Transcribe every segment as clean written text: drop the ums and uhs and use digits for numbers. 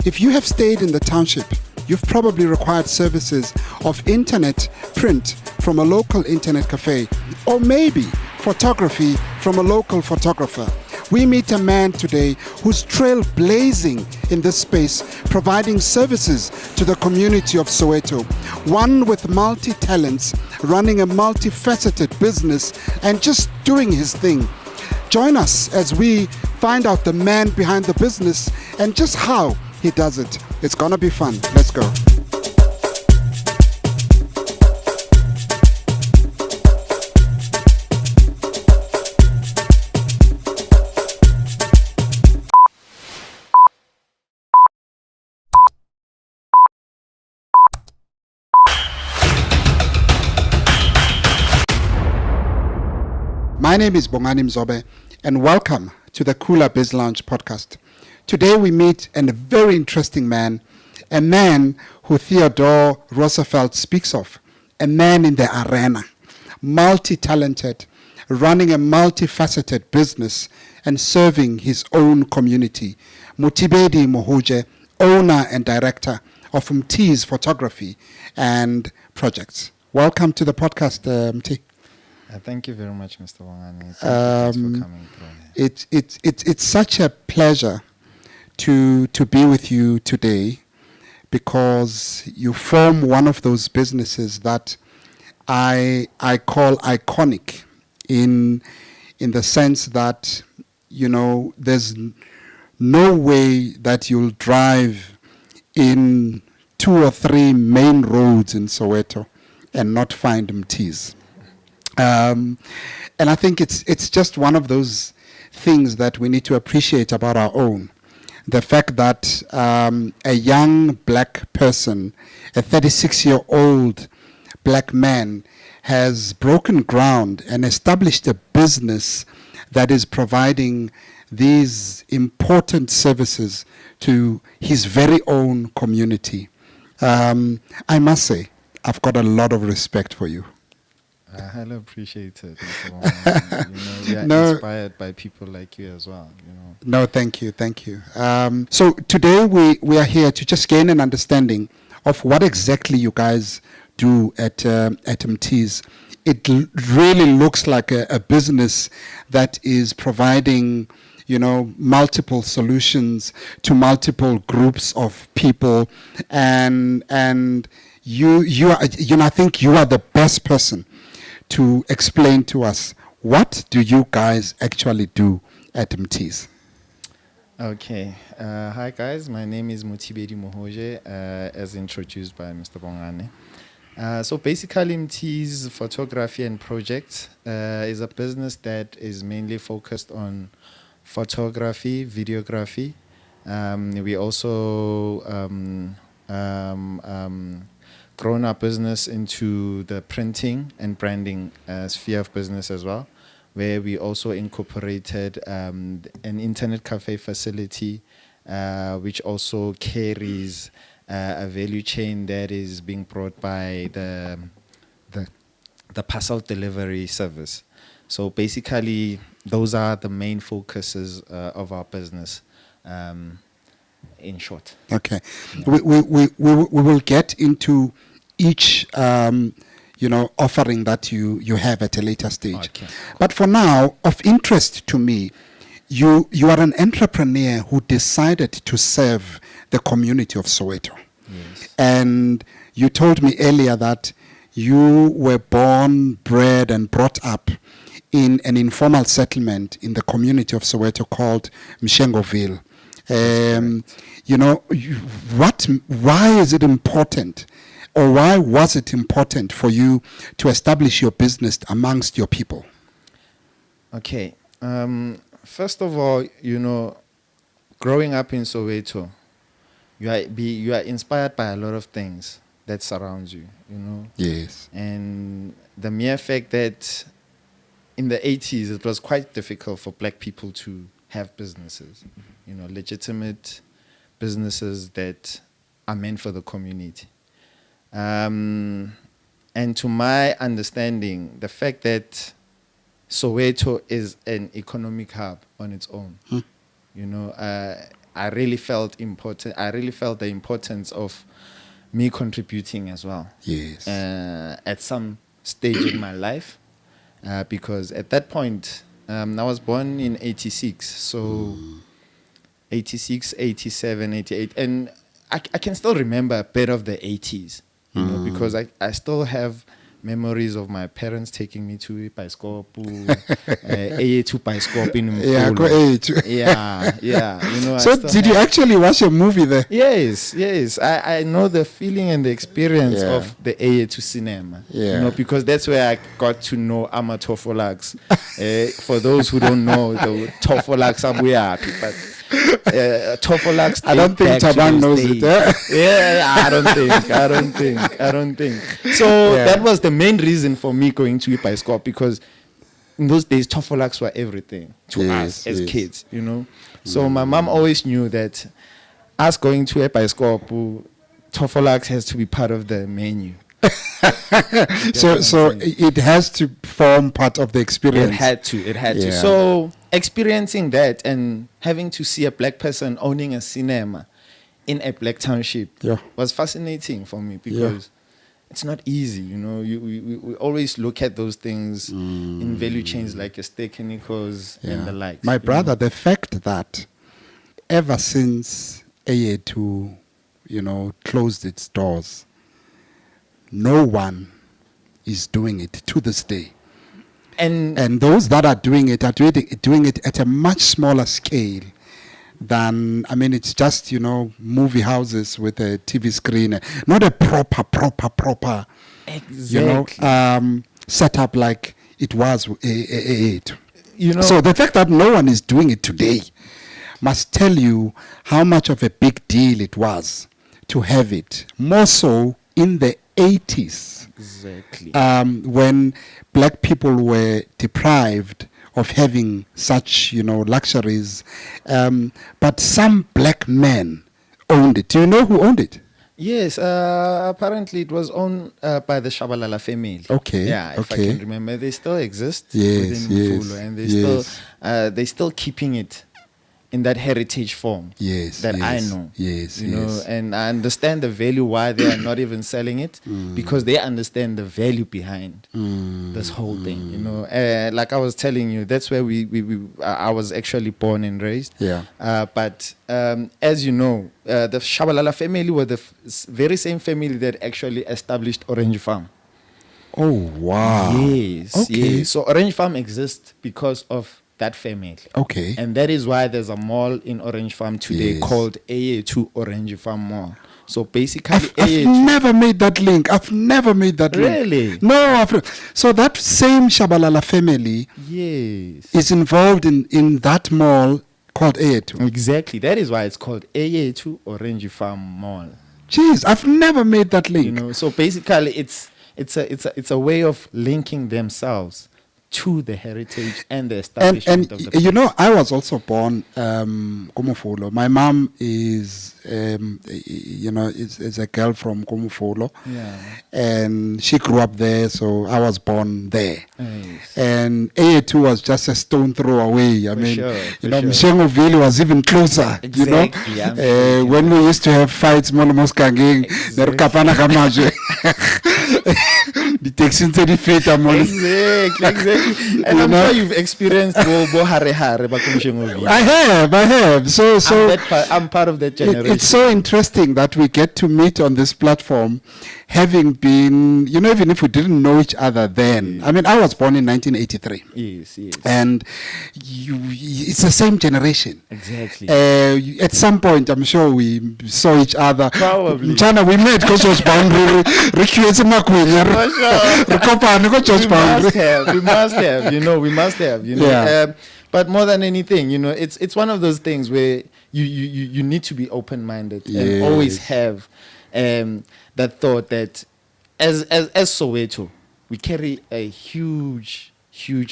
If you have stayed in the township, you've probably required services of internet print from a local internet cafe, or maybe photography from a local photographer. We meet a man today who's trailblazing in this space, providing services to the community of Soweto. One with multi-talents, running a multifaceted business and just doing his thing. Join us as we find out the man behind the business and just how he does it. It's gonna be fun. Let's go. My name is Bongani Mzobe, and welcome to the Khoola Biz Lounge podcast. Today we meet a very interesting man, a man who Theodore Roosevelt speaks of, a man in the arena, multi-talented, running a multifaceted business and serving his own community. Mothibedi Mohoje, owner and director of Mthi'z Photography and Projects. Welcome to the podcast, Mthi. Thank you very much, Mr. Wangani. Thank you for coming through. It's such a pleasure to be with you today, because you form one of those businesses that I call iconic in the sense that, you know, there's no way that you'll drive in 2 or 3 main roads in Soweto and not find Mthi'z. And I think it's just one of those things that we need to appreciate about our own. The fact that a young black person, a 36-year-old black man, has broken ground and established a business that is providing these important services to his very own community. I must say, I've got a lot of respect for you. I highly appreciate it. We are inspired by people like you as well. No, thank you. So today we are here to just gain an understanding of what exactly you guys do at Mthi'z. It really looks like a business that is providing, multiple solutions to multiple groups of people, and you are, I think you are the best person to explain to us, what do you guys actually do at Mthi'z? Okay. Hi guys, my name is Mothibedi Mohoje, as introduced by Mr. Bongani. So basically Mthi'z Photography and Projects is a business that is mainly focused on photography, videography. We also grown our business into the printing and branding sphere of business as well, where we also incorporated an internet cafe facility, which also carries a value chain that is being brought by the parcel delivery service. So basically, those are the main focuses of our business. In short. Okay. Yeah. We will get into each offering that you have at a later stage. Okay. But for now, of interest to me, you are an entrepreneur who decided to serve the community of Soweto. Yes. And you told me earlier that you were born, bred and brought up in an informal settlement in the community of Soweto called Mshengu-Ville. Why is it important, or why was it important for you to establish your business amongst your people? Okay. First of all, growing up in Soweto, you are inspired by a lot of things that surround you, Yes. And the mere fact that in the 80s, it was quite difficult for black people to have businesses, legitimate businesses that are meant for the community. And to my understanding, the fact that Soweto is an economic hub on its own, I really felt important. I really felt the importance of me contributing as well. Yes. At some stage in my life, because at that point, I was born in 86, so 86, 87, 88, and I can still remember a bit of the 80s, you know, because I still have memories of my parents taking me to Eyethu Eyethu in Yeah, go Mkhulu. Yeah, you know. So did you actually watch a movie there? Yes. I know the feeling and the experience Yeah. of the Eyethu cinema. Yeah. You know, because that's where I got to know Amatofolax. For those who don't know, the Tofolax Abuyaki, but Tofolax. I don't think Taban knows it. Yeah, I don't think. So that was the main reason for me going to Eyethu, because in those days, Tofolax were everything to us as kids, you know. So my mom always knew that us going to Eyethu, Tofolax has to be part of the menu. So it has to form part of the experience. It had to. So experiencing that and having to see a black person owning a cinema in a black township was fascinating for me, because it's not easy, you know. We always look at those things in value chains like a steak and Nico's and the likes. My brother, the fact that ever since Eyethu, you know, closed its doors, no one is doing it to this day. And those that are doing it at a much smaller scale than, I mean, it's just, you know, movie houses with a TV screen, not a proper, you know, setup like it was Eyethu. You know, so the fact that no one is doing it today must tell you how much of a big deal it was to have it, more so in the 80s. Exactly. When black people were deprived of having such, you know, luxuries. But some black men owned it. Do you know who owned it? Yes, apparently it was owned by the Shabalala family. Okay. Yeah, if I can remember. They still exist yes, within Khoola, and they're still keeping it in that heritage form I know. You know, and I understand the value why they are not even selling it, because they understand the value behind this whole thing. You know, like I was telling you, that's where I was actually born and raised. Yeah. But as you know, the Shabalala family were the very same family that actually established Orange Farm. Oh wow. Yes. Okay. Yes. So Orange Farm exists because of that family. Okay. And that is why there's a mall in Orange Farm today called Eyethu Orange Farm Mall. So basically, I've never made that link. Really? No. So that same Shabalala family is involved in that mall called Eyethu. Exactly. That is why it's called Eyethu Orange Farm Mall. Jeez, I've never made that link. You know, so basically it's a way of linking themselves to the heritage and the establishment of the place. You know, I was also born Komofolo. My mom is you know, is a girl from Komofolo. Yeah. And she grew up there, so I was born there. Nice. And Eyethu was just a stone throw away. I mean, sure, you know, Mshengu-Ville was even closer. Exactly, you know, when we used to have fights, Monomoskanging, Nerukapana Kamaje. The Texans said Exactly. And I'm sure you've experienced Bo Hare Hare back in Mshengu-Ville. I have. So I'm part of that generation. It's so interesting that we get to meet on this platform, having been, you know, even if we didn't know each other then. I mean, I was born in 1983. Yes. And it's the same generation. Exactly. At some point, I'm sure we saw each other. Probably. China, we met because was boundary. We must have. You know. Yeah. But more than anything, you know, it's one of those things where you need to be open-minded and always have that thought that as Soweto, we carry a huge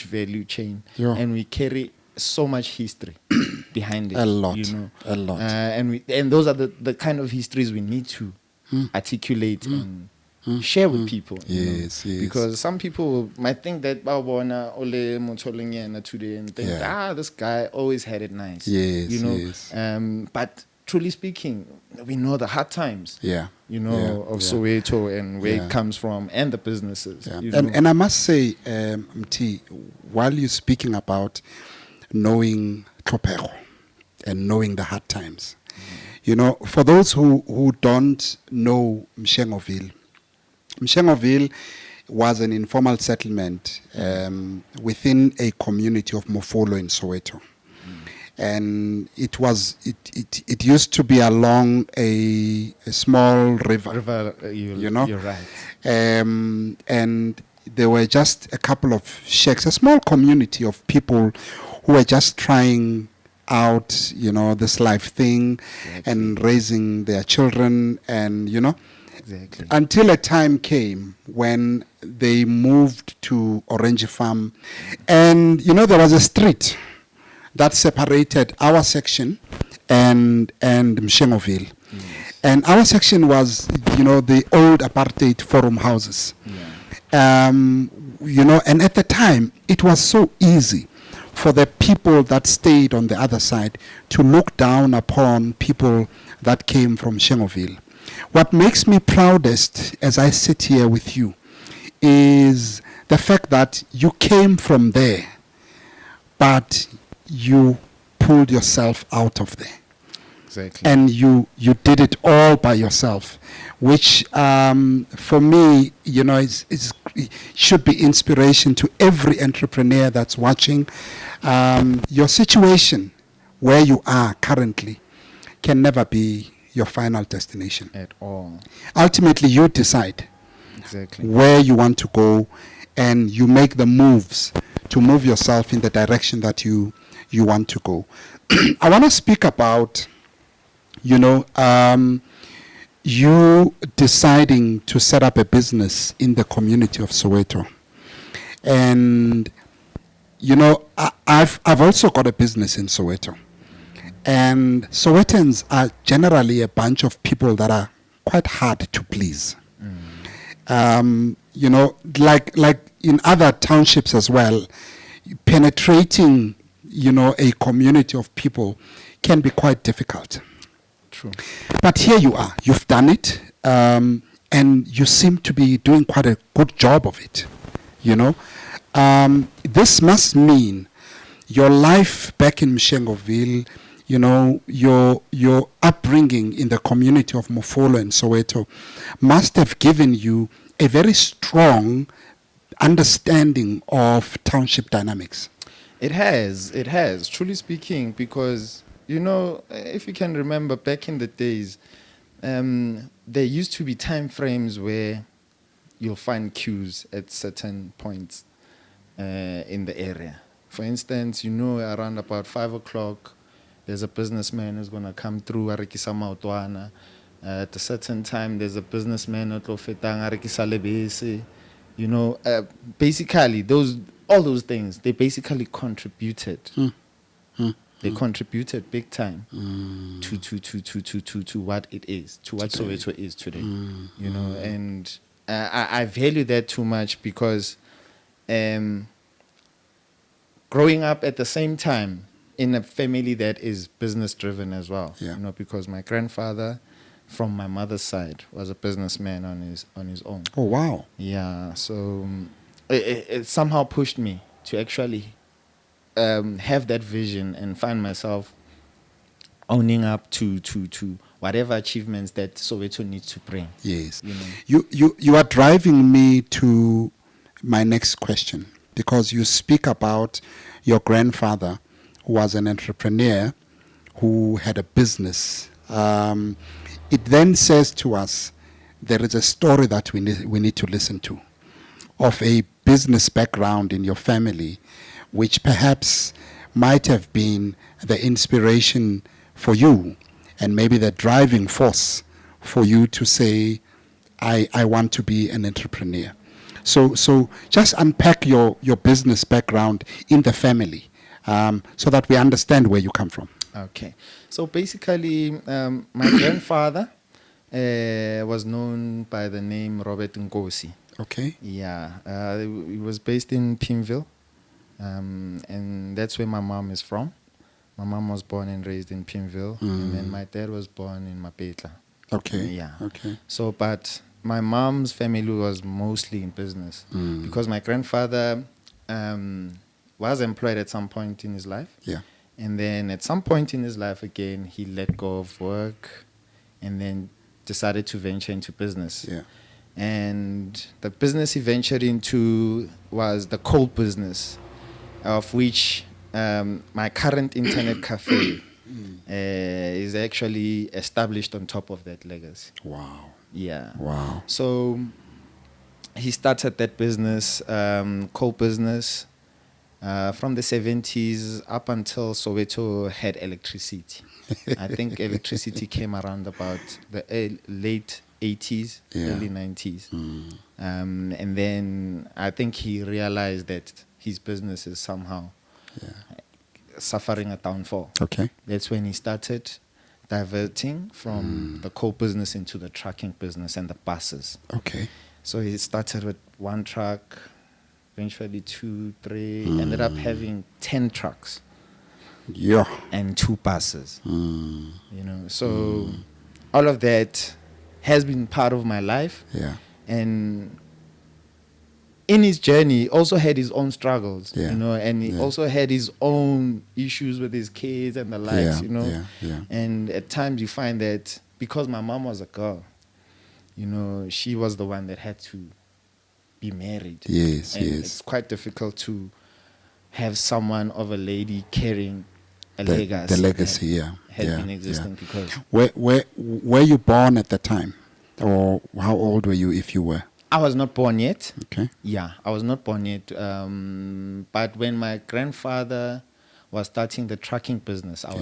value chain, and we carry so much history behind it. A lot. You know, and those are the kind of histories we need to articulate share with people. you know. Yes, yes. Because some people might think that Bawona Ole Motolengena today and think, this guy always had it nice. Yes, you know. yes. But truly speaking, we know the hard times. Yeah. You know, of Soweto and where it comes from and the businesses. Yeah. You know. And I must say, Mthi, while you're speaking about knowing Tlhopego and knowing the hard times, you know, for those who don't know Mshengu-Ville, Mshengu-Ville was an informal settlement within a community of Mofolo in Soweto. And it used to be along a small river. You know? You're right. And there were just a couple of shacks, a small community of people who were just trying out, you know, this life thing and raising their children and, you know. Exactly. Until a time came when they moved to Orange Farm. And, you know, there was a street that separated our section and Mshengu-Ville. And our section was, you know, the old apartheid forum houses. You know, and at the time, it was so easy for the people that stayed on the other side to look down upon people that came from Mshengu-Ville. What makes me proudest as I sit here with you is the fact that you came from there, but you pulled yourself out of there. Exactly. And you did it all by yourself, which for me, you know, it should be inspiration to every entrepreneur that's watching. Your situation where you are currently can never be your final destination. At all. Ultimately, you decide Exactly. where you want to go, and you make the moves to move yourself in the direction that you want to go. I want to speak about, you know, you deciding to set up a business in the community of Soweto. And, you know, I've also got a business in Soweto. And Sowetans are generally a bunch of people that are quite hard to please. You know, like in other townships as well, penetrating, you know, a community of people can be quite difficult. True. But here you are, you've done it, and you seem to be doing quite a good job of it, you know. This must mean your life back in Mshengu-Ville, you know, your upbringing in the community of Mofolo and Soweto must have given you a very strong understanding of township dynamics. It has, truly speaking, because, you know, if you can remember back in the days, there used to be time frames where you'll find queues at certain points in the area. For instance, you know, around about 5 o'clock, there's a businessman who's going to come through Arekisa Maotwana. At a certain time, there's a businessman who's Arekisa Lebese. You know, basically, all those things, they basically contributed. They contributed big time to what it is, to what Soweto is today. You know, and I value that too much because growing up at the same time in a family that is business driven as well. You know, because my grandfather from my mother's side was a businessman on his own. Oh, wow. Yeah, so it somehow pushed me to actually have that vision and find myself owning up to whatever achievements that Soweto needs to bring. Yes. You know? You are driving me to my next question, because you speak about your grandfather who was an entrepreneur who had a business. It then says to us there is a story that we need to listen to of a business background in your family, which perhaps might have been the inspiration for you and maybe the driving force for you to say, I want to be an entrepreneur. So just unpack your business background in the family so that we understand where you come from. Okay. So basically, my grandfather was known by the name Robert Nkosi. Okay. Yeah, he was based in Pimville, and that's where my mom is from. My mom was born and raised in Pimville, and then my dad was born in Mapetla. Okay. Yeah. Okay. So, but my mom's family was mostly in business because my grandfather was employed at some point in his life. Yeah. And then at some point in his life again, he let go of work and then decided to venture into business. Yeah. And the business he ventured into was the coal business, of which my current internet cafe is actually established on top of that legacy. Wow. Yeah. Wow. So he started that business, coal business, from the 70s up until Soweto had electricity. I think electricity came around about the late 80s, early 90s. And then I think he realized that his business is somehow suffering a downfall. Okay. That's when he started diverting from the coal business into the trucking business and the buses. Okay. So he started with one truck, eventually 2, 3, ended up having 10 trucks. Yeah. And 2 buses. So all of that has been part of my life. Yeah. And in his journey, he also had his own struggles, and he also had his own issues with his kids and the likes, And at times you find that because my mom was a girl, she was the one that had to be married. Yes, and yes. It's quite difficult to have someone of a lady carrying a legacy. The legacy, had been existing because. Were you born at the time? Or how old were you if you were? I was not born yet. Okay. Yeah, I was not born yet. But when my grandfather was starting the trucking business, I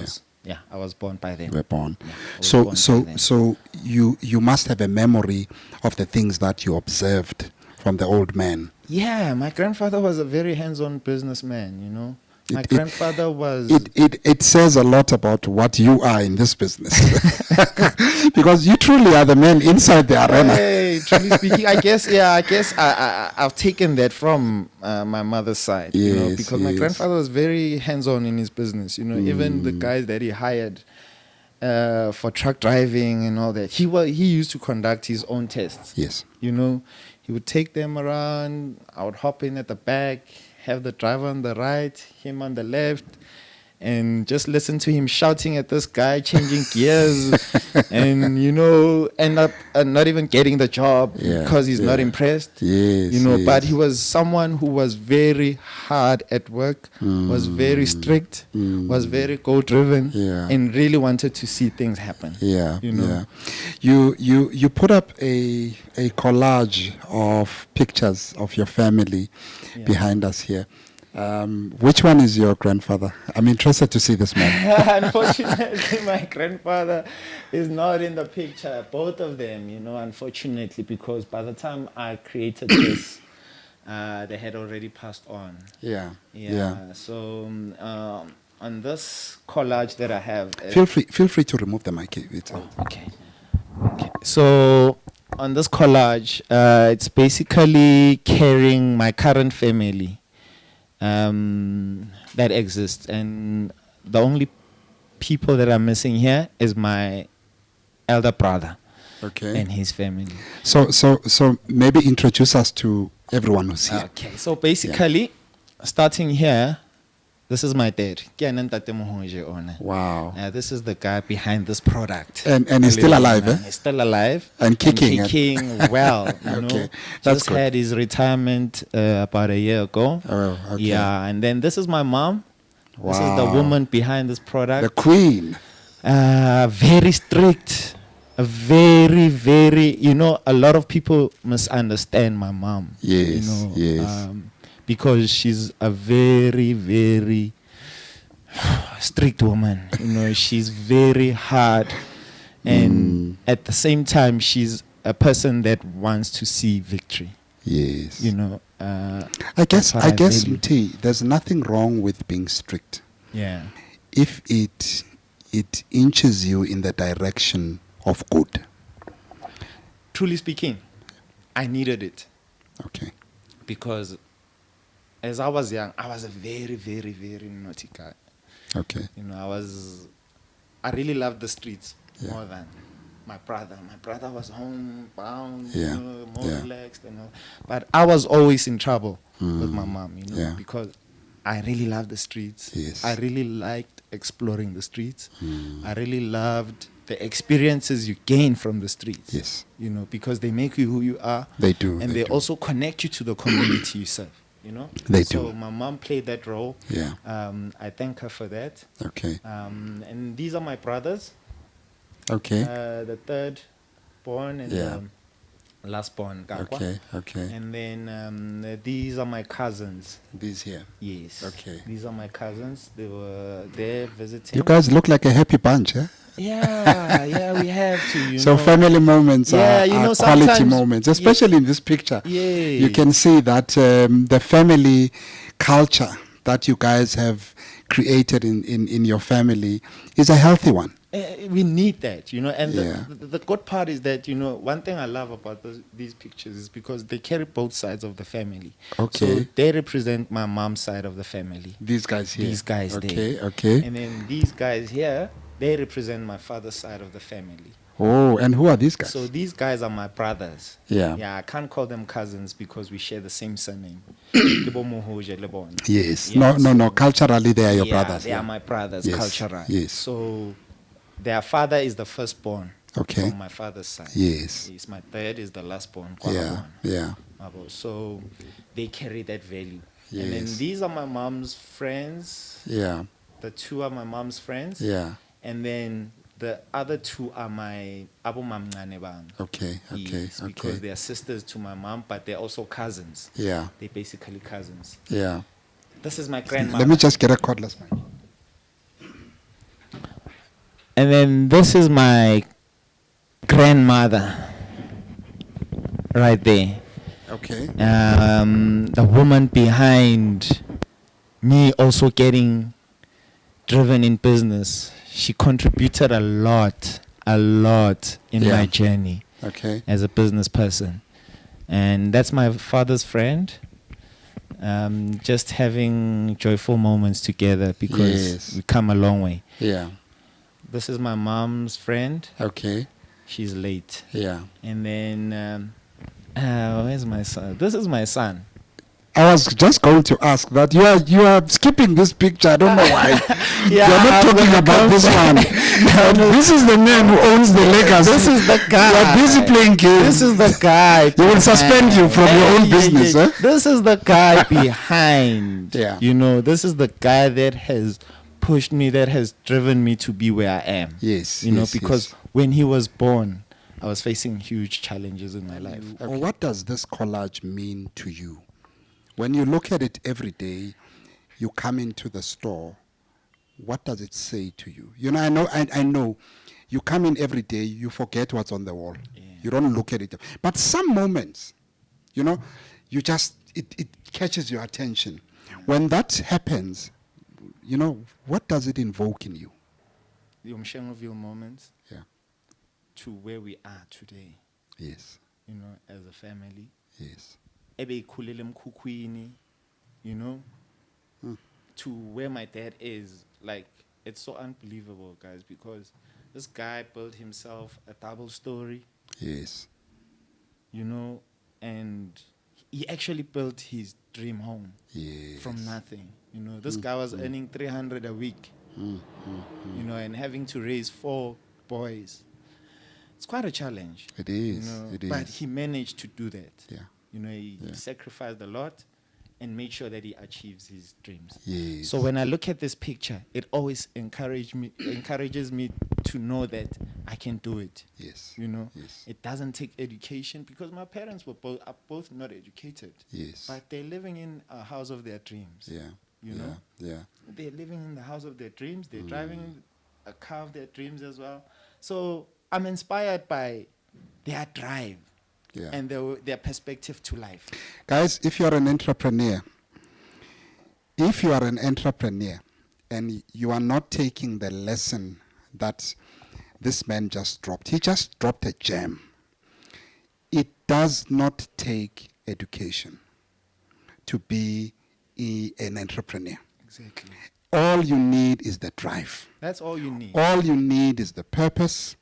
was born by then. You were born. Yeah, so you must have a memory of the things that you observed from the old man. Yeah, my grandfather was a very hands-on businessman, My grandfather was... It says a lot about what you are in this business. Because you truly are the man inside the arena. Hey, truly speaking, I guess I've taken that from my mother's side, because my grandfather was very hands-on in his business, even the guys that he hired for truck driving and all that, he used to conduct his own tests. Yes. He would take them around, I would hop in at the back, have the driver on the right, him on the left, and just listen to him shouting at this guy, changing gears, and end up not even getting the job because he's not impressed. Yes, but he was someone who was very hard at work, was very strict, was very goal-driven, and really wanted to see things happen. You put up a collage of pictures of your family behind us here. Which one is your grandfather? I'm interested to see this man. Unfortunately, my grandfather is not in the picture. Both of them, unfortunately, because by the time I created this, they had already passed on. Yeah. So on this collage that I have, feel free to remove the mic. Okay. So on this collage, it's basically carrying my current family. That exists, and the only people that are missing here is my elder brother, and his family. So maybe introduce us to everyone who's here. Okay, so basically, starting here, this is my dad, Mthi'z Mohoje. Wow. This is the guy behind this product. And he's still alive, eh? He's still alive. And kicking. And kicking well. Okay, that's Just good. had his retirement about a year ago. Oh, okay. Yeah, and then this is my mom. Wow. This is the woman behind this product. The queen. Very strict. Very, very, a lot of people misunderstand my mom. Yes, yes. Because she's a very, very strict woman. She's very hard. And at the same time, she's a person that wants to see victory. Yes. I guess, Mthi'z, there's nothing wrong with being strict. Yeah. If it inches you in the direction of good. truly speaking, I needed it. Okay. Because as I was young, I was a very, very, very naughty guy. Okay. You know, I really loved the streets Yeah. more than my brother. My brother was homebound, Yeah. you know, more Yeah. relaxed and all. But I was always in trouble with my mom, you know, Yeah. because I really loved the streets. Yes. I really liked exploring the streets. I really loved the experiences you gain from the streets. Yes. You know, because they make you who you are. They do. And they also connect you to the community you serve. You know, They so do. my mom played that role. Yeah. I thank her for that. Okay. And these are my brothers. Okay. The third born and Yeah. last born, Gakwa. Okay. Okay. And then these are my cousins. These here. Yes. Okay. These are my cousins. They were there visiting. You guys look like a happy bunch, eh? Yeah, we have to. You So know. family moments Yeah, are, you know, quality sometimes- moments, especially in this picture. Yeah. You can see that the family culture that you guys have created in your family is a healthy one. We need that, you know, and Yeah. the good part is that, you know, one thing I love about these pictures is because they carry both sides of the family. Okay. So they represent my mom's side of the family. These guys here. These guys Okay. there. Okay. And then these guys here, they represent my father's side of the family. Oh, and who are these guys? So these guys are my brothers. Yeah. Yeah, I can't call them cousins because we share the same surname. Mohoje, Lebon. Yes. Yeah, No. Culturally, they are your Yeah, brothers. they are my brothers, Yes, cultural. yes. So their father is the firstborn Okay. from my father's side. Yes. My third is the lastborn. Yeah. Yeah. So they carry that value. And Yes. then these are my mom's friends. Yeah. The two are my mom's friends. Yeah. And then the other two are my Abu Mamngane bang. Okay. Okay. Yes, because Okay. they are sisters to my mom, but they're also cousins. Yeah. They're basically cousins. Yeah. This is my grandmother. Let me just get a cordless mic. And then this is my grandmother. Right there. Okay. The woman behind me also getting driven in business. She contributed a lot in Yeah. my journey Okay. as a business person. And that's my father's friend. Just having joyful moments together because Yes. we come a long way. Yeah. This is my mom's friend. Okay. She's late. Yeah. And then, where's my son? This is my son. I was just going to ask that you are skipping this picture. I don't know why. Yeah, You're not I'm talking gonna about come this back. one. This is the man who owns the legacy. This is the guy. You're busy playing games. This is the guy. They will suspend you from your own business, eh? This is the guy behind. Yeah. You know, this is the guy that has pushed me, that has driven me to be where I am. Yes. You know, yes, because yes. when he was born, I was facing huge challenges in my life. What does this collage mean to you? When you look at it every day, you come into the store, what does it say to you? You know, I know you come in every day, you forget what's on the wall. Yeah. You don't look at it. But some moments, you know, you just, it catches your attention. When that happens, you know, what does it invoke in you? The Mshengu-Ville moments Yeah. to where we are today, Yes. you know, as a family. Yes. Ebe ikhulele emkhukhwini, you know, to where my dad is. Like, it's so unbelievable, guys, because this guy built himself a double story, Yes. you know, and he actually built his dream home Yes. from nothing. You know, this guy was earning 300 a week, you know, and having to raise 4 boys. It's quite a challenge. It is. You know, It is. but he managed to do that. Yeah. You know, he Yeah. sacrificed a lot and made sure that he achieves his dreams. Yes. So when I look at this picture, it always encourages me to know that I can do it. Yes. You know, Yes. it doesn't take education because my parents are both not educated, Yes. but they're living in a house of their dreams. Yeah. You yeah. know? Yeah. They're living in the house of their dreams. They're driving a car of their dreams as well. So I'm inspired by their drive Yeah. and their perspective to life. Guys, if you're an entrepreneur, and you are not taking the lesson that this man just dropped, he just dropped a gem. it does not take education to be an entrepreneur. Exactly. All you need is the drive. That's all you need. All you need is the purpose.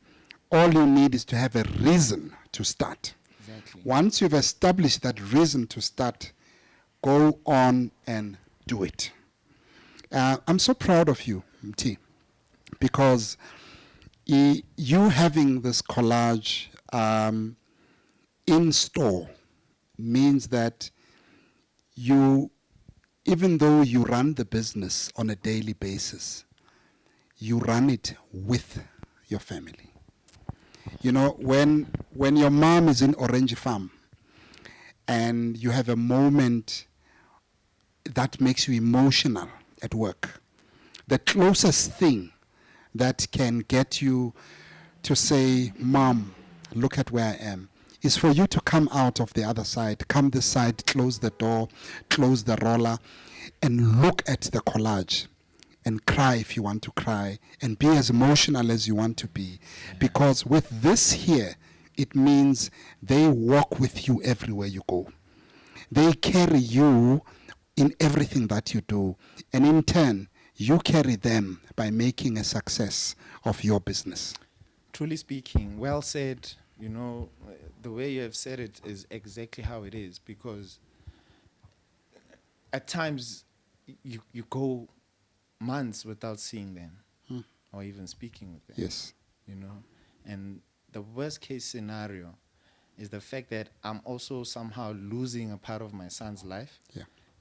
All you need is to have a reason to start. Exactly. Once you've established that reason to start, go on and do it. I'm so proud of you, Mthi, because you having this collage in store means that you, even though you run the business on a daily basis, you run it with your family. You know, when your mom is in Orange Farm and you have a moment that makes you emotional at work, the closest thing that can get you to say, Mom, look at where I am, is for you to come out of the other side, come this side, close the door, close the roller, and look at the collage and cry if you want to cry, and be as emotional as you want to be. Yeah. Because with this here, it means they walk with you everywhere you go. They carry you in everything that you do. And in turn, you carry them by making a success of your business. Truly speaking, well said. You know, the way you have said it is exactly how it is, because at times you go months without seeing them or even speaking with them. Yes. You know, and the worst case scenario is the fact that I'm also somehow losing a part of my son's life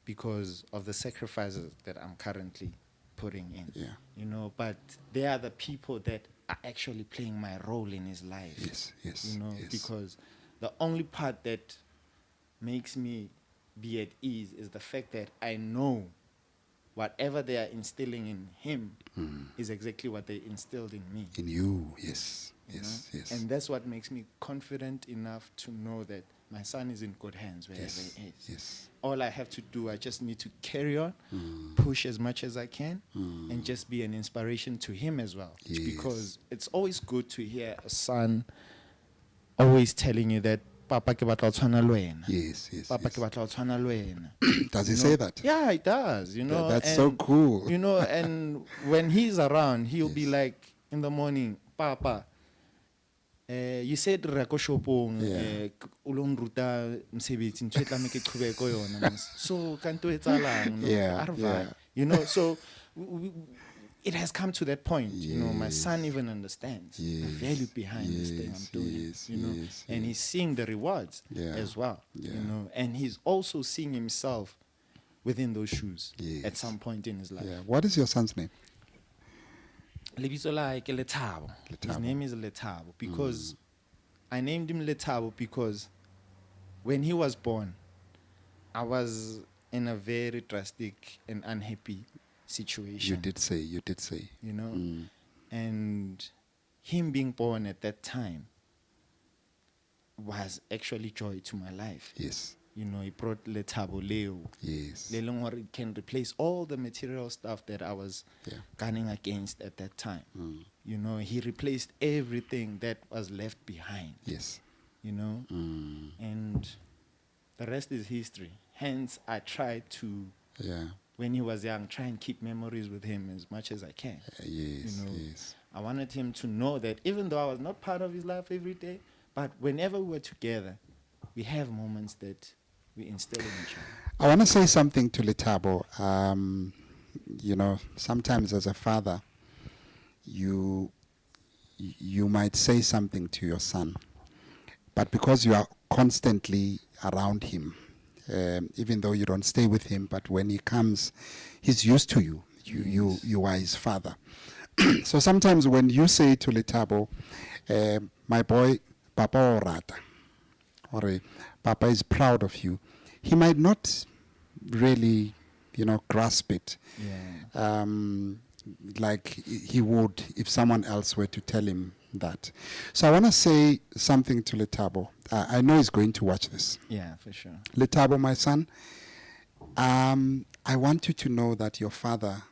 because of the sacrifices that I'm currently putting in. Yeah. You know, but they are the people that are actually playing my role in his life. Yes, yes. You know, yes. because the only part that makes me be at ease is the fact that I know whatever they are instilling in him is exactly what they instilled in me. In you, yes, yes, know? yes. And that's what makes me confident enough to know that my son is in good hands wherever he is. Yes. All I have to do, I just need to carry on, push as much as I can, and just be an inspiration to him as well. Yes. Because it's always good to hear a son always telling you that Papa ke batla ho tshwana le wena. Yes, yes. Papa ke batla ho tshwana le wena. Does he say that? Yeah, he does. You know, that's so cool. You know, and when he's around, he'll be like in the morning, Papa, you said re ko shopong o lo nruta msebetsi ntho e tla me ke qhubeke ko yona. So kanto etsalang no? You know, so it has come to that point. You know, my son even understands the value behind this thing I'm doing. You know, and he's seeing the rewards as well. You know, and he's also seeing himself within those shoes at some point in his life. Yeah. What is your son's name? Lebitso la hae ke Lethabo. His name is Lethabo because I named him Lethabo because when he was born, I was in a very drastic and unhappy situation. You did say. You know, and him being born at that time was actually joy to my life. Yes. You know, he brought Lethabo Leo. Yes. It can replace all the material stuff that I was gunning against at that time. You know, he replaced everything that was left behind. Yes. You know, and the rest is history. Hence, I tried to, when he was young, try and keep memories with him as much as I can. Yes. You know, Yes. I wanted him to know that even though I was not part of his life every day, but whenever we were together, we have moments that we instill in each other. I want to say something to Lethabo. You know, sometimes as a father, you might say something to your son, but because you are constantly around him, even though you don't stay with him, but when he comes, he's used to you. You are his father. So sometimes when you say to Lethabo, my boy, Papa Orata, or Papa is proud of you, he might not really, you know, grasp it like he would if someone else were to tell him that. So I want to say something to Lethabo. I know he's going to watch this. Yeah, for sure. Lethabo, my son, I want you to know that your father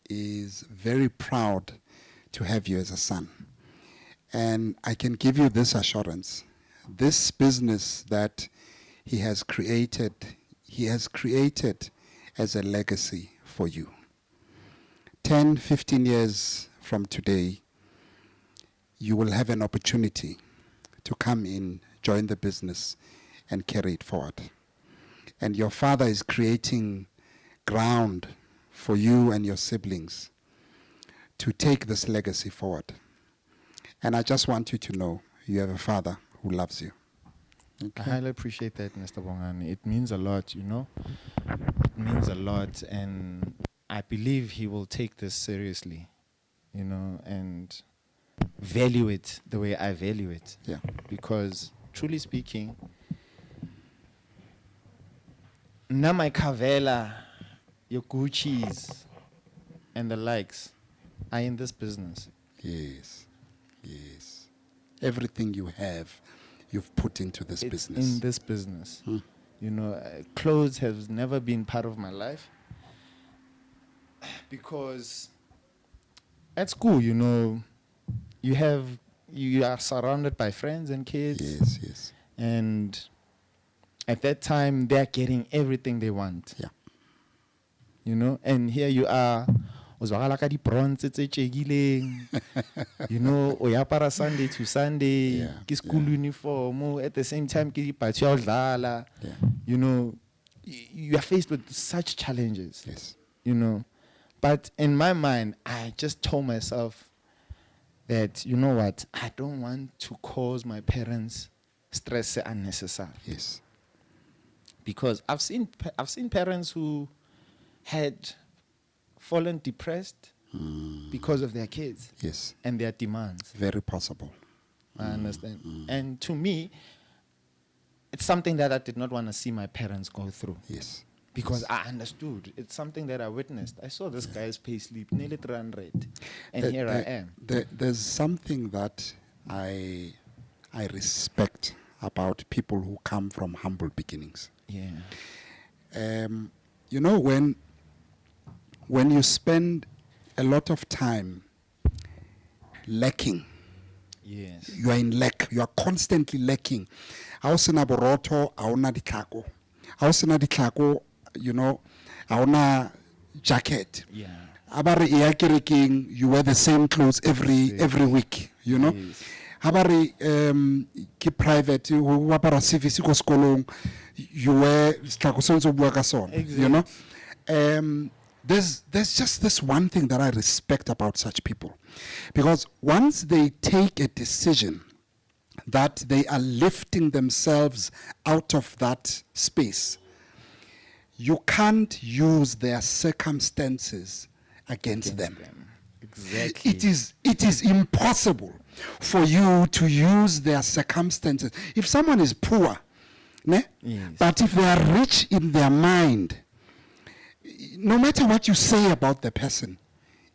is very proud to have you as a son. And I can give you this assurance this business that he has created as a legacy for you. 10, 15 years from today, you will have an opportunity to come in, join the business, and carry it forward. And your father is creating ground for you and your siblings to take this legacy forward. And I just want you to know you have a father who loves you. I highly appreciate that, Mr. Bongani. It means a lot, you know. It means a lot, and I believe he will take this seriously, you know, and value it the way I value it. Yeah. Because, truly speaking, na my Kavela, your Gucci's, and the likes are in this business. Yes. Yes. Everything you have, you've put into this It's business. in this business. You know, clothes has never been part of my life because at school, you know, you are surrounded by friends and kids. Yes, yes. And at that time, they're getting everything they want. Yeah. You know, and here you are. Ozwakala ka di bronze tse tjekileng. You know, oyapara Sunday to Sunday, Yeah, ki school uniform, at the same time ki party udlala. Yeah. You know, you are faced with such challenges. Yes. You know, but in my mind, I just told myself that, you know what, I don't want to cause my parents stress unnecessary. Yes. Because I've seen parents who had fallen depressed because of their kids Yes. and their demands. Very possible. I understand. And to me, it's something that I did not want to see my parents go through. Yes. Because I understood. It's something that I witnessed. I saw this guy's pay slip, nearly 300. And here I am. There's something that I respect about people who come from humble beginnings. Yeah. You know, when you spend a lot of time lacking, Yes. you are in lack. You are constantly lacking. Hausena boroto, hauna ditlhako. Hausena ditlhako, you know, hauna jacket. Yeah. Abare iya kerekeng, you wear the same clothes every week, you know. Yes. Habari ki private, you apara service ko sekolong, you wear ditlhako se ntse o bua ka sona, you know. There's just this one thing that I respect about such people, because once they take a decision that they are lifting themselves out of that space, you can't use their circumstances against them. Exactly. It is impossible for you to use their circumstances. If someone is poor, ne? Yes. But if they are rich in their mind, no matter what you say about the person,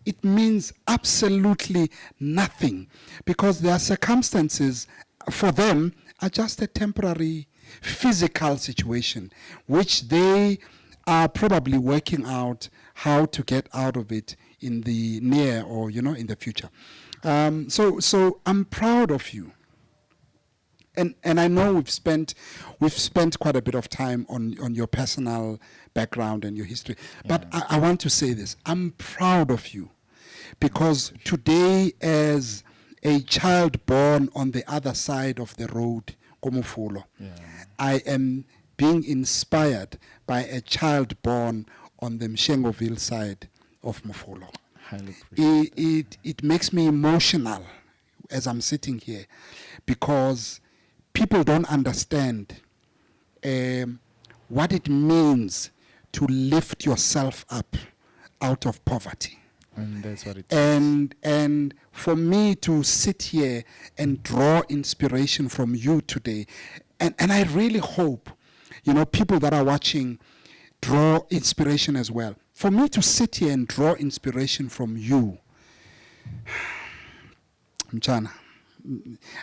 it means absolutely nothing, because their circumstances for them are just a temporary physical situation which they are probably working out how to get out of it in the near or, you know, in the future. So I'm proud of you. And I know we've spent quite a bit of time on your personal background and your history. Yeah. But I want to say this. I'm proud of you, because today, as a child born on the other side of the road, Komofolo, Yeah. I am being inspired by a child born on the Mshengu-Ville side of Mofolo. Highly appreciate It makes me emotional as I'm sitting here, because people don't understand what it means to lift yourself up out of poverty. And that's what it And for me to sit here and draw inspiration from you today, and I really hope, you know, people that are watching draw inspiration as well. For me to sit here and draw inspiration from you, Mchana,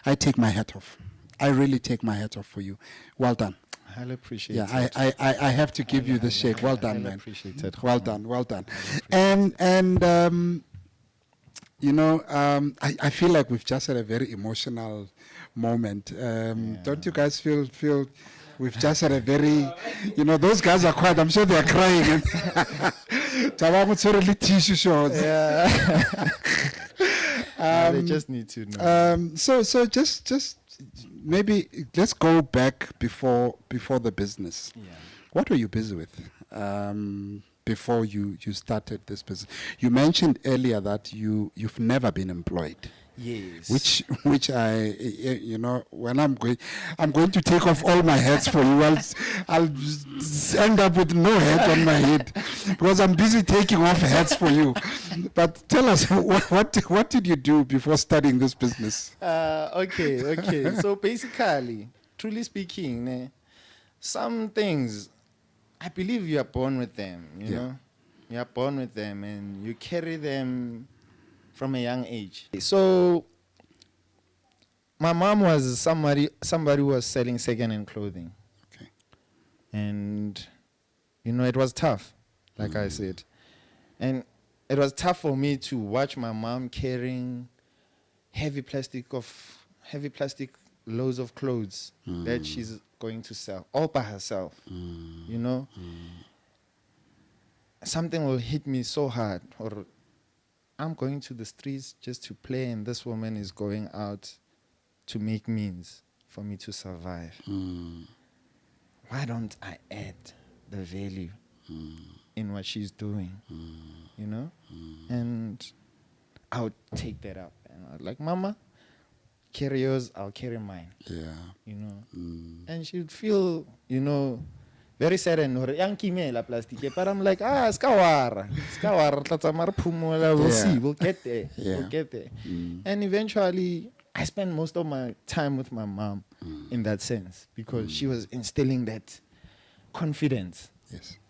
I take my hat off. I really take my hat off for you. Well done. I highly appreciate Yeah, it. I have to give you the shake. Well done, highly man. appreciate it. Well done, well done. I appreciate And You know, I feel like we've just had a very emotional moment. Don't you guys feel we've just had a very, you know, those guys are quiet. I'm sure they are crying. They just need to know. So just maybe let's go back before the business. Yeah. What were you busy with before you started this business? You mentioned earlier that you've never been employed. Yes. Which I, you know, when I'm going to take off all my hats for you. I'll end up with no hat on my head because I'm busy taking off hats for you. But tell us, what did you do before starting this business? Okay. So basically, truly speaking, some things, I believe you are born with them, you know. You are born with them and you carry them from a young age. So my mom was somebody who was selling second-hand clothing. Okay. And, you know, it was tough, like I said. And it was tough for me to watch my mom carrying heavy plastic loads of clothes that she's going to sell all by herself. You know, something will hit me so hard, or I'm going to the streets just to play, and this woman is going out to make means for me to survive. Why don't I add the value in what she's doing? You know, and I would take that up, and I was like, Mama, carry yours, I'll carry mine. Yeah. You know, and she'd feel, you know, very sad and plastic. But I'm like, skawara, we'll get there. We'll get there. And eventually, I spent most of my time with my mom in that sense, because she was instilling that confidence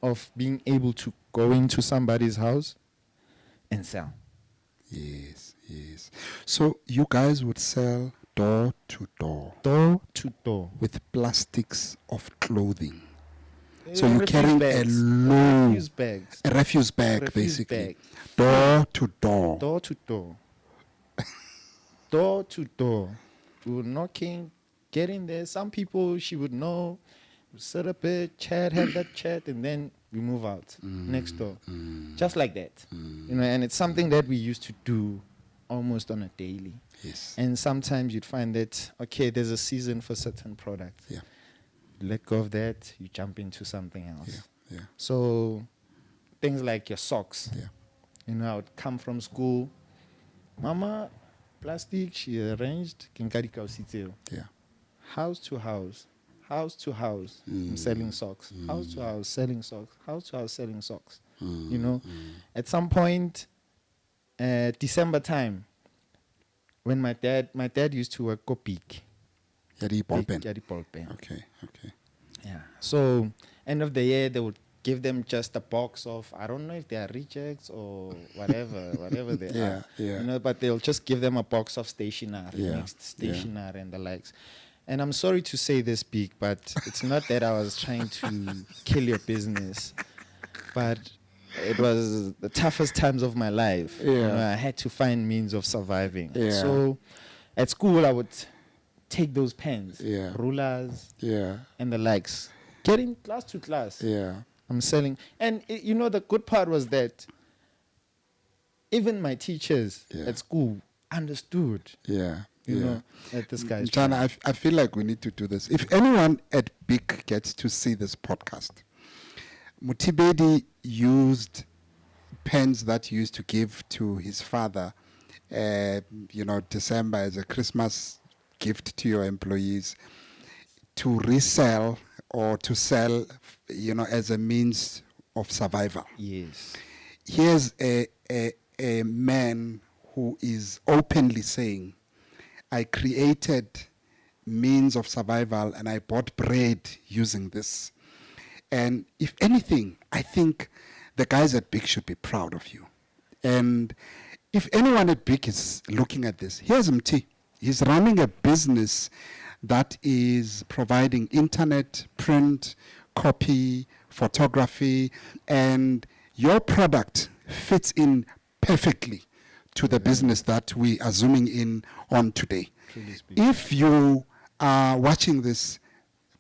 of being able to go into somebody's house and sell. Yes. So you guys would sell door to door. Door to door. With plastics of clothing. So you're carrying a load. Refuse bags. A refuse bag, basically. Bags. Door to door. Door to door. Door to door. We were knocking, getting there. Some people she would know, set up a chat, have that chat, and then we move out next door. Just like that. You know, and it's something that we used to do almost on a daily. Yes. And sometimes you'd find that, okay, there's a season for certain products. Yeah. Let go of that, you jump into something else. Yeah. So things like your socks. Yeah. You know, I would come from school. Mama, plastic, she arranged. Yeah. House to house. I'm selling socks. House to house, selling socks. House to house, selling socks. You know, at some point, December time, when my dad used to work Kopik. Yadi Polpen. Okay. Yeah. So end of the year they would give them just a box of, I don't know if they are rejects or whatever they are. Yeah. You know, but they'll just give them a box of stationery, mixed stationery and the likes. And I'm sorry to say this big, but it's not that I was trying to kill your business, but it was the toughest times of my life. Yeah. You know, I had to find means of surviving. Yeah. So at school I would take those pens, rulers, and the likes, getting class to class. Yeah. I'm selling. And you know, the good part was that even my teachers at school understood. Yeah. You know, that this guy's Chana, I feel like we need to do this. If anyone at BIC gets to see this podcast, Mothibedi used pens that he used to give to his father, you know, December as a Christmas gift to your employees, to resell or to sell, you know, as a means of survival. Yes. Here's a man who is openly saying, I created means of survival and I bought bread using this. And if anything, I think the guys at BIC should be proud of you. And if anyone at BIC is looking at this, here's Mthi. He's running a business that is providing internet, print, copy, photography, and your product fits in perfectly to the business that we are zooming in on today. Truly speaking. If you are watching this,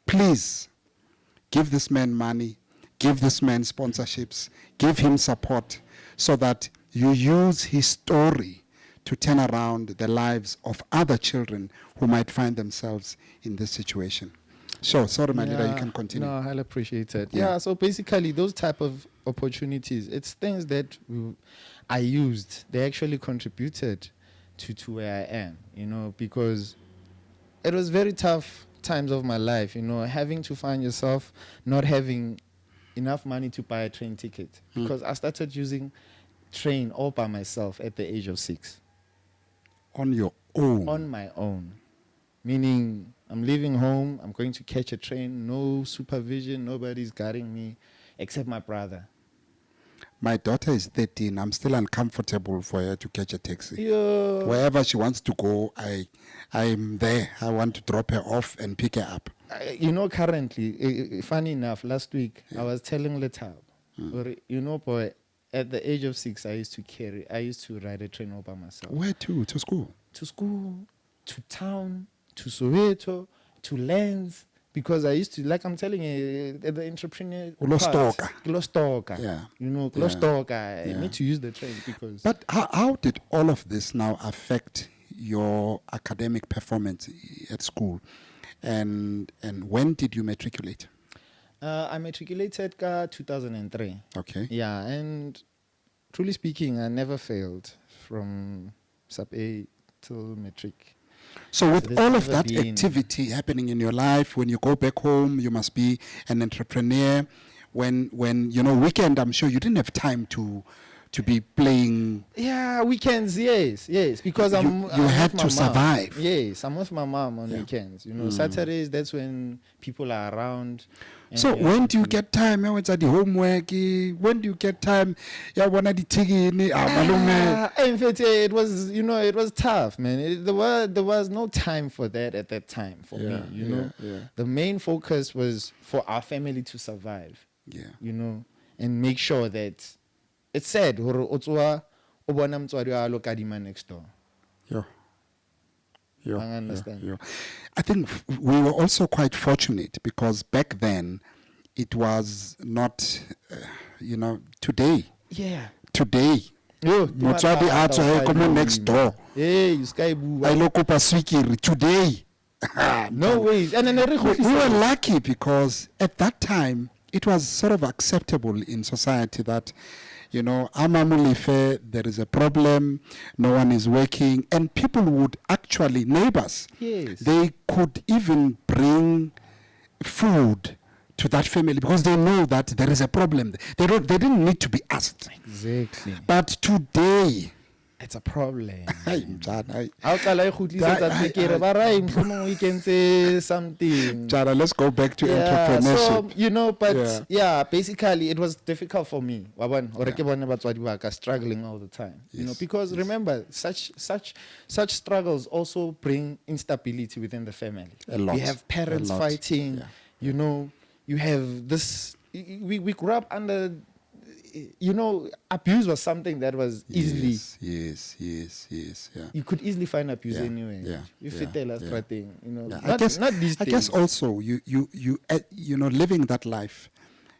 please give this man money, give this man sponsorships, give him support so that you use his story to turn around the lives of other children who might find themselves in this situation. Sure, sorry, my leader, you can continue. No, I'll appreciate it. Yeah. Yeah, so basically those type of opportunities, it's things that I used. They actually contributed to where I am, you know, because it was very tough times of my life, you know, having to find yourself not having enough money to buy a train ticket. Because I started using train all by myself at the age of 6. On your own. On my own. Meaning, I'm leaving home, I'm going to catch a train, no supervision, nobody's guiding me, except my brother. My daughter is 13. I'm still uncomfortable for her to catch a taxi. Yeah. Wherever she wants to go, I'm there. I want to drop her off and pick her up. You know, currently, funny enough, last week, I was telling Letab, you know, boy, at the age of 6, I used to ride a train all by myself. Where to? To school? To school, to town, to Soweto, to Lens, because I used to, like I'm telling you, the entrepreneur. Glostoka. Yeah. You know, Glostoka. I need to use the train because. But how did all of this now affect your academic performance at school? And when did you matriculate? I matriculated 2003. Okay. Yeah, and truly speaking, I never failed from sub A till matric. So with There's all of never that been- activity happening in your life, when you go back home, you must be an entrepreneur. When you know, weekend, I'm sure you didn't have time to be playing. Yeah, weekends, yes, because I'm had with to my mom. survive. Yes, I'm with my mom on Yeah. weekends. You know, Saturdays, that's when people are around. and So you when have do you to- get time? What's the homework? When do you get time? Yeah, when I In fact, it was, you know, it was tough, man. There was no time for that at that time for me. You know, the main focus was for our family to survive. Yeah. You know, and make sure that it's said hore o tsoa o bona motswadi wa lo kadima next door. Yeah. I understand. Yeah. I think we were also quite fortunate because back then it was not, you know, today. Yeah. Today, Yo, motswadi a tswa ko mo next door. Hey, you sky boo. I look up a swikiri today. No ways. And then We were lucky because at that time it was sort of acceptable in society that, you know, Amamulife, there is a problem, no one is working, and people would actually, neighbors, Yes. they could even bring food to that family because they know that there is a problem. They didn't need to be asked. Exactly. But today, It's a problem. Jara, We can say something. let's go back to Yeah, entrepreneurship. so, you know, but Yeah. yeah, basically it was difficult for me. Struggling all the time. You know, Yes, because remember, such struggles also bring instability within the family. A lot. We have parents A lot. fighting, Yeah. you know, you have this, we grew up under, you know, abuse was something that was easily, Yes, yeah. you could easily find abuse Yeah, anywhere. yeah, You yeah, fit the yeah. thing, you know. Yeah, Not these I guess days. also you know, living that life,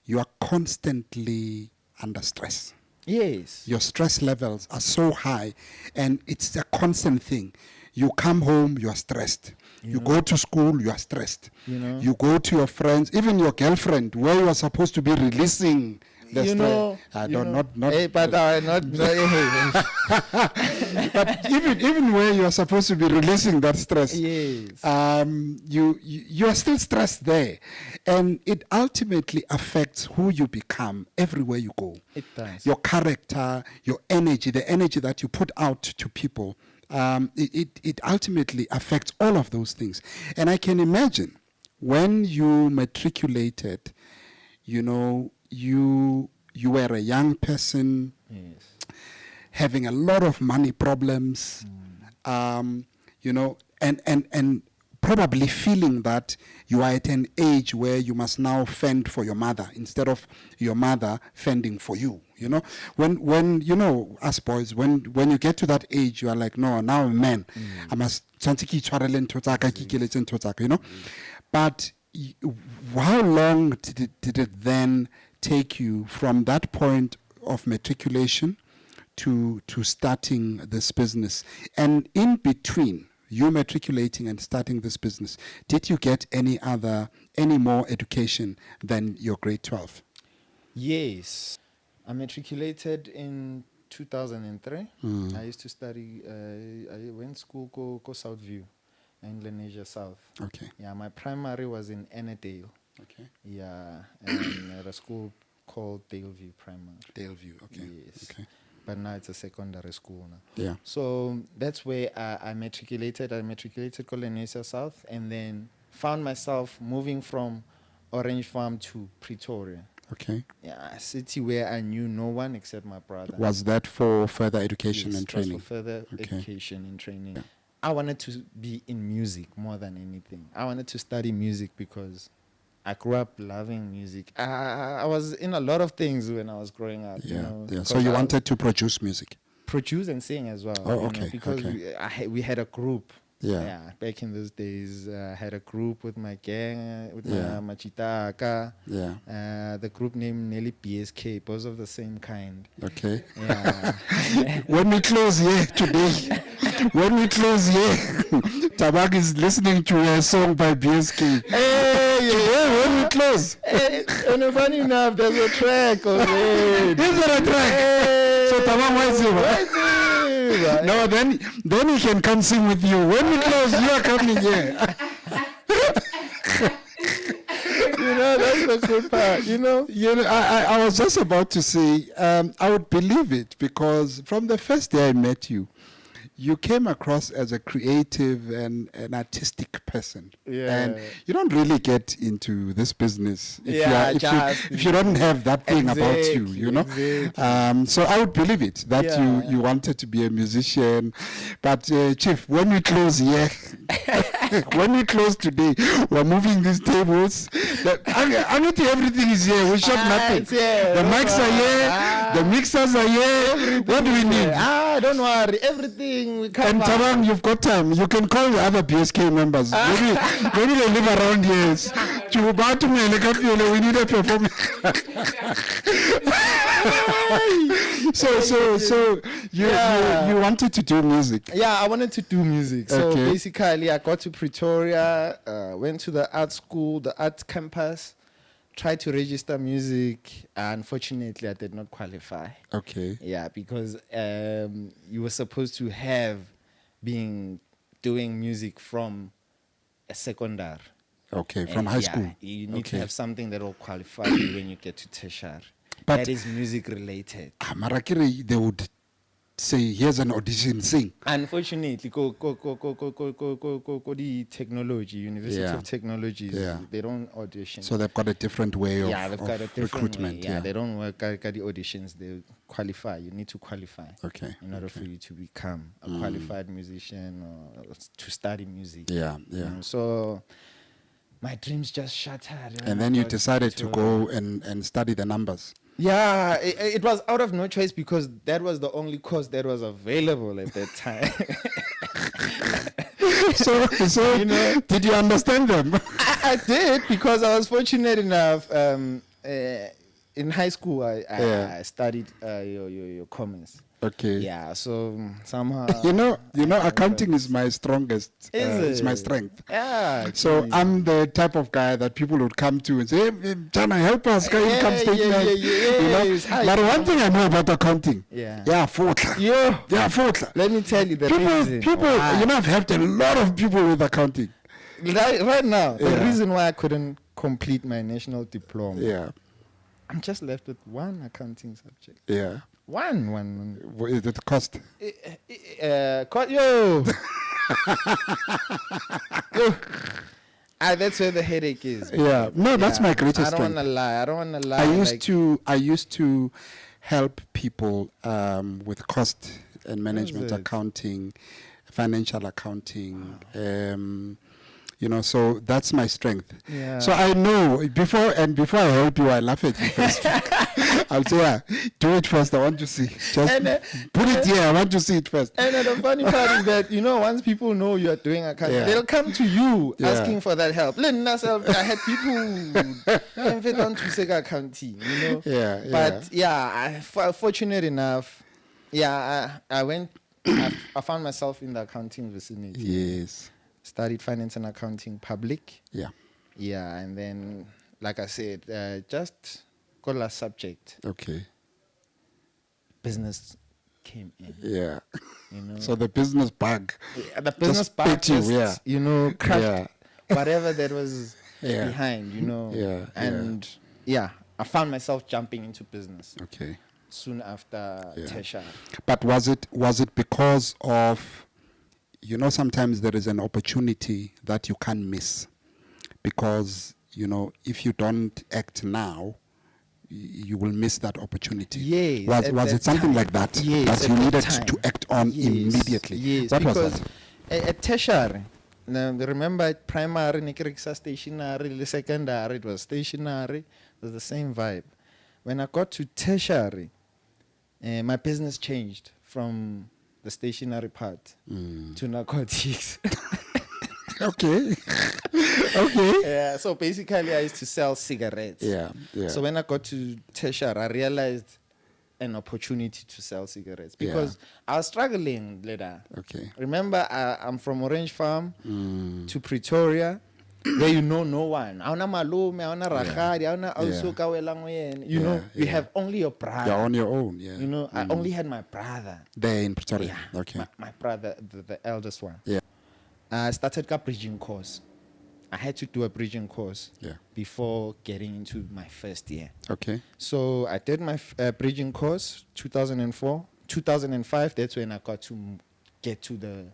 you are constantly under stress. Yes. Your stress levels are so high, and it's a constant thing. You come home, you are stressed. You go to school, you are stressed. You know. You go to your friends, even your girlfriend, where you are supposed to be releasing the You stress. know, I you don't know. not. Hey, but not. But even where you are supposed to be releasing that stress, Yes. you are still stressed there, and it ultimately affects who you become everywhere you go. It does. Your character, your energy, the energy that you put out to people, it ultimately affects all of those things. And I can imagine when you matriculated, you know, you were a young person, Yes. having a lot of money problems, you know, and probably feeling that you are at an age where you must now fend for your mother instead of your mother fending for you. You know, when you know, us boys, when you get to that age, you are like, no, now I'm a man. I must, you know. But how long did it then take you from that point of matriculation to starting this business? And in between you matriculating and starting this business, did you get any more education than your grade 12? Yes. I matriculated in 2003. I used to study, I went to school go Southview in Lenasia South. Okay. Yeah, my primary was in Annandale. Okay. Yeah, and at a school called Daleview Primary. Daleview, okay. Yes. Okay. But now it's a secondary school now. Yeah. So that's where I matriculated. I matriculated Lenasia South and then found myself moving from Orange Farm to Pretoria. Okay. Yeah, a city where I knew no one except my brother. Was that for further education Yes, and it was training? for further Okay. education and training. Yeah. I wanted to be in music more than anything. I wanted to study music because I grew up loving music. I was in a lot of things when I was growing up. Yeah. You know, Yeah. So you wanted to produce music? produce and sing as well. Oh, you okay, know, because okay. we had a group. Yeah. Back in those days, I had a group with my gang, with Yeah. my Machitaka. Yeah. The group named Nelly BSK, both of the same kind. Okay. Yeah. When we close here today, Tabak is listening to a song by BSK. Today, when we close. And funny enough, there's a track already. Is there a track? So Tabak, why is it? No, then he can come sing with you. When we close, you are coming here. You know, that's the good part, you know. I was just about to say, I would believe it because from the first day I met you, you came across as a creative and an artistic person. Yeah. And you don't really get into this business if, if you don't have that thing about you, you know. Exactly. So I would believe it that you wanted to be a musician. But Chief, when we close here, when we close today, we're moving these tables. Everything is here. We shot nothing. The mics are here. The mixers are here. What do we need? Don't worry. Everything we cover. And Tabang, you've got time. You can call the other BSK members. Maybe they live around here. We need a performance. So you wanted to do music. Yeah, I wanted to do music. So Okay. basically, I got to Pretoria, went to the art school, the art campus, tried to register music. Unfortunately, I did not qualify. Okay. Yeah, because you were supposed to have been doing music from a secondary. Okay, from high school. Yeah, you need to Okay. have something that will qualify you when you get to tertiary. But- that is music related. Marakiri, they would say, here's an audition, sing. Unfortunately, go the technology, University Yeah. of Technologies, Yeah. they don't audition. So they've got a different way of, they've got a different recruitment. way. Yeah, they don't work at the auditions. They qualify. You need to qualify. Okay, In order for you to become a qualified musician or to study music. Yeah, You yeah. know, so my dreams just shattered. And then you decided to go and study the numbers. Yeah, it was out of no choice because that was the only course that was available at that time. So You know? did you understand them? I did because I was fortunate enough. In high school, I studied your commerce. Okay. Yeah, so somehow You know, accounting is my strongest. It's my strength. Yeah. So geez. I'm the type of guy that people would come to and say, hey, Jana, help us, get income statement. You know? yes. But one thing I know about accounting, Yeah. Fotla. Yo, Fotla. let me tell you the reason. People, why. I've helped a lot of people with accounting. Right now, the Yeah. reason why I couldn't complete my national diploma, Yeah, I'm just left with one accounting subject. yeah. One. What is it cost? Yo. That's where the headache is. Yeah, no, that's my greatest I don't strength. want to lie. I used to help people with cost and management it? accounting, financial accounting. You know, so that's my strength. Yeah. So I know before I help you, I laugh at you first. I'll say, yeah, do it first. I want to see. Just put it here. I want to see it first. And the funny part is that, you know, once people know you are doing accounting, Yeah. they'll come to you Yeah. asking for that help. I had people on to say accounting, you know. Yeah, But yeah, fortunate enough, I went. I found myself in the accounting vicinity. Yes. Studied finance and accounting, public. Yeah. Yeah, and then, like I said, just got last subject. Okay. Business came in. Yeah. You know. So the business bug. Yeah, the business Just part bit you, just, yeah. you know, crushed Yeah. whatever that was Yeah. behind, you know. Yeah, And yeah, I found myself jumping into business Okay. soon after Yeah. tertiary. But was it because of, you know, sometimes there is an opportunity that you can't miss, because, you know, if you don't act now, you will miss that opportunity. Yes. Was at it something time. like that? Yes. That at you that needed time. to act on Yes, immediately? Yes. What was because that? at tertiary, now remember at primary, Nikiriksa stationary, the secondary, it was stationary, it was the same vibe. When I got to tertiary, my business changed from the stationary part to narcotics. Okay. Okay. Yeah, so basically I used to sell cigarettes. Yeah. Yeah. So when I got to tertiary, I realized an opportunity to sell cigarettes because I was struggling later. Okay. Remember, I'm from Orange Farm to Pretoria, where you know no one. Auna malume, auna ragadi, auna ausuka welang wena. You know, you have only your brother. You're on your own. Yeah. You know, I only had my brother. There in Pretoria. Yeah, Okay. my brother, the eldest one. Yeah. I started a bridging course. I had to do a bridging course Yeah. before getting into my first year. Okay. So I did my bridging course 2004. 2005, that's when I got to get to the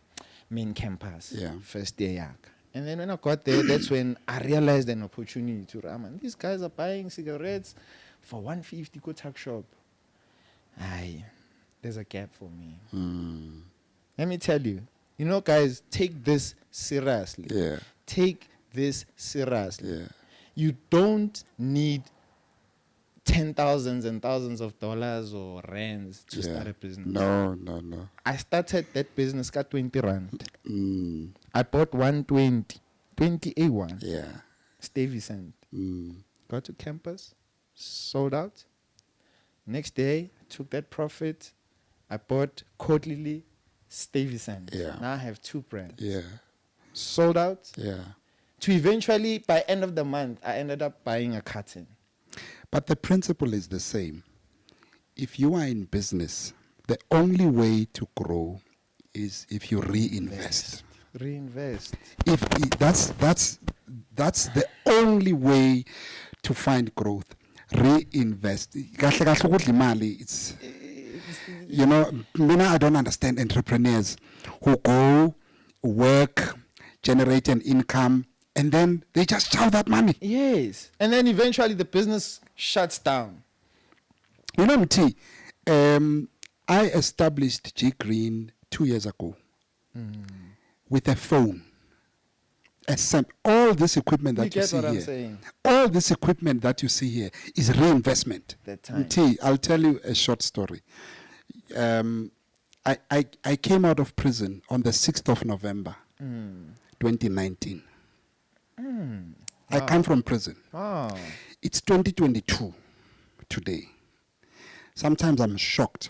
main campus. Yeah. First year. Yeah. And then when I got there, that's when I realized an opportunity to Raman. These guys are buying cigarettes for 150 go tuck shop. Aye, there's a gap for me. Let me tell you, you know, guys, take this seriously. Yeah. Take this seriously. Yeah. You don't need 10,000s and thousands of dollars or rands to Yeah. start a business. No. I started that business at 20 rand. Mm. I bought 120, 20 A1, Yeah. Stay Vicent. Mm. Got to campus, sold out. Next day, took that profit. I bought Cotley, Stay Vicent. Yeah. Now I have 2 brands. Yeah. Sold out. Yeah. To eventually, by end of the month, I ended up buying a carton. But the principle is the same. If you are in business, the only way to grow is if you reinvest. Reinvest. If that's the only way to find growth. Reinvest. Kahle kahle ukudla imali, it's, you know, mina, I don't understand entrepreneurs who go work, generate an income, and then they just chow that money. Yes. And then eventually the business shuts down. You know, Mthi'z, I established G Green 2 years ago with a phone. All this equipment You that you get see what I'm here, saying? all this equipment that you see here is reinvestment. That time. Mthi'z, I'll tell you a short story. I came out of prison on the 6th of November, 2019. I come from prison. Oh. It's 2022 today. Sometimes I'm shocked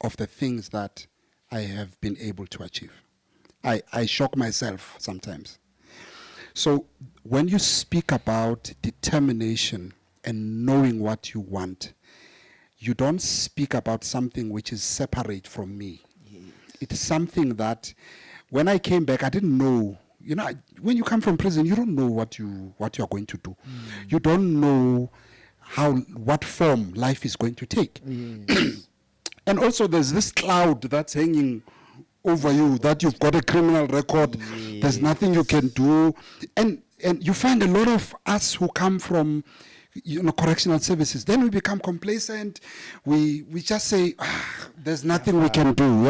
of the things that I have been able to achieve. I shock myself sometimes. So when you speak about determination and knowing what you want, you don't speak about something which is separate from me. Yes. It's something that when I came back, I didn't know. You know, when you come from prison, you don't know what you are going to do. You don't know what form life is going to take. Yes. And also, there's this cloud that's hanging over you that you've got a criminal record. There's nothing you can do, and you find a lot of us who come from correctional services. Then we become complacent. We just say, there's nothing we can do,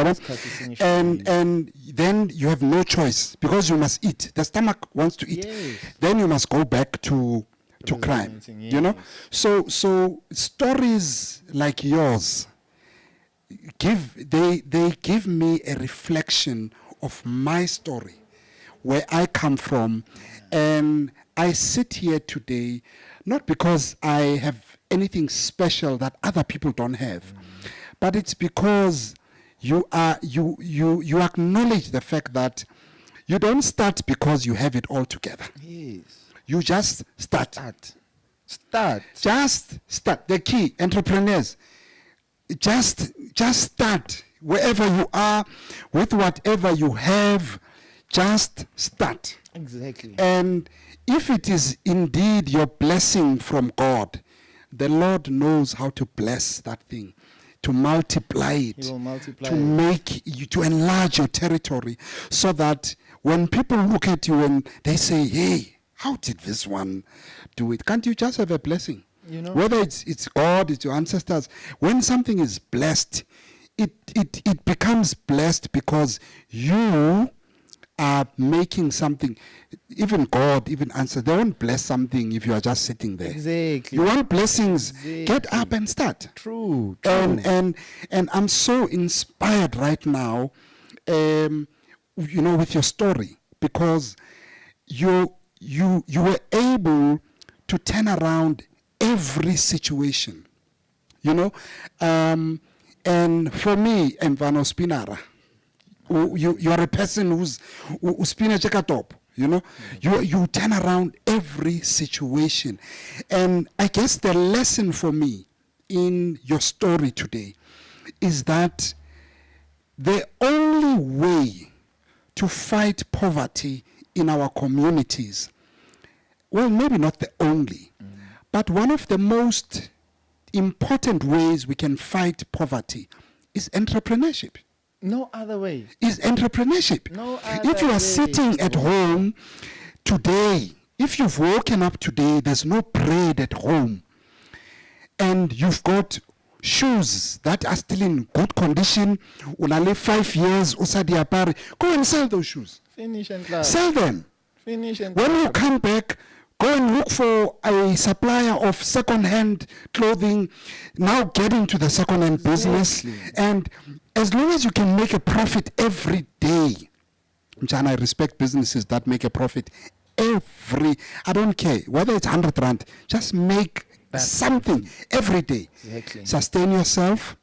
and then you have no choice because you must eat. The stomach wants to eat. Yes. Then you must go back to crime. Yes. So stories like yours they give me a reflection of my story, where I come from, and I sit here today not because I have anything special that other people don't have, but it's because you acknowledge the fact that you don't start because you have it all together. Yes. You just start. Just start. The key, entrepreneurs, just start wherever you are, with whatever you have. Just start. Exactly. And if it is indeed your blessing from God, the Lord knows how to bless that thing, to multiply it, He will multiply to it. make you, to enlarge your territory, so that when people look at you and they say, hey, how did this one do it? Can't you just have a blessing? Whether it's God, it's your ancestors. When something is blessed, it becomes blessed because you are making something. Even God, even answer, they won't bless something if you are just sitting there. Exactly. You want blessings, Exactly. get up and start. True. And I'm so inspired right now, with your story, because you were able to turn around every situation, and for me, Mvano Spinara, you are a person who's spinach top, you turn around every situation. And I guess the lesson for me in your story today is that the only way to fight poverty in our communities, well, maybe not the only, but one of the most important ways we can fight poverty is entrepreneurship. No other way. Is entrepreneurship. No other If you are way. sitting at home today, if you've woken up today, there's no bread at home, and you've got shoes that are still in good condition, unale 5 years, usadiapari, go and sell those shoes. Finish and clap. Sell them. Finish and When you clap. come back, go and look for a supplier of second-hand clothing. Now get into the second-hand business. And as long as you can make a profit every day, Mchana, I respect businesses that make a profit I don't care, whether it's 100 rand, just make something every day. Exactly. Sustain yourself,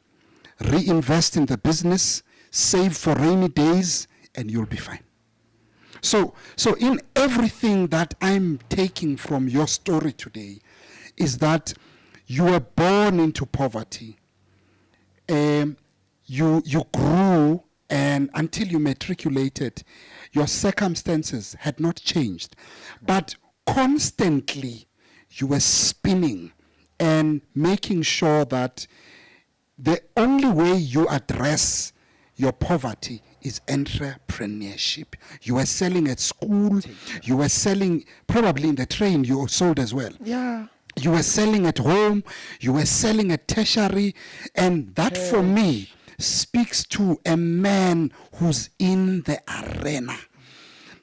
reinvest in the business, save for rainy days, and you'll be fine. So in everything that I'm taking from your story today is that you were born into poverty. You grew, and until you matriculated, your circumstances had not changed. But constantly you were spinning and making sure that the only way you address your poverty is entrepreneurship. You were selling at school, you were selling probably in the train, you sold as well. Yeah. You were selling at home, you were selling at tertiary, and that for me speaks to a man who's in the arena.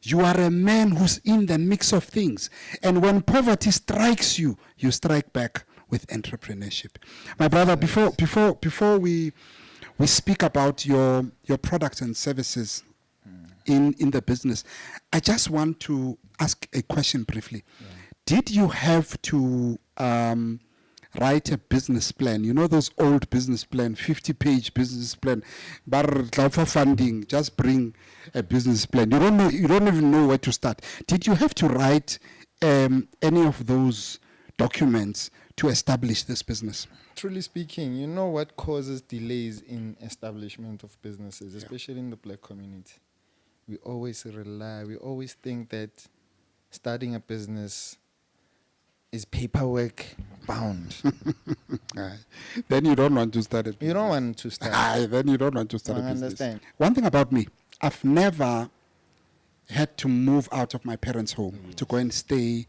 You are a man who's in the mix of things. And when poverty strikes you, you strike back with entrepreneurship. My brother, before we speak about your products and services in the business, I just want to ask a question briefly. Yeah. Did you have to write a business plan? You know those old business plan, 50-page business plan, but for funding, just bring a business plan. You don't even know where to start. Did you have to write any of those documents to establish this business? Truly speaking, you know what causes delays in establishment of businesses, especially in the black community? We always think that starting a business is paperwork bound. Then you don't want to start it. You don't want to start. Then you don't want to start a business. Understand. One thing about me, I've never had to move out of my parents' home to go and stay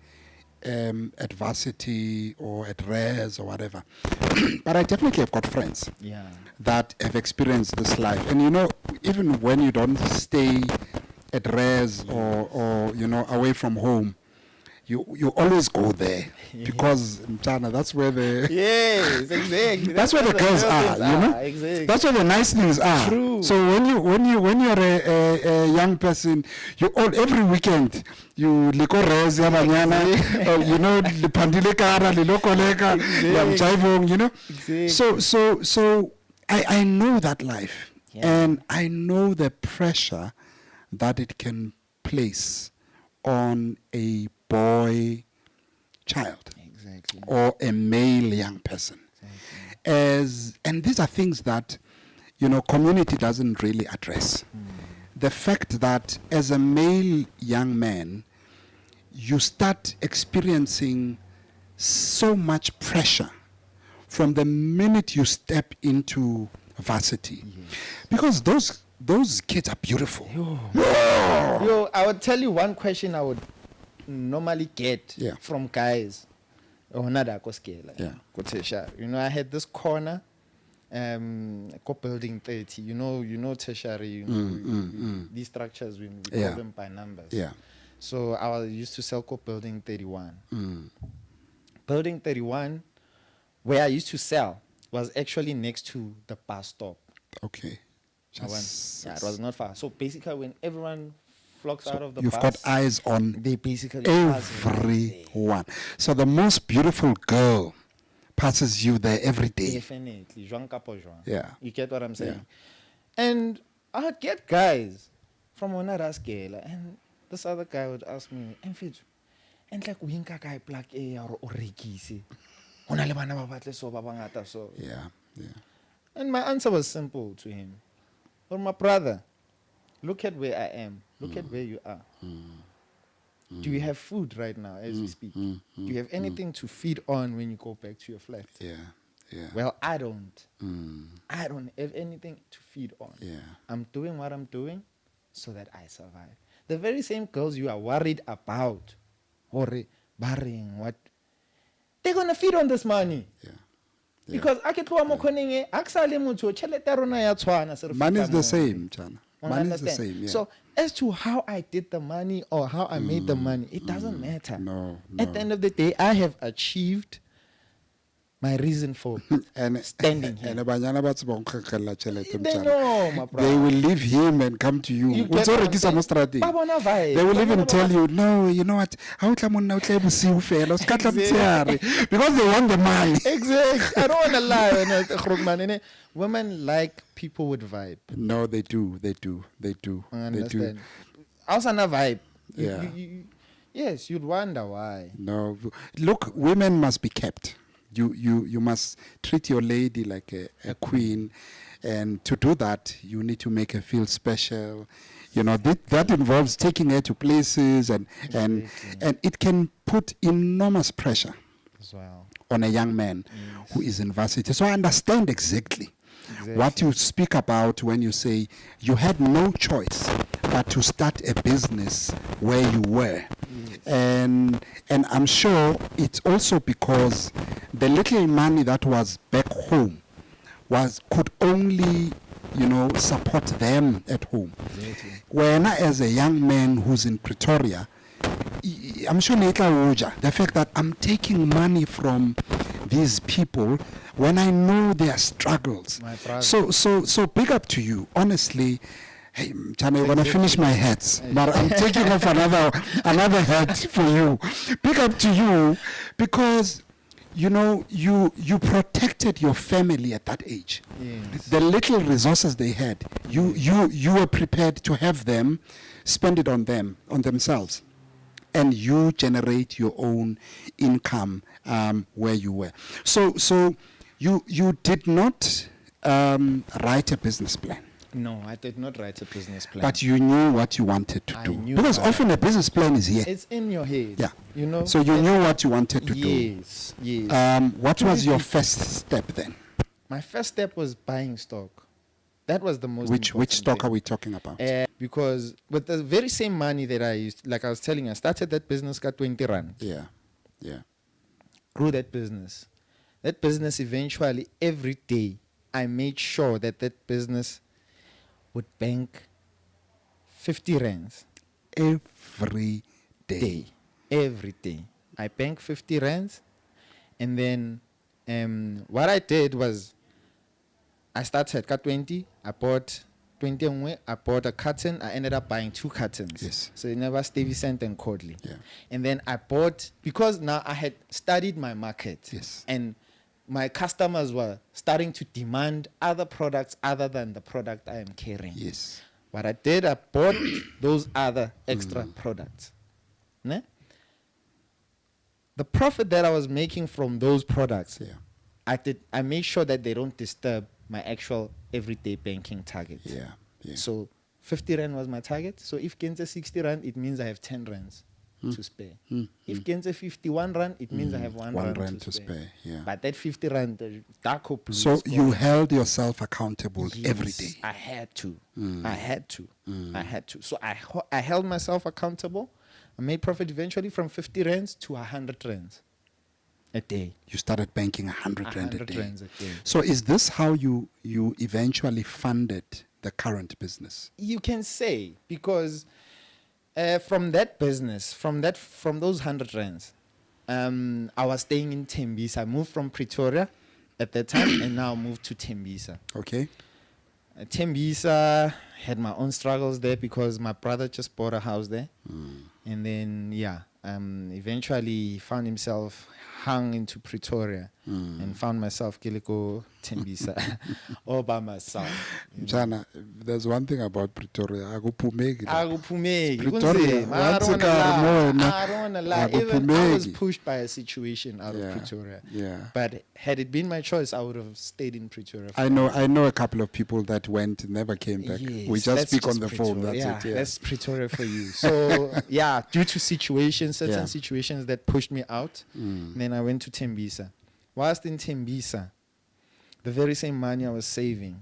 at varsity or at res or whatever, but I definitely have got friends that have experienced this life. And you know, even when you don't stay at res or you know, away from home, you always go there because Mchana, that's where the exactly. that's where the girls are, you know. Exactly. That's where the nice things are. True. So when you're a young person, every weekend you liko res ya banyana, you know, lipandile kara lilokoleka ya mchaivong, you know. Exactly. So I know that life, and I know the pressure that it can place on a boy child or a male young person. And these are things that, you know, community doesn't really address. The fact that as a male young man, you start experiencing so much pressure from the minute you step into varsity, because those kids are beautiful. Yo, I would tell you one question I would normally get from guys. You know, I had this corner, building 30. You know tertiary. These structures we call them by numbers. So I used to sell building 31. Building 31, where I used to sell, was actually next to the bus stop. Okay. It was not far. So basically, when everyone flocks out of the you've bus, got eyes on they basically everyone. So the most beautiful girl passes you there every day. Definitely. Yeah. You get what I'm saying? And I'd get guys from another scale, and this other guy would ask me, Mthi'z, and like winka guy black A or rekisi. So Yeah. and my answer was simple to him. Well, my brother, look at where I am. Look at where you are. Do you have food right now as we speak? Do you have anything to feed on when you go back to your flat? Yeah. Well, I don't. I don't have anything to feed on. I'm doing what I'm doing so that I survive. The very same girls you are worried about, or barring what, they're going to feed on this money. Because money is the same, Chana. Money is the same. So as to how I did the money or how I made the money, it doesn't matter. No. At the end of the day, I have achieved my reason for standing here. They They know, my brother. They will leave him and come to you. They will even tell you, no, you know what? Because they want the money. Exactly. I don't want to lie. Women like people with vibe. No, they do. I understand. Also, a vibe. Yeah. Yes, you'd wonder why. No, look, women must be kept. You must treat your lady like a queen, and to do that, you need to make her feel special. You know, that involves taking her to places, and it can put enormous pressure as well on a young man who is in varsity. So I understand exactly what you speak about when you say you had no choice but to start a business where you were. And I'm sure it's also because the little money that was back home could only, you know, support them at home. When as a young man who's in Pretoria, I'm sure the fact that I'm taking money from these people when I know their struggles. So big up to you, honestly. Hey, Chana, you're gonna finish my hats, but I'm taking off another hat for you. Big up to you, because you know you protected your family at that age. The little resources they had, you were prepared to have them spend it on themselves, and you generate your own income where you were. So you did not write a business plan. No, I did not write a business plan. But you knew what you wanted to do. Because often a business plan is here. It's in your head. Yeah. You know. So you knew what you wanted to do. Yes. What was your first step then? My first step was buying stock. That was the most Which stock thing. are we talking about? Because with the very same money that I used, like I was telling you, I started that business got 20 rand. Yeah. Yeah. Grew that business. That business eventually, every day, I made sure that business would bank 50 rands. Every day. Every day. I bank 50 rands. And then what I did was I started cut 20. I bought 20 ngwe, I bought a carton. I ended up buying 2 cartons. Yes. So it never Stuyvesant and Cordley. Yeah. And then I bought, because now I had studied my market. Yes. And my customers were starting to demand other products other than the product I am carrying. Yes. What I did, I bought those other extra products. Ne? The profit that I was making from those products, Yeah. I made sure that they don't disturb my actual everyday banking target. Yeah. Yeah. So 50 rand was my target. So if Genza 60 rand, it means I have 10 rands to spare. If Genza 51 rand, it means I have 1 1 rand, rand to spare. Yeah. But that 50 rand, the dark blue. So you held yourself accountable every day. I had to. I had to. I had to. So I held myself accountable. I made profit eventually from 50 rands to 100 rands a day. You started banking 100 rand a 100 day. rands a day. So is this how you eventually funded the current business? You can say, because from that business, from those 100 rands, I was staying in Tembisa. I moved from Pretoria at that time and now moved to Tembisa. Okay. Tembisa had my own struggles there because my brother just bought a house there. And then, eventually he found himself hung into Pretoria and found myself Kiliko Tembisa all by myself. Mchana, there's one thing about Pretoria. Akuphumeki. Pretoria. I don't want to lie. Even I was Akupumeki. pushed by a situation out of Pretoria. Yeah. But had it been my choice, I would have stayed in Pretoria. I know a couple of people that went and never came back. Yes, We just that's speak on just the Pretoria. phone. That's it. Yeah. That's Pretoria for you. So due to certain situations that pushed me out, then I went to Tembisa. Whilst in Tembisa, the very same money I was saving,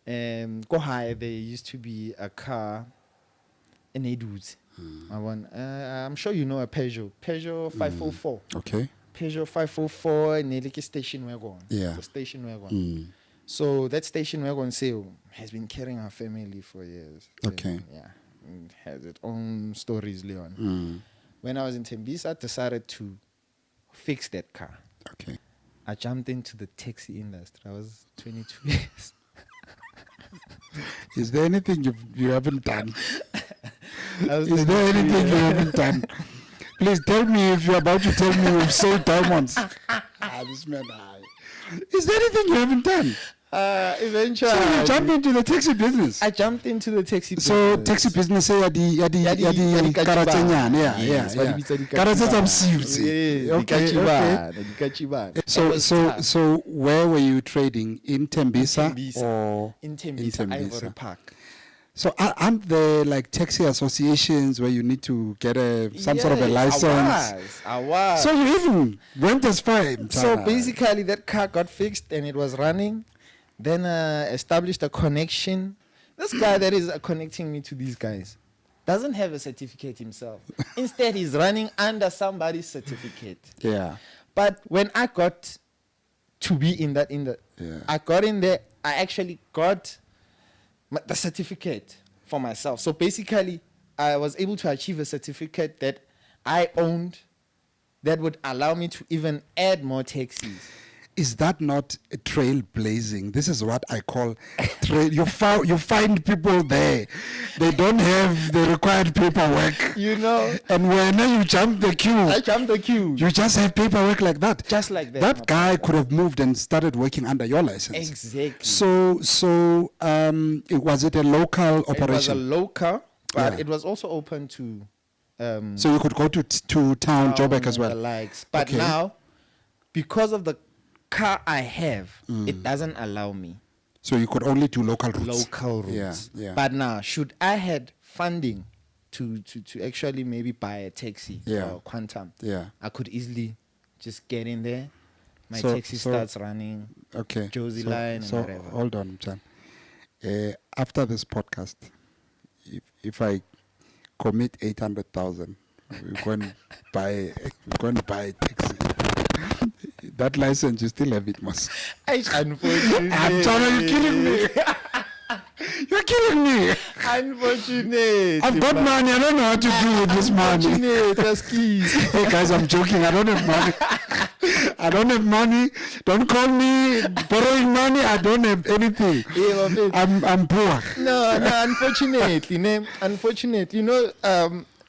there used to be a car in Eyethu. I'm sure you know a Peugeot 504. Okay. Peugeot 504 Nelike station wagon. Yeah. The station wagon. So that station wagon sale has been carrying our family for years. Okay. Yeah. It has its own stories, Leon. When I was in Tembisa, I decided to fix that car. Okay. I jumped into the taxi industry. I was 22 years. Is there anything you haven't done? Is Is there anything you haven't done? Please tell me if you're about to tell me you've sold diamonds. This man, is there anything you haven't done? Eventually, So you jumped into the taxi business. I jumped into the taxi business. So taxi business, yadi karatsenyana, Yes, yeah. Karatse tsa msivtsi. Okay. So where were you trading in Tembisa or in Tembisa, Ivory Park? So aren't there like taxi associations where you need to get some sort of a license? I was. So you even went as far. So basically, that car got fixed and it was running. Then established a connection. This guy that is connecting me to these guys doesn't have a certificate himself. Instead, he's running under somebody's certificate. Yeah. But when I got to be I got in there, I actually got the certificate for myself. So basically, I was able to achieve a certificate that I owned that would allow me to even add more taxis. Is that not a trailblazing? This is what I call trail. You find people there. They don't have the required paperwork. You know. And when you jump the queue. I jumped the queue. You just have paperwork like that. Just like that. That guy could have moved and started working under your license. Exactly. So was it a local operation? It was a local, but Yeah. it was also open to So you could go to town, Joburg as well. the likes. But Okay. now, because of the car I have, it doesn't allow me So you could only do local routes. local routes. Yeah. But now, should I had funding to actually maybe buy a taxi or Quantum, I could easily just get in there. My taxi starts running. Okay. Josie line and whatever. Hold on, Chan. After this podcast, if I commit 800,000 We're going to buy a taxi. That license, you still have it, Mas. Unfortunately. I'm telling you, you're killing me. You're killing me. Unfortunate. I've got money. I don't know what to do with this money. Unfortunate. Hey guys, I'm joking. I don't have money. I don't have money. Don't call me borrowing money. I don't have anything. I'm poor. No, unfortunately,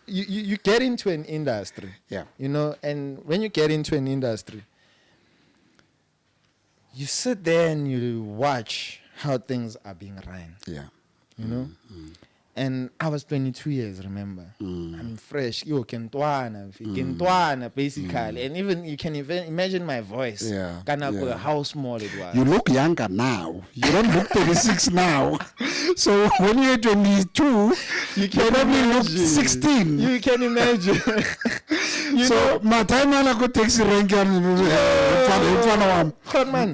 you get into an industry. Yeah. And when you get into an industry, you sit there and you watch how things are being run. Yeah. And I was 22 years, remember? I'm fresh. Kentwana, basically. And even you can even imagine my voice. Yeah. How small it was. You look younger now. You don't look 36 now. So when you're 22, you probably look 16. You can imagine. So my time I go taxi rank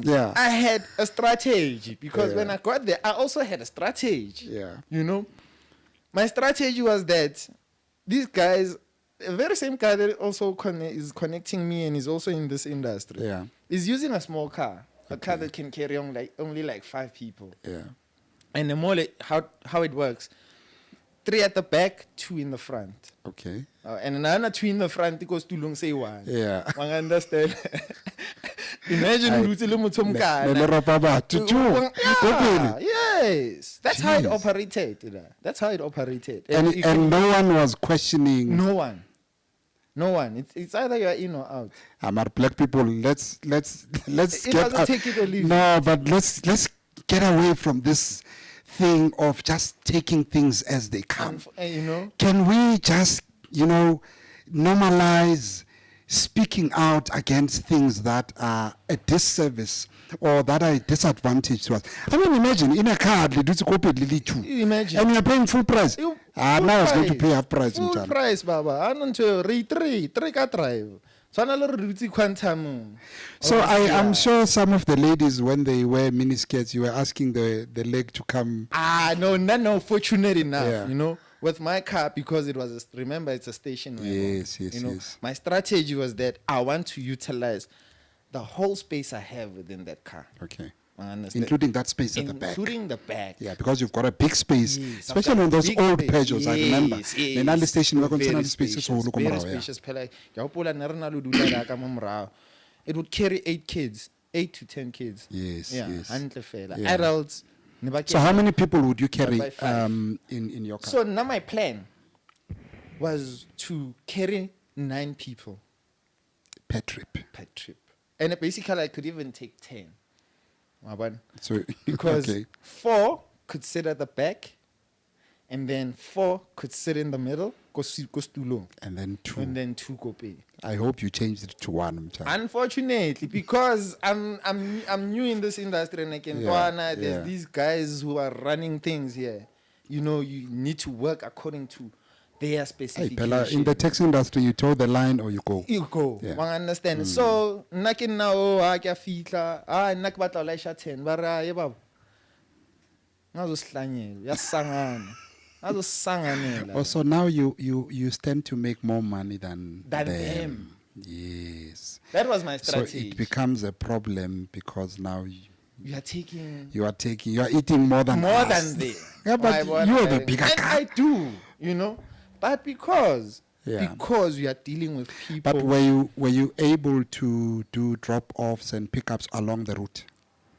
yeah. I had a strategy because when I got there, I also had a strategy. Yeah. My strategy was that these guys, the very same guy that also is connecting me and is also in this industry, is using a small car, a car that can carry on only like 5 people. Yeah. And the more how it works, 3 at the back, 2 in the front. Okay. And another 2 in the front, it goes to long say 1. Yeah. One understand? Imagine yes. That's how it operated. That's how it operated. And no one was questioning. No one. It's either you are in or out. Black people, let's it get doesn't take it or leave. No, but let's get away from this thing of just taking things as they come. Can we just normalize speaking out against things that are a disservice or that are a disadvantage to us? I mean, imagine in a car, imagine, and you're paying full price. Now I was going to pay half price. Full price, Baba. I don't know, three car drive. So I'm sure some of the ladies, when they wear miniskirts, you were asking the leg to come. No, fortunate enough, with my car, because it was, remember, it's a station. Yes. My strategy was that I want to utilize the whole space I have within that car. Okay. Including that space at the back. Including the back. Yeah, because you've got a big space, especially on those old Peugeots, I remember. The station, we're going to spaces. Very spacious. It would carry 8 kids, 8 to 10 kids. Yes. Adults. So how many people would you carry in your car? So now my plan was to carry 9 people. Per trip. And basically I could even take 10. So, because 4 could sit at the back, and then 4 could sit in the middle, and then 2. And then 2 go pay. I hope you changed it to 1. Unfortunately, because I'm new in this industry, and there's these guys who are running things here. You need to work according to their specification. In the taxi industry, you toe the line or you go. You go. Yeah. One understand. So, nakin now, I can fitla. Nak batla laisha 10. Bara yebab. Nazo slanye. Yasangana. Nazo sangana. Also, now you stand to make more money than them. Yes. That was my strategy. So it becomes a problem because now you are eating more than them. Yeah, but you are the bigger and car. I do, But because we are dealing with people. But were you able to do drop-offs and pickups along the route?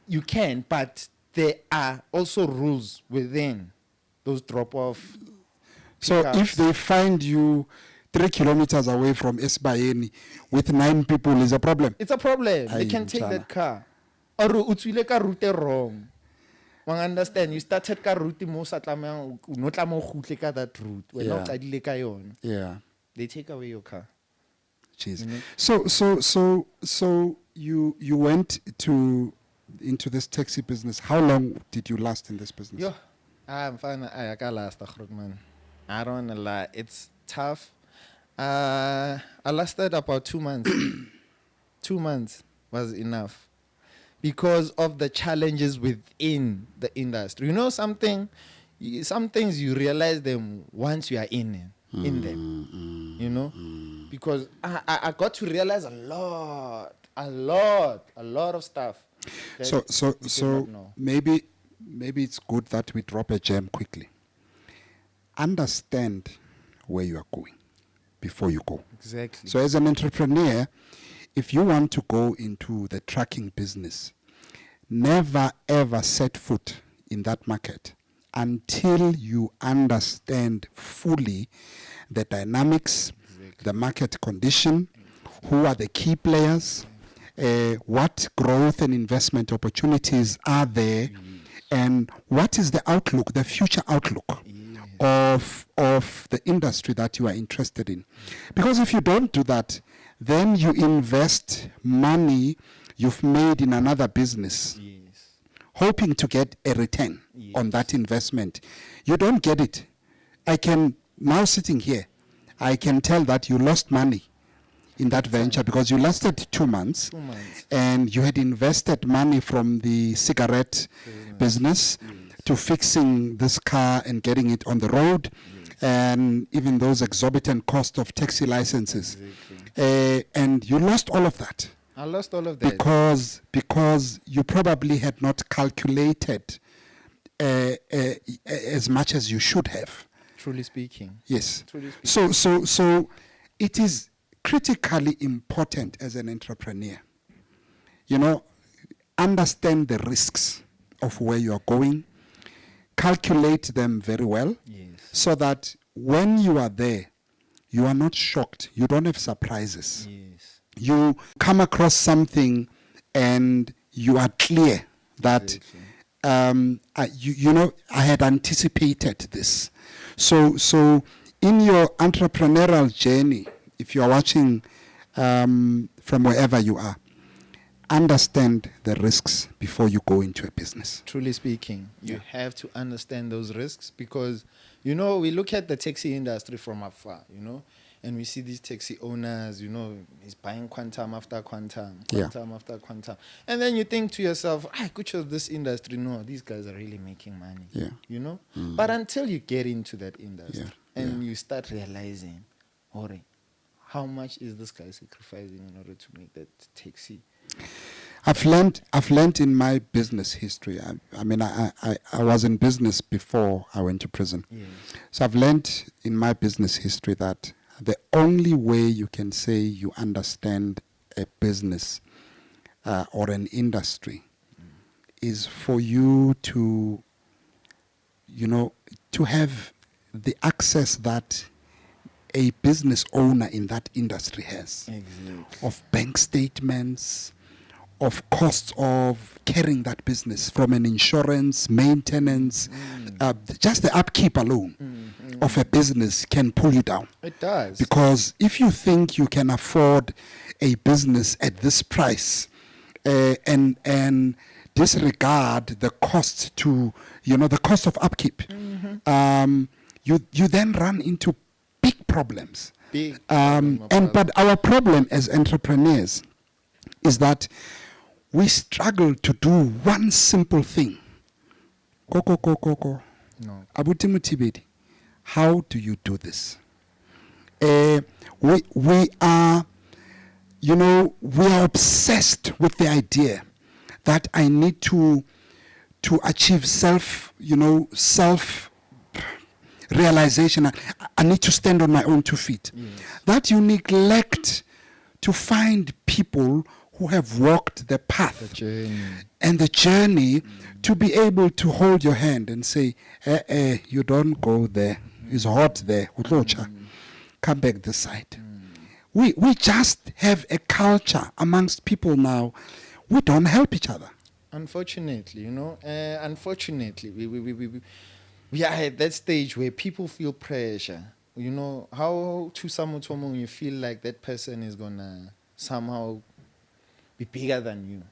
You can, but there are also rules within those drop-off. So if they find you 3 kilometers away from Esbayeni with 9 people, is a problem? It's a problem. They can take that car. Or utswile ka route wrong. One understand, you started ka route mo sa tlamang no tlamo khutle ka that route. When o qadile ka yona. Yeah. They take away your car. Jeez. So you went into this taxi business. How long did you last in this business? I'm fine. I can last, man. I don't wanna lie. It's tough. I lasted about 2 months. 2 months was enough because of the challenges within the industry. Some things you realize them once you are in them. you know, because I got to realize a lot of stuff. that So we did not know. maybe it's good that we drop a gem quickly. Understand where you are going before you go. Exactly. So as an entrepreneur, if you want to go into the trucking business, never ever set foot in that market until you understand fully the dynamics, the market condition, who are the key players, what growth and investment opportunities are there, and what is the outlook, the future outlook of the industry that you are interested in. Because if you don't do that, then you invest money you've made in another business, Yes. hoping to get a return on that investment. You don't get it. I can, now sitting here, I can tell that you lost money in that venture because you lasted 2 months. 2 months. And you had invested money from the cigarette business to fixing this car and getting it on the road, and even those exorbitant cost of taxi licenses. And you lost all of that. I lost all of that. Because you probably had not calculated as much as you should have. Truly speaking. Yes. Truly speaking. So it is critically important as an entrepreneur, you know, understand the risks of where you are going, calculate them very well, so that when you are there, you are not shocked, you don't have surprises. Yes. You come across something and you are clear that you know, I had anticipated this. So in your entrepreneurial journey, if you are watching from wherever you are, understand the risks before you go into a business. Truly speaking, you have to understand those risks because, you know, we look at the taxi industry from afar, you know, and we see these taxi owners, you know, he's buying quantum after quantum after quantum. And then you think to yourself, I could choose this industry. No, these guys are really making money, you know. But until you get into that industry and you start realizing, Ori, how much is this guy sacrificing in order to make that taxi? I've learned in my business history. I mean, I was in business before I went to prison. Yes. So I've learned in my business history that the only way you can say you understand a business or an industry is for you to, you know, to have the access that a business owner in that industry has, of bank statements, of costs of carrying that business from an insurance, maintenance, just the upkeep alone of a business can pull you down. It does. Because if you think you can afford a business at this price and disregard the cost to, you know, the cost of upkeep, you then run into big problems. But our problem as entrepreneurs is that we struggle to do one simple thing. No. Abuti Muthibedi, how do you do this? We are, you know, we are obsessed with the idea that I need to achieve self realization. I need to stand on my own 2 feet. That you neglect to find people who have walked the path, the journey to be able to hold your hand and say, you don't go there. It's hot there. Come back this side. We just have a culture amongst people now. We don't help each other. Unfortunately, you know, we are at that stage where people feel pressure. You know, how to someone you feel like that person is going to somehow be bigger than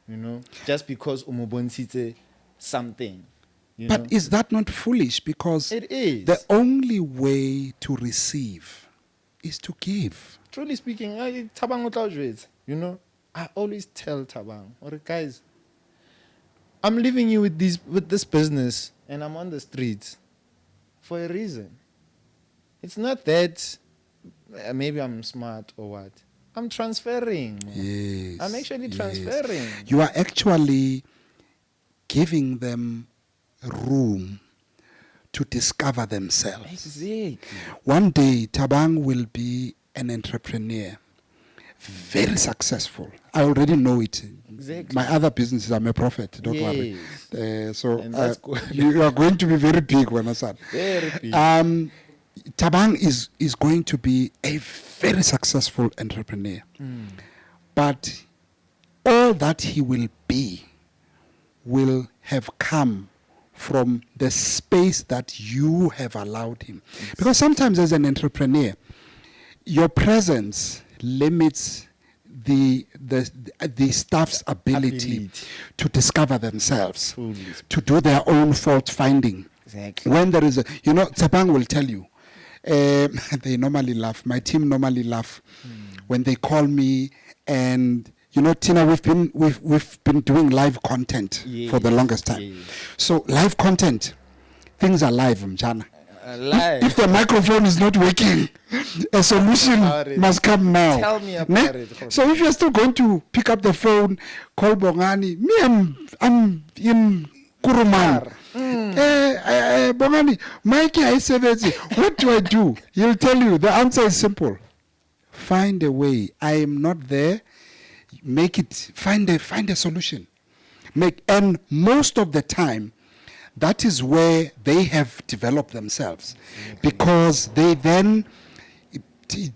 you know, just because umubonsite something. But know? Is that not foolish? Because it is. The only way to receive is to give. Truly speaking, you know, I always tell Tabang, or guys, I'm leaving you with this business and I'm on the streets for a reason. It's not that maybe I'm smart or what. I'm transferring. Man. Yes. I'm actually yes. transferring. You are actually giving them room to discover themselves. Exactly. One day, Tabang will be an entrepreneur, very successful. I already know it. Exactly. My other businesses, I'm a prophet. Don't worry. Yes. So And that's good. you are going to be very big, Wanasan. Very big. Tabang is going to be a very successful entrepreneur. But all that he will be will have come from the space that you have allowed him. Because sometimes as an entrepreneur, your presence limits the staff's ability to discover themselves, to do their own fault finding. Exactly. When there is a, Tabang will tell you, they normally laugh. My team normally laugh when they call me, and Tina, we've been doing live content for the longest time. Yes. So live content, things are live, Mjana. Live. If the microphone is not working, a solution must come now. Tell me about it. So if you're still going to pick up the phone, call Bongani, I'm in Kuruman. Bongani, Mikey, what do I do? He'll tell you. The answer is simple. Find a way. I am not there. Make it. Find a solution. And most of the time, that is where they have developed themselves, because they then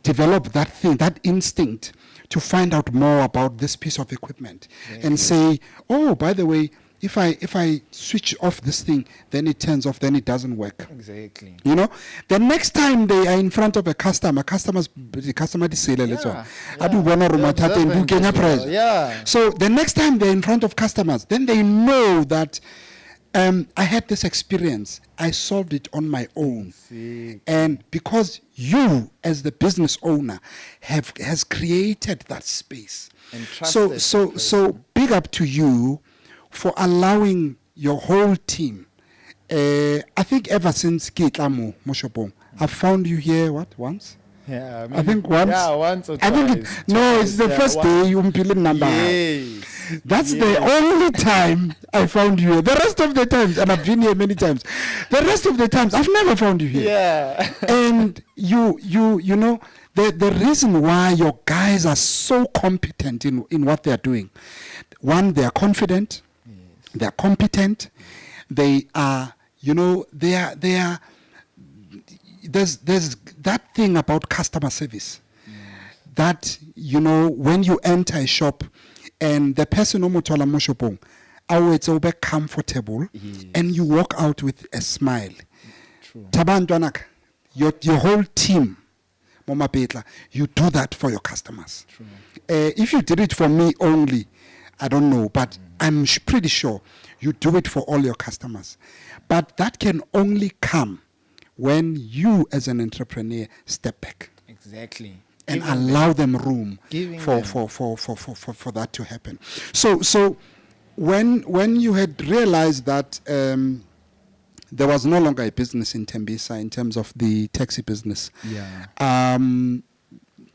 develop that thing, that instinct to find out more about this piece of equipment and say, oh, by the way, if I switch off this thing, then it turns off, then it doesn't work. Exactly. The next time they are in front of the customer So the next time they're in front of customers, then they know that I had this experience. I solved it on my own. And because you, as the business owner, has created that space. And So big up to you for allowing your whole team. I think ever since Kitlamu Moshopong, I've found you here, once? Yeah, I think once. Yeah, once or I twice. think it's the first day you number. Yes. That's the only time I found you here. The rest of the times, and I've been here many times, the rest of the times I've never found you here. Yeah. And the reason why your guys are so competent in what they're doing, one, they are confident, they are competent, they are, there's that thing about customer service that, when you enter a shop and the person omotola moshopong, it's over comfortable, and you walk out with a smile. True. Tabantwanak, your whole team, Mama Petla, you do that for your customers. True. If you did it for me only, I don't know, but I'm pretty sure you do it for all your customers. But that can only come when you, as an entrepreneur, step back. Exactly. And allow them room for that to happen. So when you had realized that there was no longer a business in Tembisa in terms of the taxi business,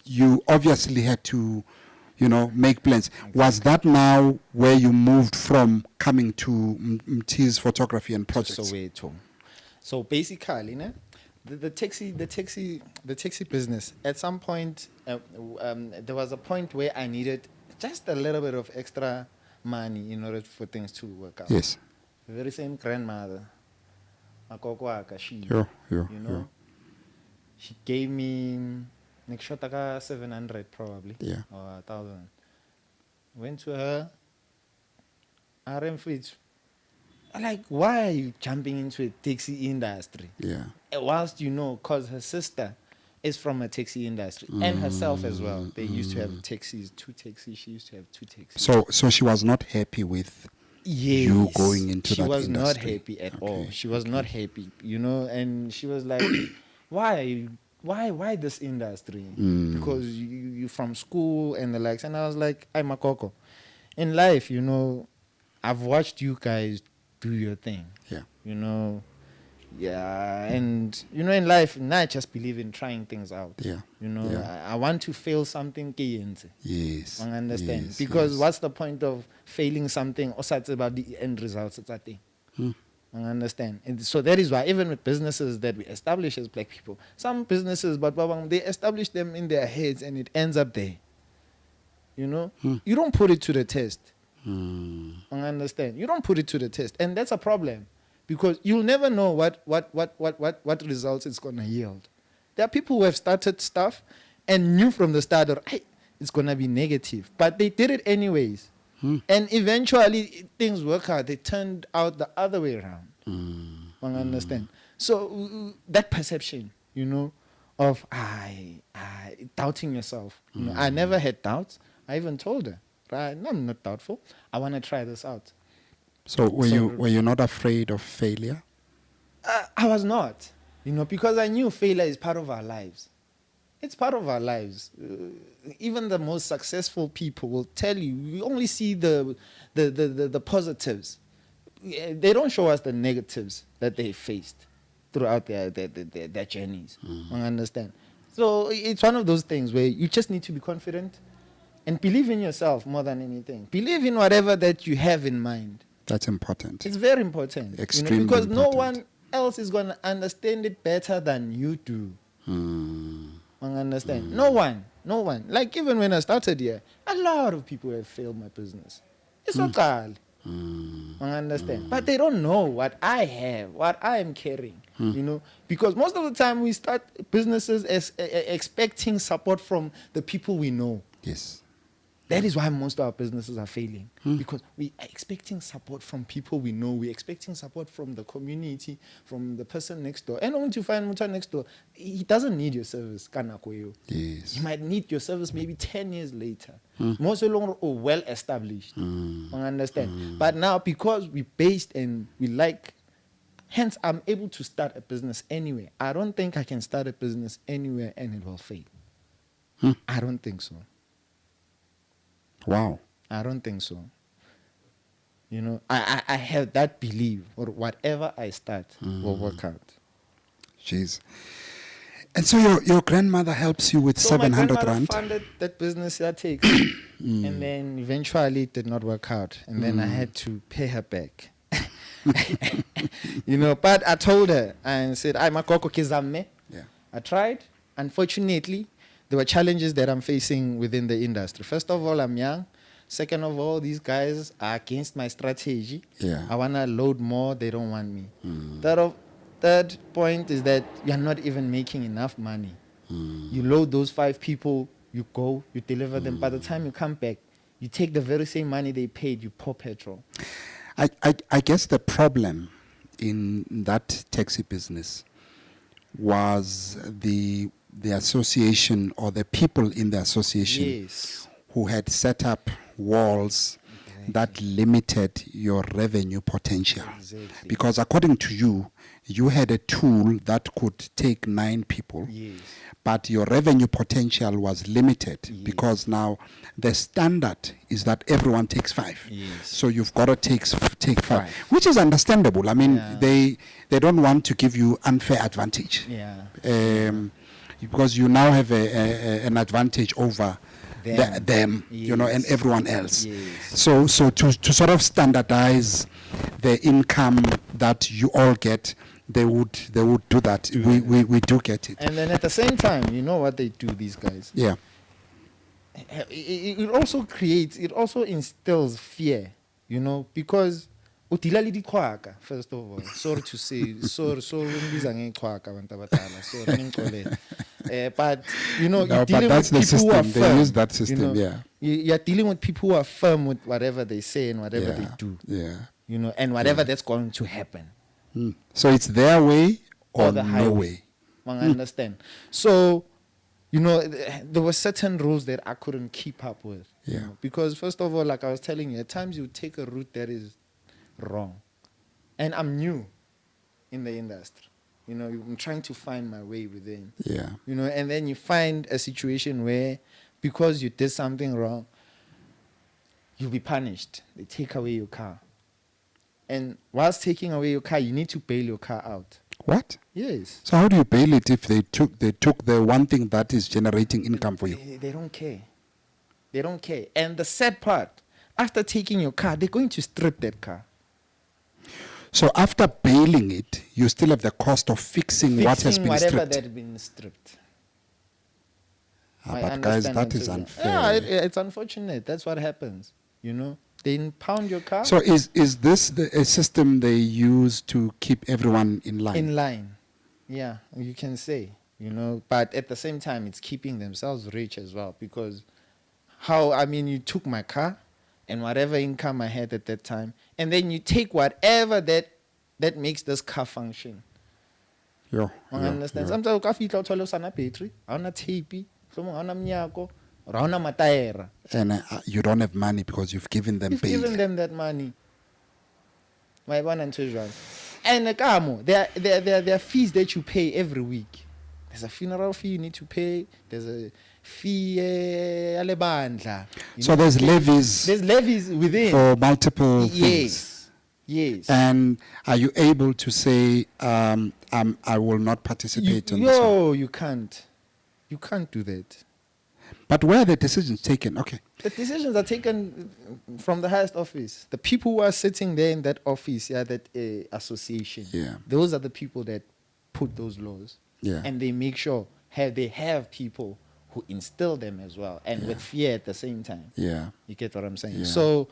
you obviously had to, make plans. Exactly. Was that now where you moved from coming to Mthi'z Photography and Projects? So basically, the taxi business, at some point, there was a point where I needed just a little bit of extra money in order for things to work out. Yes. The very same grandmother, she gave me next shot 700 probably, or 1,000. Went to her, RM Fitch. Like, why are you jumping into a taxi industry? Yeah. Whilst because her sister is from a taxi industry, and herself as well. They used to have taxis, 2 taxis. She used to have 2 taxis. So she was not happy with you going into that industry. She was not happy at all. She was not happy, and she was like, why this industry? Because you from school and the likes. And I was like, I'm a coco. In life, I've watched you guys do your thing. Yeah. Yeah, and in life, I just believe in trying things out. Yeah. I want to fail something. Yes. I understand. Yes, Because yes. what's the point of failing something or it's about the end results? It's a thing. I understand. And so that is why even with businesses that we establish as black people, some businesses, but they establish them in their heads and it ends up there. You don't put it to the test. I understand. You don't put it to the test. And that's a problem. Because you'll never know what results it's going to yield. There are people who have started stuff and knew from the start that it's going to be negative. But they did it anyways. And eventually things work out. They turned out the other way around. I understand. So that perception, of doubting yourself. I never had doubts. I even told her, right? No, I'm not doubtful. I want to try this out. So were you not afraid of failure? I was not, because I knew failure is part of our lives. It's part of our lives. Even the most successful people will tell you, we only see the positives. They don't show us the negatives that they faced throughout their journeys. I understand. So it's one of those things where you just need to be confident and believe in yourself more than anything. Believe in whatever that you have in mind. That's important. It's very important. Extremely because important. no one else is going to understand it better than you do. I understand. No one. Like even when I started here, a lot of people have failed my business. It's okay. I understand. But they don't know what I have, what I am carrying. Because most of the time we start businesses as expecting support from the people we know. Yes. That is why most of our businesses are failing. Because we are expecting support from people we know. We're expecting support from the community, from the person next door. And only to find Muta next door, he doesn't need your service. Yes. He might need your service maybe 10 years later. Most longer or well established. I understand. But now because we based and we like, hence I'm able to start a business anywhere. I don't think I can start a business anywhere and it will fail. I don't think so. Wow. I don't think so. I have that belief, or whatever I start will work out. Jeez. And so your grandmother helps you with So 700 my grandmother rand? funded that business that takes, and then eventually it did not work out, and then I had to pay her back. But I told her and said, "I'm a koko kizame." Yeah. I tried. Unfortunately, there were challenges that I'm facing within the industry. First of all, I'm young. Second of all, these guys are against my strategy. Yeah. I want to load more. They don't want me. Third point is that you're not even making enough money. You load those 5 people, you go, you deliver them. By the time you come back, you take the very same money they paid, you pour petrol. I guess the problem in that taxi business was the association or the people in the association who had set up walls that limited your revenue potential. Exactly. Because according to you, you had a tool that could take 9 people, but your revenue potential was limited because now the standard is that everyone takes 5. So you've got to take 5, which is understandable. I mean, they don't want to give you unfair advantage. Because you now have an advantage over them, and everyone else. So to sort of standardize the income that you all get, they would do that. We do get it. And then at the same time, you know what they do, these guys? Yeah. It also instills fear, because first of all, sorry to say, sorry, but you're dealing with people who are firm. They use that system, You're dealing with people who are firm with whatever they say and whatever they do. And whatever that's going to happen. So it's their way or the no highway. way. I understand. So, there were certain rules that I couldn't keep up with. Because first of all, like I was telling you, at times you take a route that is wrong. And I'm new in the industry. I'm trying to find my way within. And then you find a situation where because you did something wrong, you'll be punished. They take away your car. And whilst taking away your car, you need to bail your car out. What? Yes. So how do you bail it if they took the one thing that is generating income for you? They don't care. They don't care. And the sad part, after taking your car, they're going to strip that car. So after bailing it, you still have the cost of fixing what has been whatever stripped. that has been stripped. I But guys, understand that until is then. unfair. Yeah, it's unfortunate. That's what happens. You know, they impound your car. So is this a system they use to keep everyone in line? In line. Yeah, you can say, you know, but at the same time, it's keeping themselves rich as well, because you took my car and whatever income I had at that time, and then you take whatever that makes this car function. Yeah, I understand. Sometimes you can't feel like battery, on a tape, on a miyako, or on a matayera. and you don't have money because you've given them You've bail. given them that money. My one and two drugs. And there are fees that you pay every week. There's a funeral fee you need to pay. There's a fee alebandla. So there's levies. There's levies within. For multiple things. Yes. And are you able to say, I will not participate in this one? No, you can't. You can't do that. But where are the decisions taken? Okay. The decisions are taken from the highest office. The people who are sitting there in that office, that association, those are the people that put those laws. Yeah. And they make sure they have people who instill them as well, and with fear at the same time. Yeah. You get what I'm saying? Yeah. So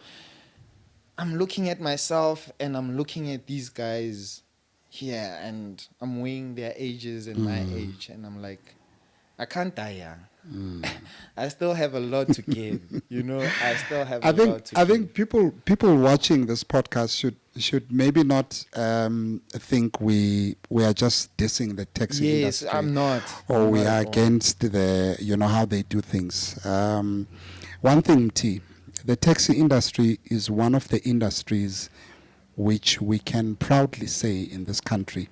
I'm looking at myself and I'm looking at these guys here, and I'm weighing their ages and my age, and I'm like, I can't die young. I still have a lot to give. You know, I still have a lot to give. I think people watching this podcast should maybe not think we are just dissing the taxi industry. Yes, I'm not. Or we Not are at all. against how they do things. One thing, the taxi industry is one of the industries which we can proudly say in this country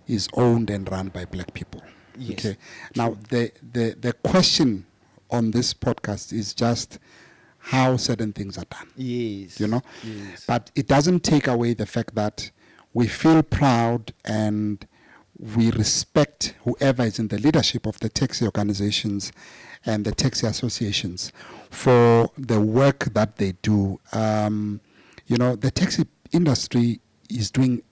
is owned and run by black people. Yes. Okay. Now the question on this podcast is just how certain things are done. Yes. You know? Yes. But it doesn't take away the fact that we feel proud and we respect whoever is in the leadership of the taxi organizations and the taxi associations for the work that they do. The taxi industry is doing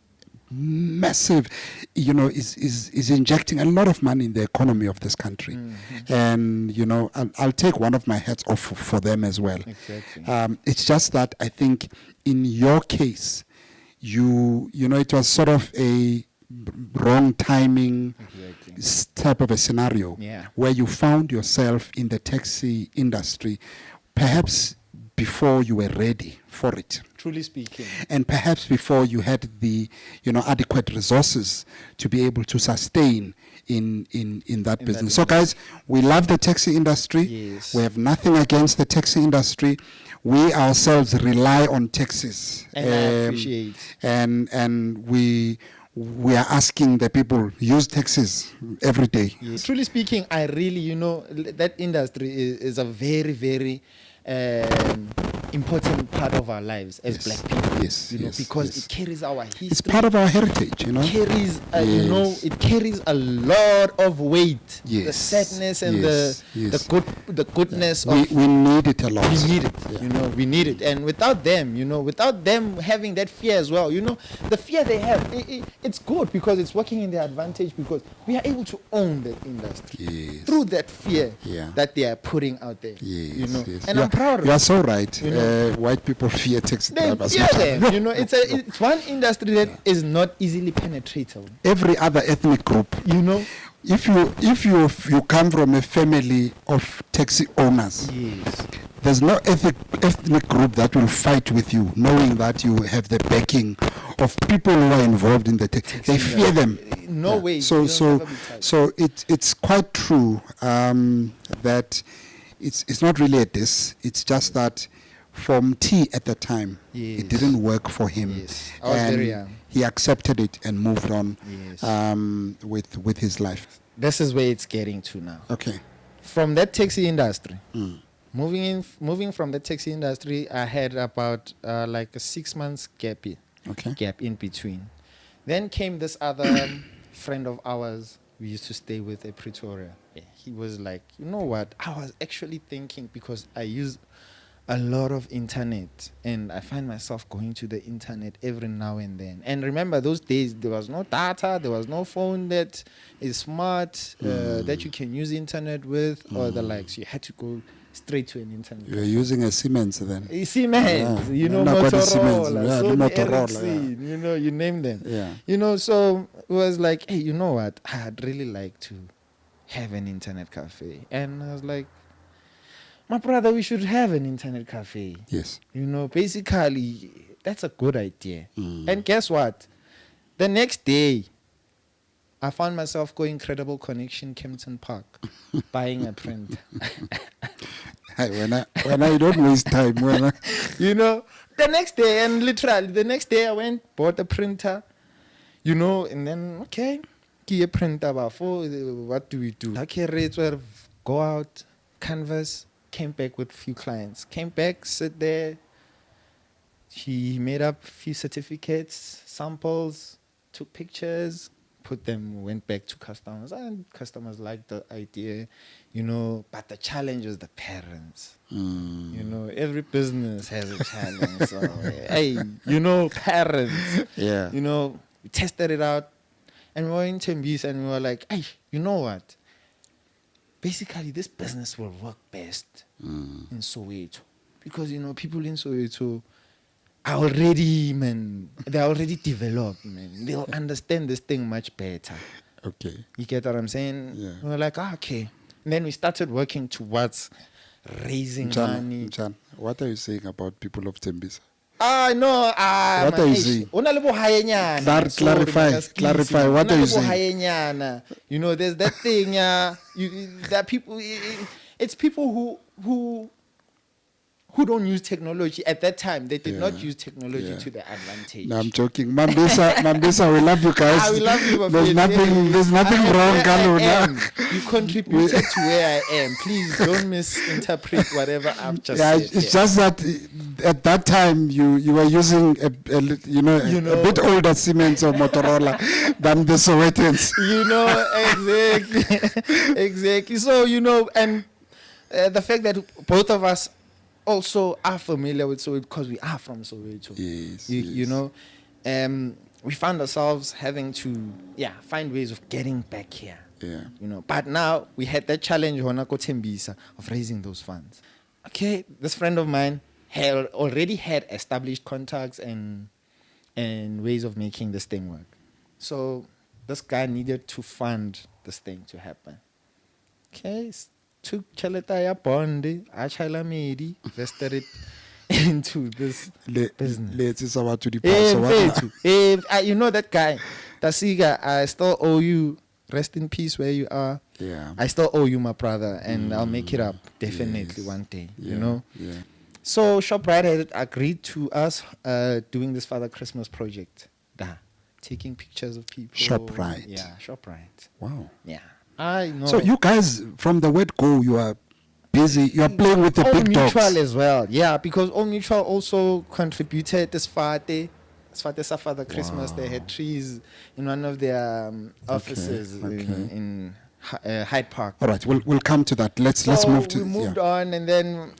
massive, is injecting a lot of money in the economy of this country. And, I'll take one of my hats off for them as well. Exactly. It's just that I think in your case, it was sort of a wrong timing type of a scenario where you found yourself in the taxi industry, perhaps before you were ready for it. Truly speaking. And perhaps before you had the, adequate resources to be able to sustain in that business. So guys, we love the taxi industry. Yes. We have nothing against the taxi industry. We ourselves rely on taxis. And I appreciate. And we are asking the people, use taxis every day. Yes. Truly speaking, I really, that industry is a very, very important part of our lives as black people. Yes. Because it carries our history. It's part of our heritage, Carries, it carries a lot of weight. Yes. The sadness and the goodness of. We need it a lot. We need it. We need it. And without them having that fear as well, the fear they have, it's good because it's working in their advantage, because we are able to own that industry through that fear that they are putting out there. And I'm proud of it. You are so right. White people fear taxi drivers. It's one industry that is not easily penetratable. Every other ethnic group, if you come from a family of taxi owners, there's no ethnic group that will fight with you, knowing that you have the backing of people who are involved in the taxi. They fear them. No way. So it's quite true that it's not really a diss. It's just that for Mthi'z at the time, it didn't work for him. Yes. I was very young. He accepted it and moved on with his life. This is where it's getting to now. Okay. From that taxi industry, moving from the taxi industry, I had about like a 6 months gap in between. Then came this other friend of ours we used to stay with at Pretoria. Yeah, he was like, you know what? I was actually thinking, because I use a lot of internet and I find myself going to the internet every now and then. And remember, those days there was no data, there was no phone that is smart, that you can use internet with or the likes. You had to go straight to an internet. You're using a Siemens then. Siemens, Yeah. you know, No, Motorola, Siemens. Yeah, Sony Motorola, Ericsson, you know, you name them. Yeah. You know, so it was like, hey, you know what? I'd really like to have an internet cafe. And I was like, my brother, we should have an internet cafe. Yes. You know, basically, that's a good idea. And guess what? The next day, I found myself going Credible Connection, Kempton Park, buying a printer. When I don't waste time. You know, the next day, and literally the next day I went, bought a printer, you know, and then, okay, get a printer, what do we do? Okay, go out, canvas, came back with a few clients. Came back, sit there. He made up a few certificates, samples, took pictures, put them, went back to customers, and customers liked the idea, you know. But the challenge was the parents. You know, every business has a challenge. So, hey, you know, parents. Yeah. You know, we tested it out, and we were in Tembisa, and we were like, hey, you know what? Basically, this business will work best in Soweto, because, you know, people in Soweto are already, man, they're already developed, man. They'll understand this thing much better. Okay. You get what I'm saying? Yeah. We were like, okay. And then we started working towards raising money. Mchan, what are you saying about people of Tembisa? No. What are you saying? Clarify. What are you saying? You know, there's that thing. That people. It's people who don't use technology at that time. They did not use technology to their advantage. No, I'm joking. Mambisa, we love you guys. We love you. There's nothing wrong, Galuna. You contributed to where I am. Please don't misinterpret whatever I've just said. It's just that at that time you were using a bit older Siemens or Motorola than the Sowetans. You know, exactly. So, you know, and the fact that both of us also are familiar with Soweto because we are from Soweto. Yes, you know, we found ourselves having to find ways of getting back here. Yeah. You know, but now we had that challenge of raising those funds. Okay, this friend of mine already had established contacts and ways of making this thing work. So this guy needed to fund this thing to happen. Okay, took Chaletaya bond, invested it into this business. Let's about to the You know that guy, Tasiga, I still owe you. Rest in peace where you are. Yeah. I still owe you, my brother, and I'll make it up definitely one day. Yeah. You know. Yeah. So ShopRite had agreed to us doing this Father Christmas project. Taking pictures of people. ShopRite. Yeah, ShopRite. Wow. Yeah. I know. So you guys, from the word go, you are busy. You are playing with the big dogs. Mutual as well. Yeah, because All Mutual also contributed this Father Christmas. They had trees in one of their offices in Hyde Park. All right, we'll come to that. Let's move to. We moved on and then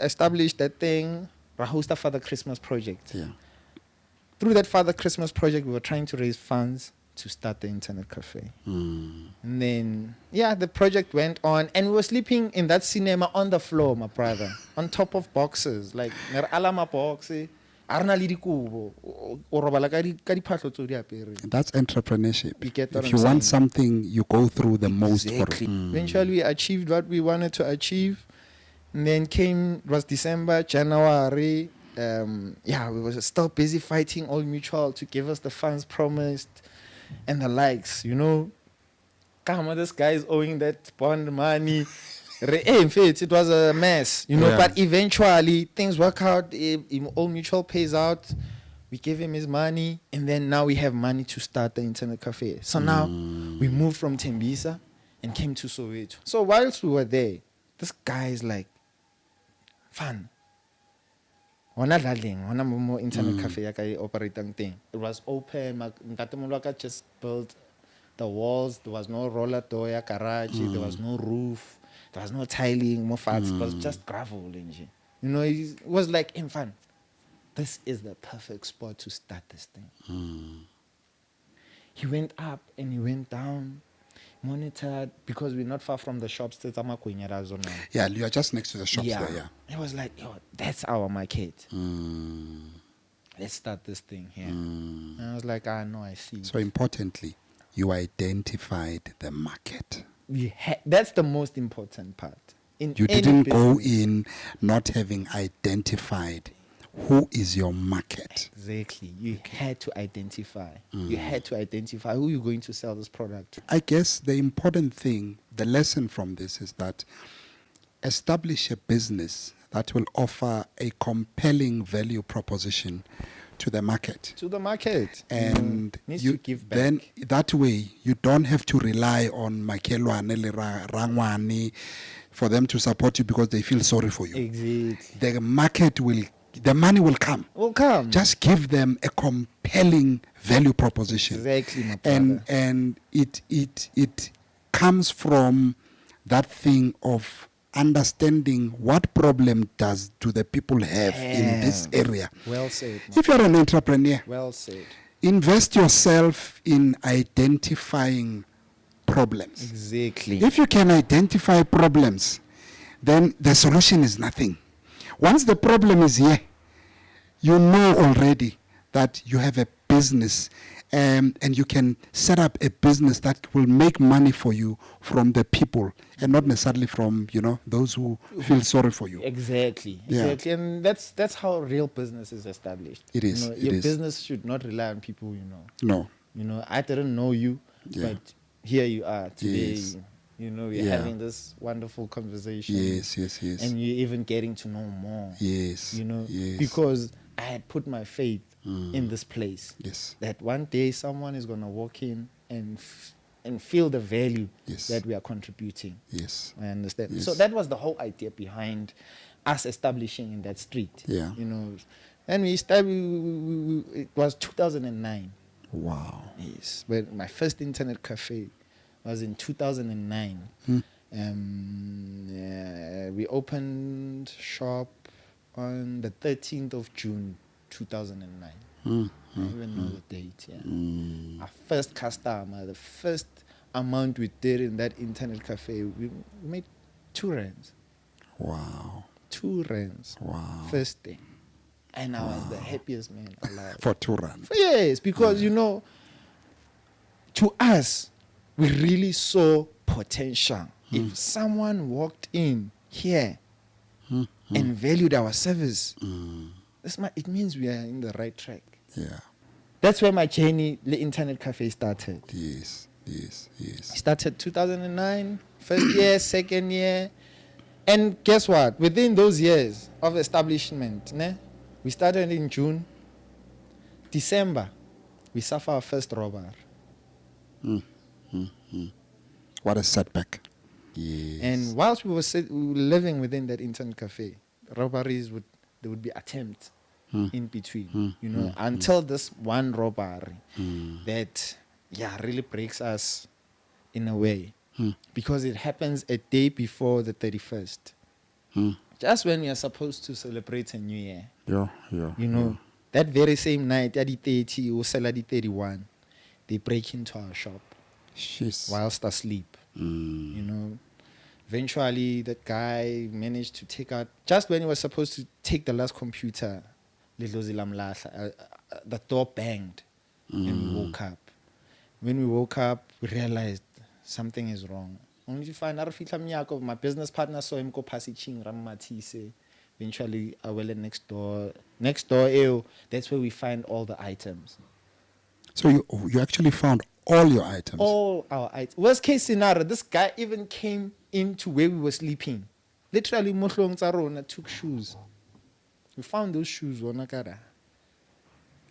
established that thing, Rahosta Father Christmas project. Yeah. Through that Father Christmas project, we were trying to raise funds to start the internet cafe. And then, the project went on, and we were sleeping in that cinema on the floor, my brother, on top of boxes, like alama box. That's entrepreneurship. You get what If I'm you want saying? something, you go through the most for it. Eventually, we achieved what we wanted to achieve. And then it was December, January. We were still busy fighting All Mutual to give us the funds promised and the likes, you know. This guy is owing that bond money. In fact, it was a mess, you know. But eventually, things work out. All Mutual pays out. We gave him his money, and then now we have money to start the internet cafe. So now we moved from Tembisa and came to Soweto. So whilst we were there, this guy is like, "Fun. More internet cafe operating thing. It was open. Just built the walls. There was no roller door, garage. There was no roof. There was no tiling, more fats. It was just gravel. You know, it was like, in fun. This is the perfect spot to start this thing. He went up and he went down, monitored, because we're not far from the shops. Yeah, you are just next to the shops there, yeah. It was like, yo, that's our market. Let's start this thing here. And I was like, no, I see. So importantly, you identified the market. That's the most important part. You didn't go in not having identified who is your market. Exactly. You had to identify. You had to identify who you're going to sell this product to. I guess the important thing, the lesson from this is that establish a business that will offer a compelling value proposition to the market. To the market. And needs you to give back. then that way you don't have to rely on makelwane le rangwane for them to support you because they feel sorry for you. Exactly. The money will come. Will come. Just give them a compelling value proposition. Exactly, my brother. And it comes from that thing of understanding what problem do the people have in this area. Well said. If you're an entrepreneur, well said. Invest yourself in identifying problems. Exactly. If you can identify problems, then the solution is nothing. Once the problem is here, you know already that you have a business and you can set up a business that will make money for you from the people and not necessarily from, those who feel sorry for you. Exactly. Yeah. Exactly. And that's how real business is established. It is. Your business should not rely on people you know. No. I didn't know you, but here you are today. Yes. We're having this wonderful conversation. Yes. And you're even getting to know more. Yes. Yes. Because I had put my faith in this place. Yes. That one day someone is going to walk in and feel the value that we are contributing. Yes. I understand. Yes. So that was the whole idea behind us establishing in that street. Yeah. And we started, it was 2009. Wow. Yes. But my first internet cafe was in 2009. We opened shop on the 13th of June 2009. I even know the date. Our first customer, the first amount we did in that internet cafe, we made 2 rands. Wow. 2 rands. Wow. First day. And I was the happiest man alive. For 2 rands. Yes, because to us, we really saw potential. If someone walked in here and valued our service, it means we are in the right track. Yeah. That's where my journey, the internet cafe, started. Yes. It started 2009, first year, second year. And guess what? Within those years of establishment, we started in June. December, we suffered our first robbery. What a setback. Yes. And whilst we were living within that internet cafe, robberies would be attempts in between, until this one robbery that really breaks us in a way, because it happens a day before the 31st, just when we are supposed to celebrate a new year. That very same night at the 30 or the 31, they break into our shop. Jeez. Whilst asleep. Eventually that guy managed to take out, just when he was supposed to take the last computer, the door banged and we woke up. When we woke up, we realized something is wrong. Only to find out my business partner saw him go passing Mthi'z. Eventually I went next door, that's where we find all the items. So you actually found all your items? All our items. Worst case scenario, this guy even came into where we were sleeping. Literally, Mohlong Tsarona took shoes. We found those shoes.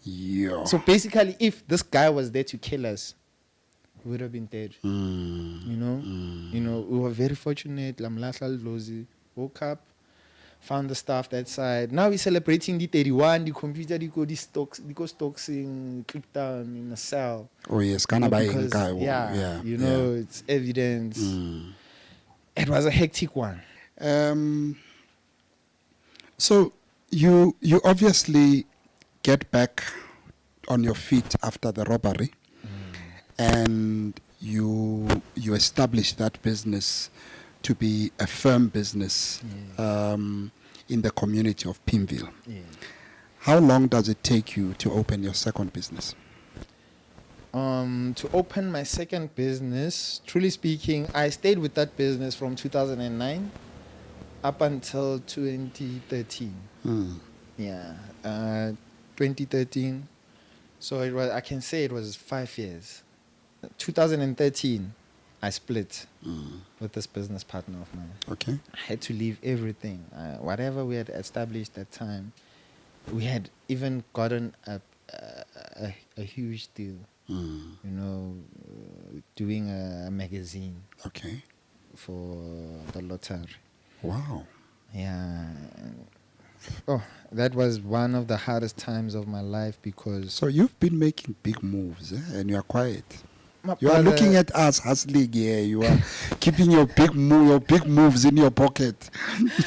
Yeah. So basically, if this guy was there to kill us, we would have been dead. We were very fortunate. Woke up. found the staff that side. Now we're celebrating the 31, the computer, the stocks in clipped down in a cell. Oh yes, You know, because, it's evidence. It was a hectic one. So you obviously get back on your feet after the robbery, and you establish that business to be a firm business in the community of Pimville. How long does it take you to open your second business? To open my second business, truly speaking, I stayed with that business from 2009 up until 2013. 2013. So I can say it was 5 years. 2013, I split with this business partner of mine. Okay. I had to leave everything. Whatever we had established at that time, we had even gotten a huge deal. Doing a magazine. Okay. For the lottery. Wow. Yeah. Oh, that was one of the hardest times of my life because... So you've been making big moves, and you are quiet. You are looking at us hustling here. You are keeping your big moves in your pocket.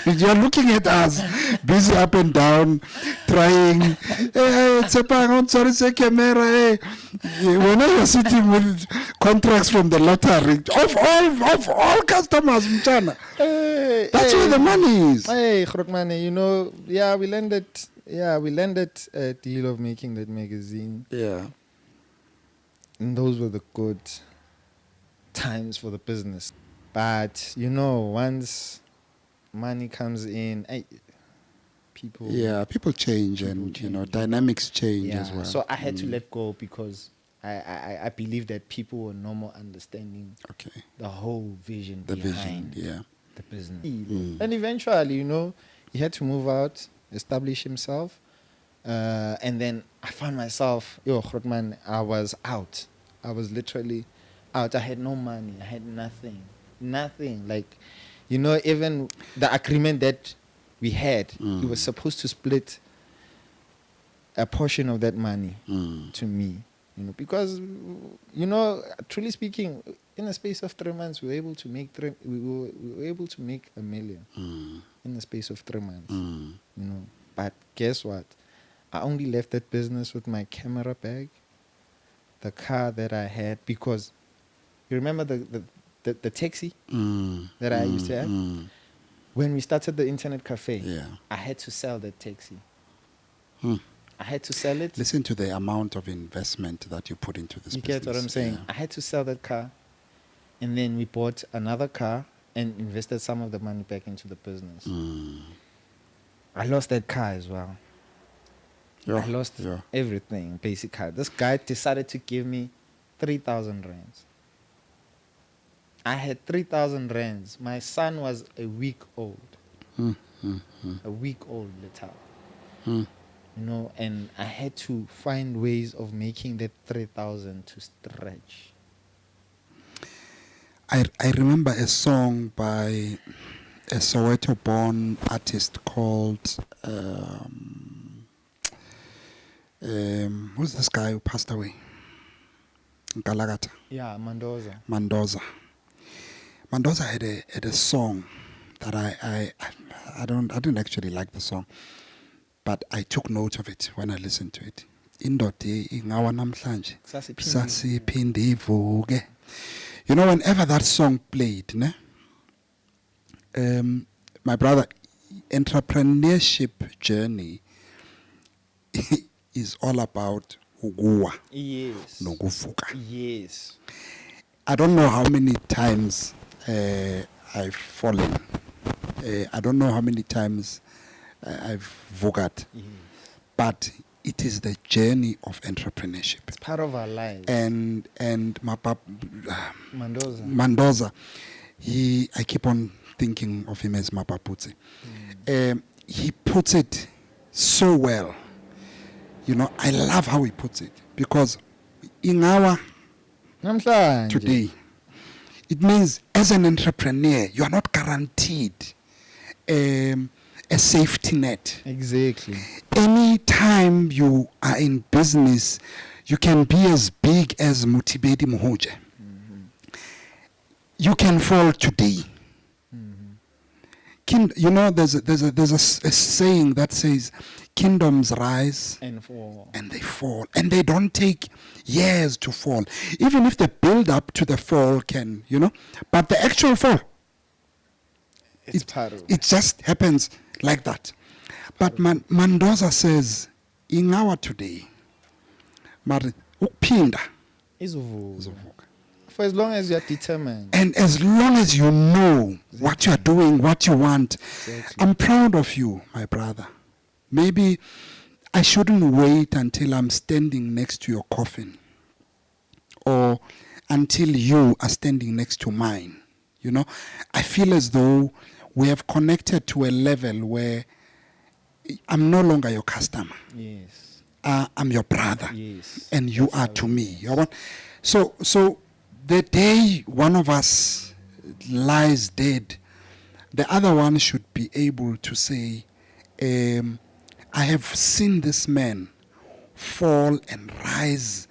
You are looking at us, busy up and down, trying. Sorry, say camera. Hey. Whenever you're sitting with contracts from the lottery, of all customers, Mchana, that's where the money is. Hey, Grootman, we landed a deal of making that magazine. Yeah. And those were the good times for the business. But, once money comes in, people change, and dynamics change as well. So I had to let go because I believe that people were no more understanding the whole vision behind the business. And eventually, he had to move out, establish himself. And then I found myself, Grootman, I was out. I was literally out. I had no money. I had nothing. Nothing. Like, even the agreement that we had, he was supposed to split a portion of that money to me. Because, truly speaking, in a space of 3 months, we were able to make $1 million in the space of 3 months. But guess what? I only left that business with my camera bag, the car that I had, because you remember the taxi that I used to have? When we started the internet cafe, I had to sell that taxi. I had to sell it. Listen to the amount of investment that you put into this business. You get what I'm saying? I had to sell that car, and then we bought another car and invested some of the money back into the business. I lost that car as well. I lost everything, basically. This guy decided to give me 3,000 rands. I had 3,000 rands. My son was a week old. A week old little. And I had to find ways of making that 3,000 to stretch. I remember a song by a Soweto-born artist called... who's this guy who passed away? Galagata. Yeah, Mandoza. Mandoza had a song that I didn't actually like the song, but I took note of it when I listened to it. Indoda ingawa namhlanje sasiphinde ivuke. Whenever that song played, my brother, entrepreneurship journey is all about ukuwa. Yes. Nokuvuka. Yes. I don't know how many times I've fallen. I don't know how many times I've vukat. Yes. But it is the journey of entrepreneurship. It's part of our lives. And my Mandoza, I keep on thinking of him as Mapaputsi. He puts it so well. I love how he puts it, because in our today, it means as an entrepreneur, you are not guaranteed a a safety net. Exactly. Any time you are in business, you can be as big as Mothibedi Mohoje. You can fall today. You know, there's a saying that says, kingdoms rise And for and they fall, and they don't take years to fall. Even if the build up to the fall can, but the actual fall, it's part of it just happens like that. But Mandoza says, in our today, mari ukuphinda izovuka. For as long as you are determined. And as long as you know what you are doing, what you want. Exactly. I'm proud of you, my brother. Maybe I shouldn't wait until I'm standing next to your coffin, or until you are standing next to mine. I feel as though we have connected to a level where I'm no longer your customer. Yes. I'm your brother. Yes. And you are to me. So the day one of us lies dead, the other one should be able to say, I have seen this man fall and rise.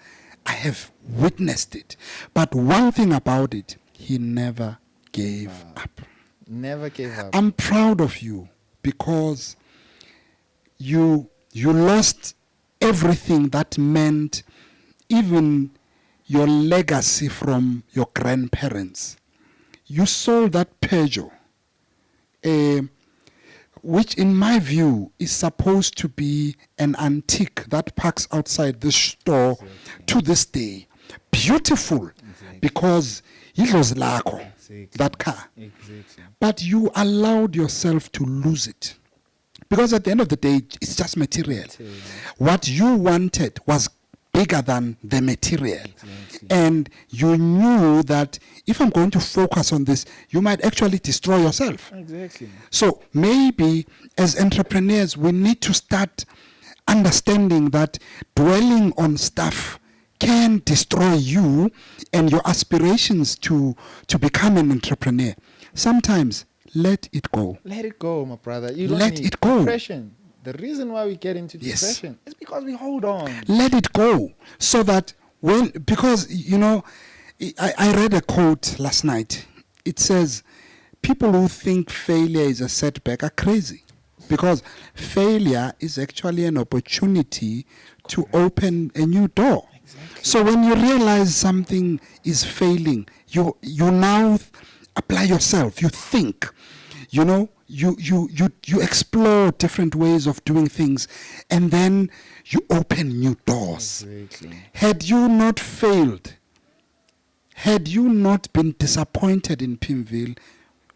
I have witnessed it. But one thing about it, he never gave up. Never gave up. I'm proud of you because you lost everything that meant even your legacy from your grandparents. You sold that Peugeot, which in my view is supposed to be an antique that parks outside the store to this day. Beautiful, because it was lako, that car. Exactly. But you allowed yourself to lose it. Because at the end of the day, it's just material. What you wanted was bigger than the material. Exactly. And you knew that if I'm going to focus on this, you might actually destroy yourself. Exactly. So maybe as entrepreneurs, we need to start understanding that dwelling on stuff can destroy you and your aspirations to become an entrepreneur. Sometimes let it go. Let it go, my brother. You don't Let need it go. Depression. The reason why we get into Yes. depression is because we hold on. Let it go. So that because I read a quote last night. It says, people who think failure is a setback are crazy. Because failure is actually an opportunity to open a new door. Exactly. So when you realize something is failing, you now apply yourself. You think, you explore different ways of doing things, and then you open new doors. Exactly. Had you not failed, had you not been disappointed in Pimville,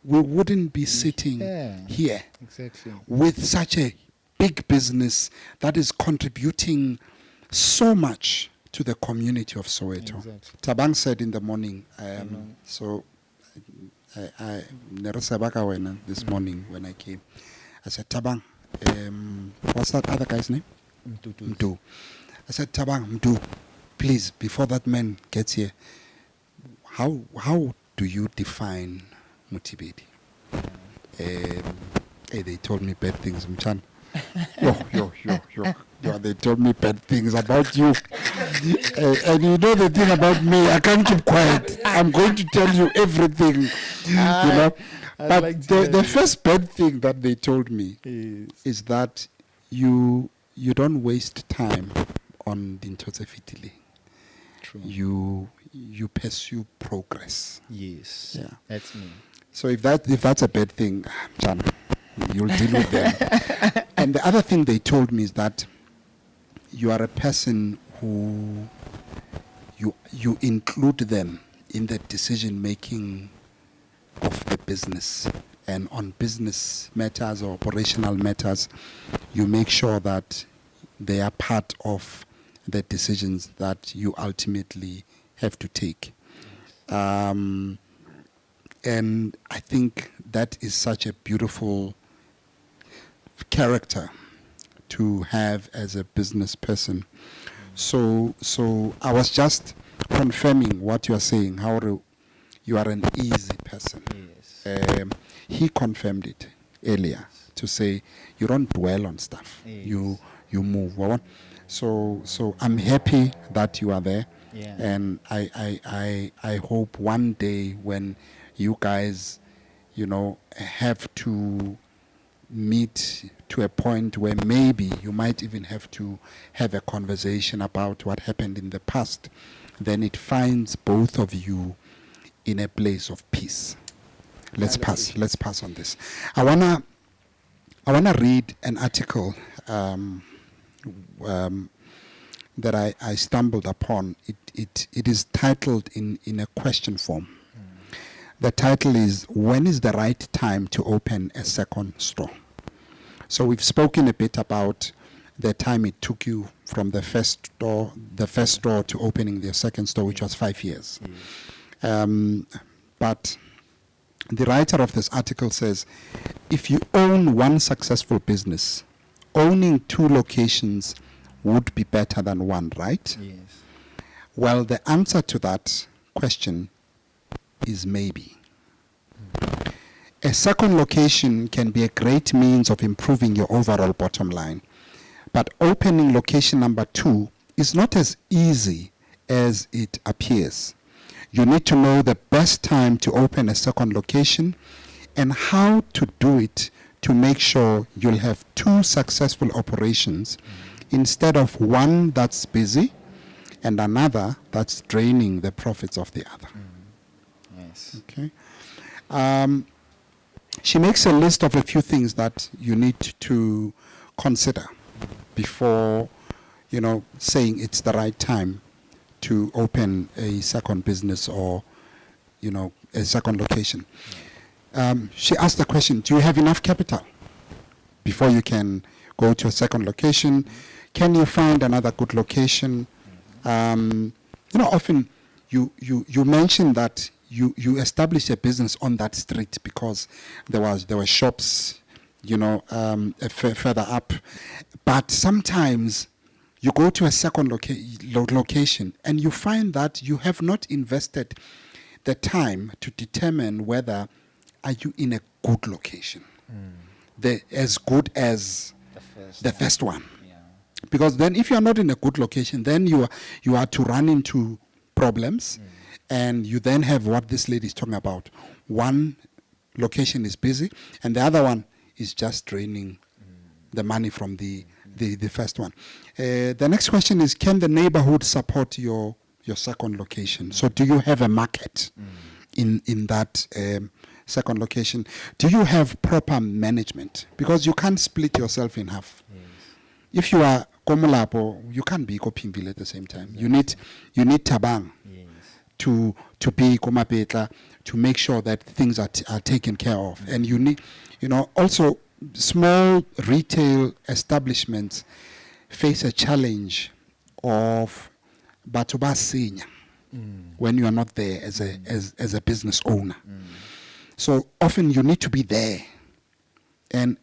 we wouldn't be sitting here Exactly. with such a big business that is contributing so much to the community of Soweto. Exactly. Tabang said in the morning, I this morning when I came, I said, Tabang, what's that other guy's name? Mdu. I said, Tabang, Mdu, please, before that man gets here, how do you define Mothibedi? They told me bad things, Mchan. They told me bad things about you. And you know the thing about me, I can't keep quiet. I'm going to tell you everything. But like the first bad thing that they told me Yes. is that you don't waste time on the Fitile. True. You pursue progress. Yes. Yeah. That's me. So if that's a bad thing, John, you'll deal with them. And the other thing they told me is that you are a person who you include them in the decision making of the business, and on business matters or operational matters, you make sure that they are part of the decisions that you ultimately have to take. And I think that is such a beautiful character to have as a business person. So I was just confirming what you are saying, how you are an easy person. Yes. He confirmed it earlier. to say you don't dwell on stuff. Yes. You move. Well, so I'm happy that you are there. Yeah. And I hope one day when you guys, have to meet to a point where maybe you might even have to have a conversation about what happened in the past, then it finds both of you in a place of peace. Let's pass on this. I wanna read an article that I stumbled upon. It is titled in a question form. The title is, when is the right time to open a second store? So we've spoken a bit about the time it took you from the first store to opening the second store, which was 5 years. But the writer of this article says, if you own one successful business, owning 2 locations would be better than one, right? Yes. Well, the answer to that question is maybe. A second location can be a great means of improving your overall bottom line, but opening location number 2 is not as easy as it appears. You need to know the best time to open a second location and how to do it to make sure you'll have 2 successful operations instead of one that's busy and another that's draining the profits of the other. Yes. Okay. She makes a list of a few things that you need to consider before, saying it's the right time to open a second business or, a second location. She asked the question, do you have enough capital before you can go to a second location? Can you find another good location? Often you mentioned that you established a business on that street because there were shops, further up. But sometimes you go to a second location and you find that you have not invested the time to determine whether are you in a good location, as good as the first one. Yeah. Because then if you are not in a good location, then you are to run into problems, and you then have what this lady is talking about. One location is busy, and the other one is just draining the money from the first one. The next question is, can the neighborhood support your second location? So do you have a market in that second location? Do you have proper management? Because you can't split yourself in half. Yes. If you are Komolapo, you can't be Kopimville at the same time. Exactly. You need Tabang. Yes. To be Komapetla, to make sure that things are taken care of. And you need, also small retail establishments face a challenge of batuba senior when you are not there as a business owner. So often you need to be there. And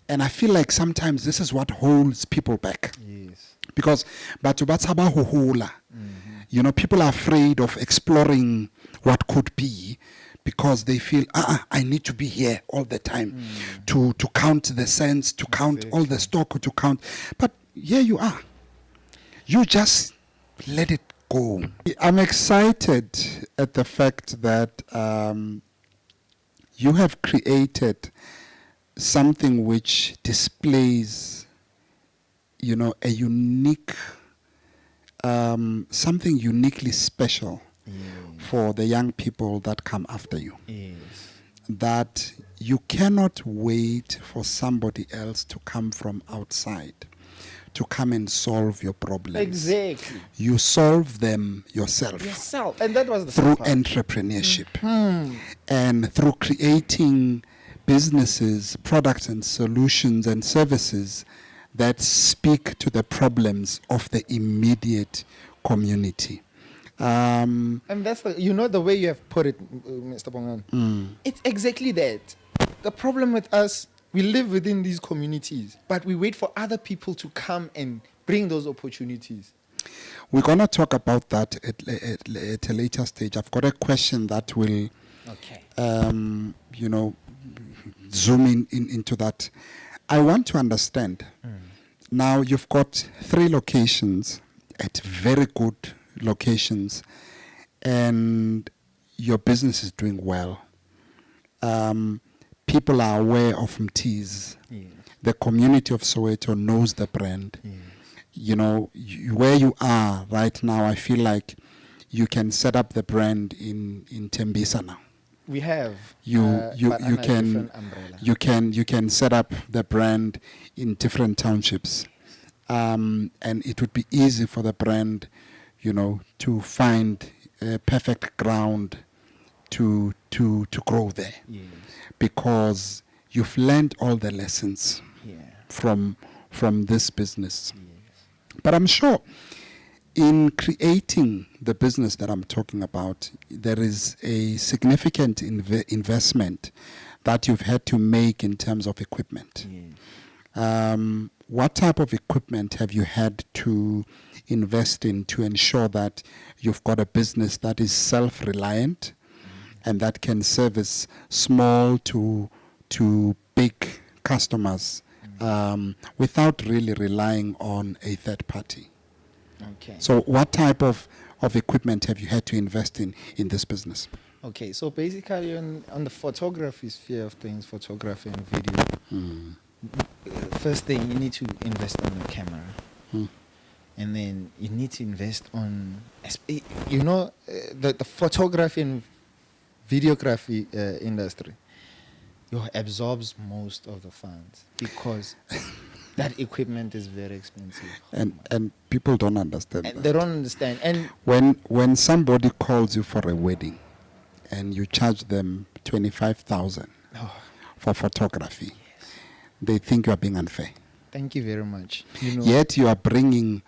I feel like sometimes this is what holds people back. Yes. Because batuba tsaba ho hola. People are afraid of exploring what could be because they feel, I need to be here all the time to count the cents, to count all the stock, to count. But here you are. You just let it go. I'm excited at the fact that you have created something which displays, a unique something uniquely special for the young people that come after you. Yes. That you cannot wait for somebody else to come from outside to come and solve your problems. Exactly. You solve them yourself. And that was the through part. entrepreneurship and through creating businesses, products and solutions and services that speak to the problems of the immediate community. And that's the way you have put it, Mr. Bongan. It's exactly that. The problem with us, we live within these communities, but we wait for other people to come and bring those opportunities. We're going to talk about that at a later stage. I've got a question that will Okay. You know, zoom into that. I want to understand. Now you've got 3 locations at very good locations, and your business is doing well. People are aware of Mthi'z. Yes. The community of Soweto knows the brand. Yes. You know, where you are right now, I feel like you can set up the brand in Tembisa now. We have. You but under a different umbrella. you can set up the brand in different townships, and it would be easy for the brand, you know, to find a perfect ground to grow there, Yes. because you've learned all the lessons Yeah. from this business. Yes. But I'm sure in creating the business that I'm talking about, there is a significant investment that you've had to make in terms of equipment. Yes. What type of equipment have you had to invest in to ensure that you've got a business that is self-reliant and that can service small to big customers without really relying on a third party? Okay. So what type of equipment have you had to invest in this business? Okay, so basically on the photography sphere of things, photography and video, first thing you need to invest on the camera. And then you need to invest on, you know, the photography and videography industry absorbs most of the funds because that equipment is very expensive. And people don't understand And that. they don't understand. And When somebody calls you for a wedding and you charge them 25,000 for photography, they think you are being unfair. thank you very much. You know, Yet you are bringing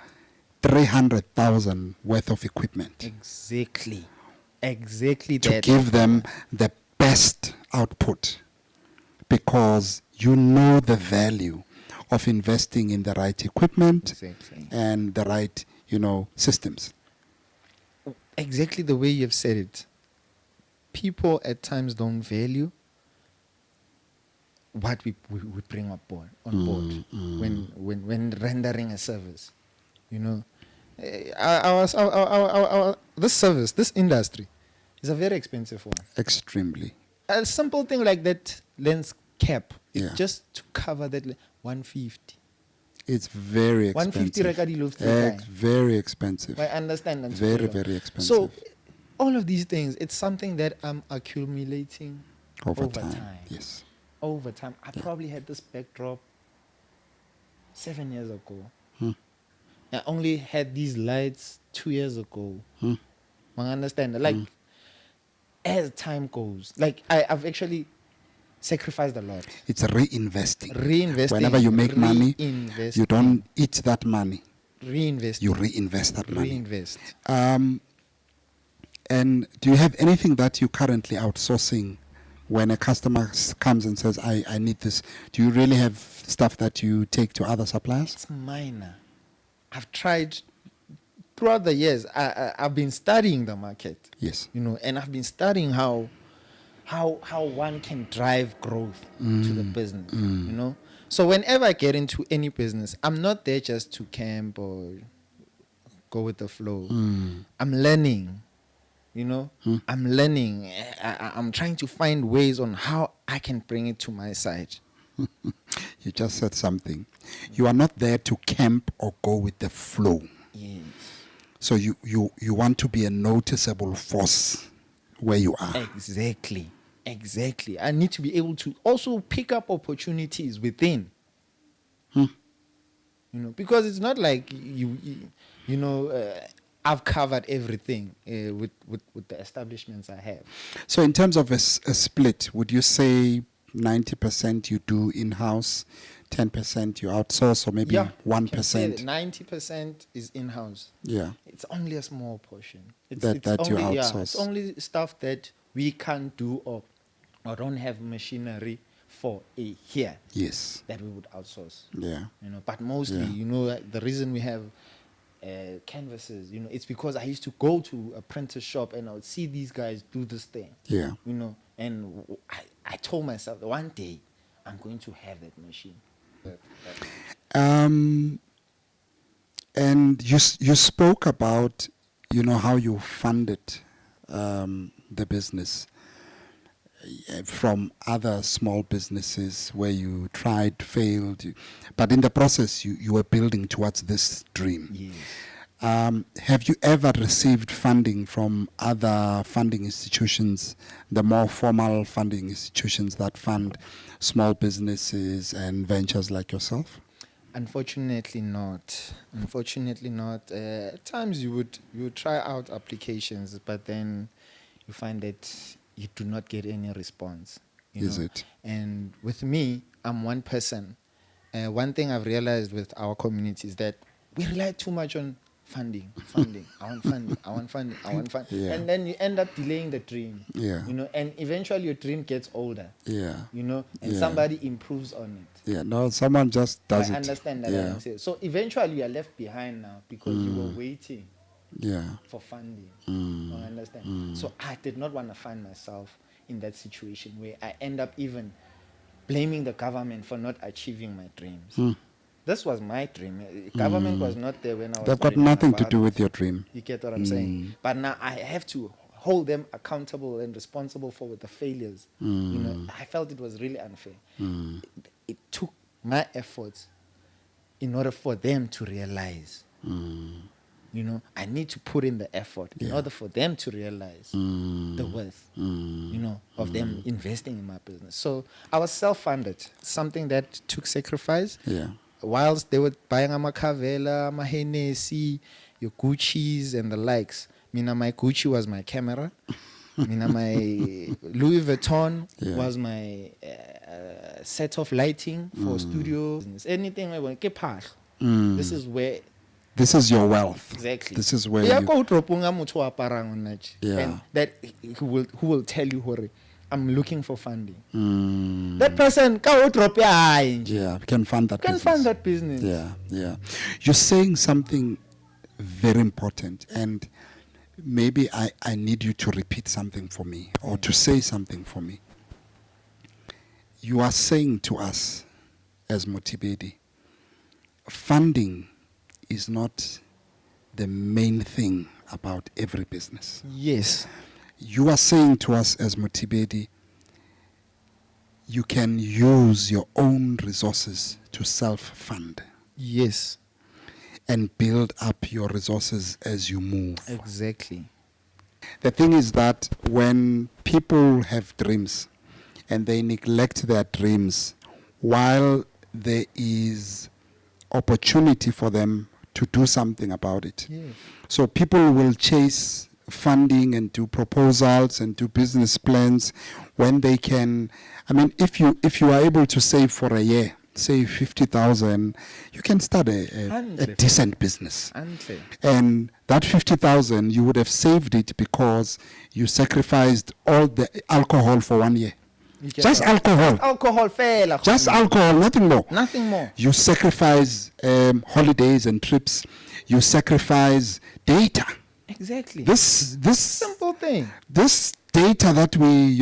300,000 worth of equipment exactly to that. give them the best output, because you know the value of investing in the right equipment Exactly. and the right, you know, systems. Exactly the way you've said it. People at times don't value what we bring on board when rendering a service. You know, this service, this industry, is a very expensive one. Extremely. A simple thing like that lens cap, Yeah. just to cover that 150. It's very 150 expensive. reka di loaf to buy. Very expensive. I understand that. Very, very expensive. So, all of these things, it's something that I'm accumulating over over time. time. Yes. Over time. I probably had this backdrop 7 years ago. I only had these lights 2 years ago. I understand. Like, as time goes, like, I've actually sacrificed a lot. It's reinvesting. Reinvesting. Whenever you make money, Reinvesting. you don't eat that money. Reinvest. You reinvest that money. Reinvest. And do you have anything that you're currently outsourcing when a customer comes and says, I need this? Do you really have stuff that you take to other suppliers? It's minor. I've tried throughout the years. I've been studying the market. Yes. You know, and I've been studying how one can drive growth to the business. You know, so whenever I get into any business, I'm not there just to camp or go with the flow. I'm learning. You know, I'm learning. I'm trying to find ways on how I can bring it to my side. You just said something. You are not there to camp or go with the flow. Yes. So you want to be a noticeable force where you are. Exactly. I need to be able to also pick up opportunities within. You know, because it's not like I've covered everything with the establishments I have. So in terms of a split, would you say 90% you do in-house, 10% you outsource, or maybe 1%? 90% is in-house. Yeah. It's only a small portion. That you only, outsource. It's only stuff that we can't do or don't have machinery for here. Yes. That we would outsource. Yeah. You know, but mostly, you know, the reason we have canvases. You know, it's because I used to go to a printer shop and I would see these guys do this thing. Yeah. You know, and I told myself that one day I'm going to have that machine. And you spoke about, you know, how you funded the business from other small businesses where you tried, failed, but in the process you were building towards this dream. Yes. Have you ever received funding from other funding institutions, the more formal funding institutions that fund small businesses and ventures like yourself? Unfortunately not. Unfortunately not. At times you would try out applications, but then you find that you do not get any response. Is it? And with me, I'm one person. One thing I've realized with our community is that we rely too much on funding. I want funding. Yeah. And then you end up delaying the dream. Yeah. You know, and eventually your dream gets older. Yeah. You know, and Yeah. somebody improves on it. Yeah, no, someone just does I it. understand that. Yeah. I'm saying. So eventually you are left behind now because you were waiting Yeah. for funding. Mm. I understand. So I did not want to find myself in that situation where I end up even blaming the government for not achieving my dreams. Mm. This was my dream. Government was not there when I was They've got dreaming nothing to about do it. with your dream. You get what I'm saying? But now I have to hold them accountable and responsible for the failures. You know, I felt it was really unfair. It took my efforts in order for them to realize. You know, I need to put in the effort in order for them to realize the worth, you know, of them investing in my business. So I was self-funded, something that took sacrifice. Yeah. Whilst they were buying a Makavela, my Hennessy, your Gucci's and the likes. Mina, my Gucci was my camera. Mina, my Louis Vuitton was my set of lighting for studio. Anything I want, this is where. This is your wealth. Exactly. This is where Yeah, you... go drop unga muthu wa parang onachi. Yeah. And that who will tell you, hore, I'm looking for funding. That person can drop your eye. Yeah, can fund that Can business. fund that business. Yeah, yeah. You're saying something very important, and maybe I need you to repeat something for me, or to say something for me. You are saying to us, as Mothibedi, funding is not the main thing about every business. Yes. You are saying to us as Mothibedi, you can use your own resources to self-fund. Yes. And build up your resources as you move. Exactly. The thing is that when people have dreams and they neglect their dreams, while there is opportunity for them to do something about it. Yes. So people will chase funding and do proposals and do business plans when they can. I mean, if you are able to save for a year, say 50,000, you can start a decent business. And that 50,000, you would have saved it because you sacrificed all the alcohol for 1 year. Just alcohol. Alcohol fail. Just alcohol, nothing more. Nothing more. You sacrifice holidays and trips. You sacrifice data. Exactly. This simple thing. This data that we,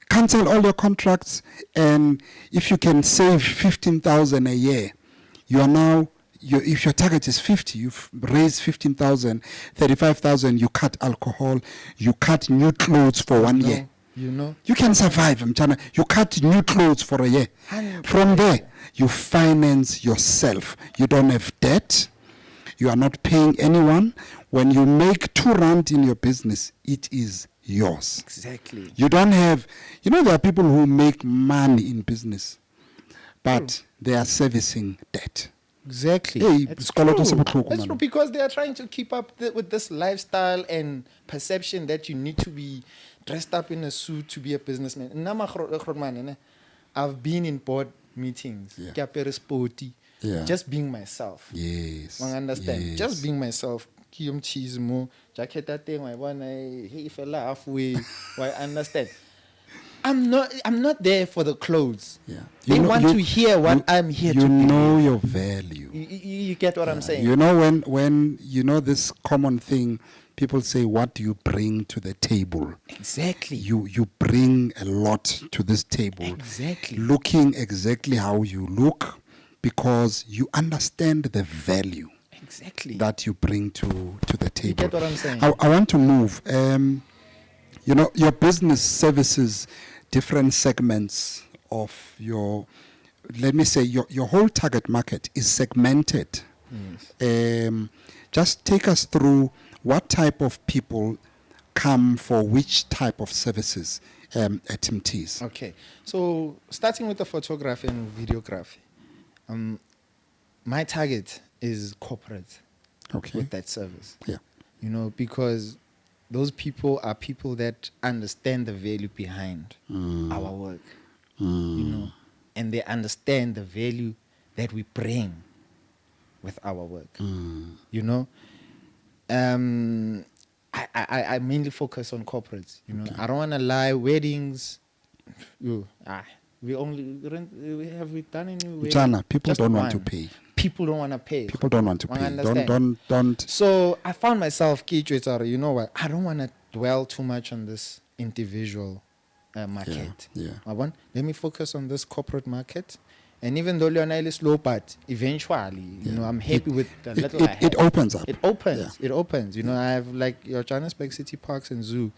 cancel all your contracts, and if you can save 15,000 a year, you are now, if your target is 50, you've raised 15,000, 35,000, you cut alcohol, you cut new clothes for 1 year. You can survive, you cut new clothes for a year. From there, you finance yourself. You don't have debt. You are not paying anyone. When you make 2 rand in your business, it is yours. Exactly. You don't have, there are people who make money in business, but they are servicing debt. Exactly. Hey, it's true. That's true, because they are trying to keep up with this lifestyle and perception that you need to be dressed up in a suit to be a businessman. I've been in board meetings. Yeah. Just being myself. Yes. I understand. Yes. Just being myself. Jacket that thing, I want hey fella halfway. I understand. I'm not there for the clothes. Yeah. They want to hear what I'm here to You know deliver. your value. You get what I'm saying? You know when you know this common thing, people say, what do you bring to the table? Exactly. You bring a lot to this table. Exactly. Looking exactly how you look, because you understand the value Exactly. that you bring to the table. You get what I'm saying? I want to move. You know, your business services different segments of your, let me say, your whole target market is segmented. Yes. Just take us through what type of people come for which type of services at Mthi'z. Okay. So starting with the photography and videography, my target is corporate Okay. with that service. Yeah. You know, because those people are people that understand the value behind our work. You know, and they understand the value that we bring with our work. You know, I mainly focus on corporates. You know, Okay. I don't want to lie. Weddings, we done any wedding? Jana, people Just don't want to one. pay. People don't want to pay. People don't want to One pay. understand. Don't. So I found myself, you know what? I don't want to dwell too much on this individual market. Yeah. Let me focus on this corporate market. And even though Leonel is slow, but eventually, you know, I'm happy with the little I have. It opens up. It opens. Yeah. It opens. You know, I have like your Johannesburg City Parks and Zoo.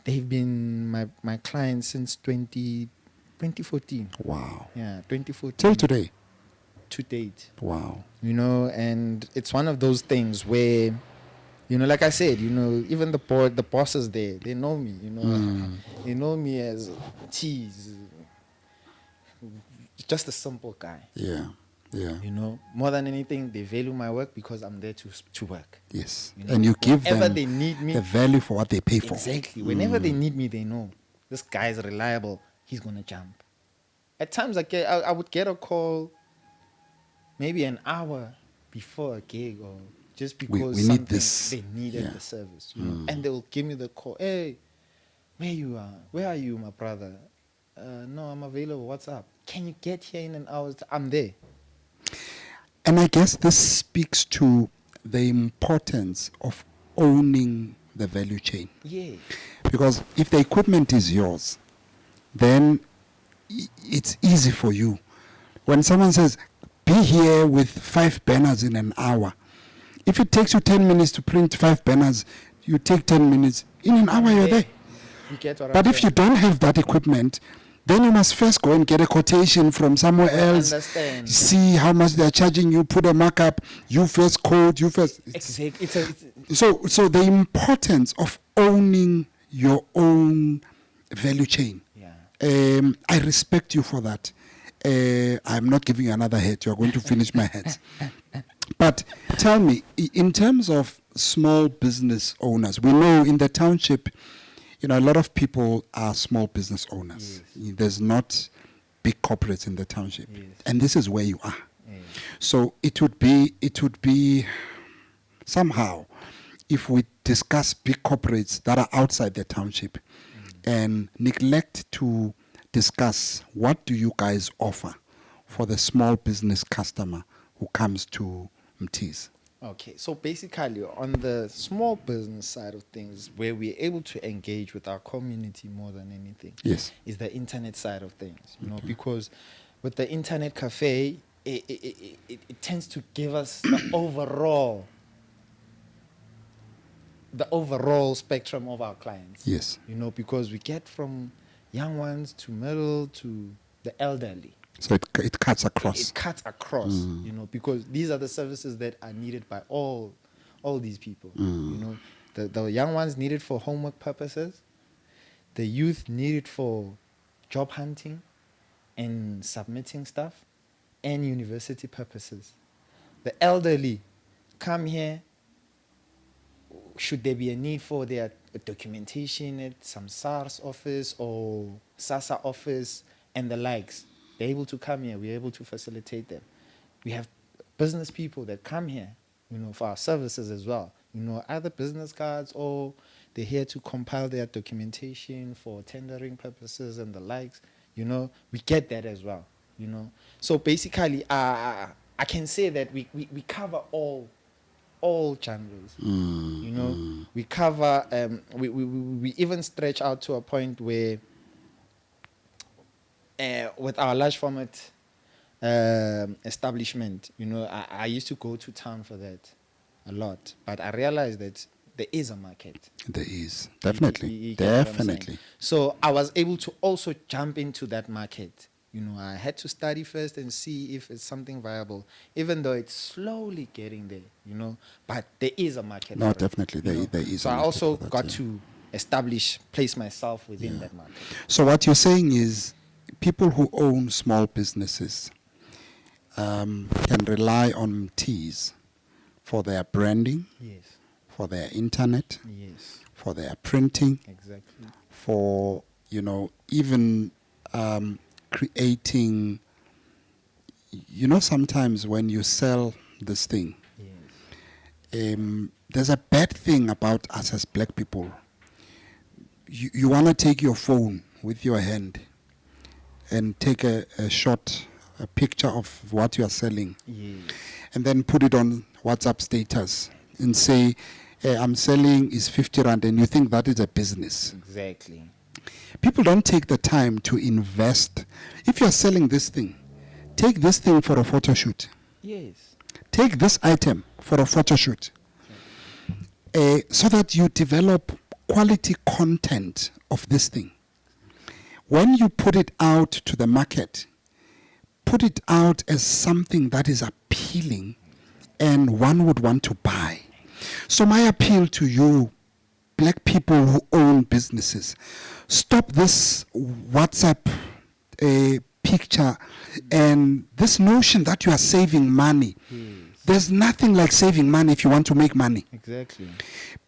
They've been my clients since 2014. Wow. Yeah, 2014. Till today. To date. Wow. You know, and it's one of those things where, you know, like I said, you know, even the board, the bosses there, they know me, you know. They know me as Mthi'z. Just a simple guy. Yeah. Yeah. You know, more than anything, they value my work because I'm there to work. Yes. You know, And you give whenever them they need me, the value for what they pay for. exactly. Whenever they need me, they know this guy is reliable. He's gonna jump. At times, I would get a call, maybe an hour before a gig, or just because we need something this. they needed Yeah. the service, you know, and they will give me the call. Hey, where are you, my brother? No, I'm available. What's up? Can you get here in an hour? I'm there. And I guess this speaks to the importance of owning the value chain. Yeah. Because if the equipment is yours, then it's easy for you. When someone says, be here with 5 banners in an hour, if it takes you 10 minutes to print 5 banners, you take 10 minutes. In an hour, you're there. You get what But I'm if you don't have that equipment, then you must first go and get a quotation from somewhere else. Understand. See how much they're charging you, put a markup, you first code, you first. Exactly. So the importance of owning your own value chain. Yeah. I respect you for that. I'm not giving you another head. You're going to finish my heads. But tell me, in terms of small business owners, we know in the township, you know, a lot of people are small business owners. Yes. There's not big corporates in the township. Yes. And this is where you are. Yes. So it would be somehow if we discuss big corporates that are outside the township and neglect to discuss what do you guys offer for the small business customer who comes to Mthi'z. Okay, so basically on the small business side of things, where we're able to engage with our community more than anything, Yes. is the internet side of things. You know, because with the internet cafe, it tends to give us the overall spectrum of our clients. Yes. You know, because we get from young ones to middle to the elderly. So it cuts across. It cuts across, you know, because these are the services that are needed by all these people. You know, the young ones need it for homework purposes, the youth need it for job hunting and submitting stuff, and university purposes. The elderly come here should there be a need for their documentation at some SARS office or SASA office and the likes. They're able to come here. We're able to facilitate them. We have business people that come here, you know, for our services as well. You know, either business cards or they're here to compile their documentation for tendering purposes and the likes. You know, we get that as well. You know, so basically, I can say that we cover all genres. You know, we cover we even stretch out to a point where with our large format establishment, you know, I used to go to town for that a lot, but I realized that there is a market. There is, definitely, You get what I'm saying? definitely. So I was able to also jump into that market. You know, I had to study first and see if it's something viable, even though it's slowly getting there, you know, but there is a market. No, for it, definitely, you know. there is. So a I market also for that, got yeah. to place myself within that market. So what you're saying is, people who own small businesses can rely on Mthi'z for their branding, Yes, for their internet, yes, for their printing, exactly. for, you know, even creating, you know, sometimes when you sell this thing, Yes, there's a bad thing about us as black people. You want to take your phone with your hand and take a picture of what you are selling, yes, and then put it on WhatsApp status and say, hey, I'm selling is 50 Rand, and you think that is a business. exactly. People don't take the time to invest. If you're selling this thing, take this thing for a photo shoot. Yes, Take this item for a photo shoot, so that you develop quality content of this thing. When you put it out to the market, put it out as something that is appealing and one would want to buy. So my appeal to you, black people who own businesses, stop this WhatsApp picture and this notion that you are saving money. yes, There's nothing like saving money if you want to make money. exactly.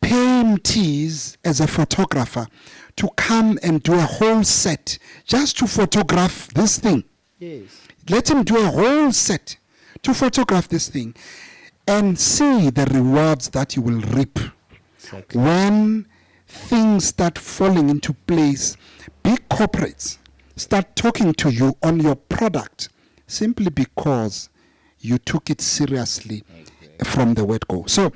Pay Mthi'z as a photographer to come and do a whole set just to photograph this thing. Yes, Let him do a whole set to photograph this thing and see the rewards that you will reap exactly. when things start falling into place. Big corporates start talking to you on your product simply because you took it seriously from the word go. So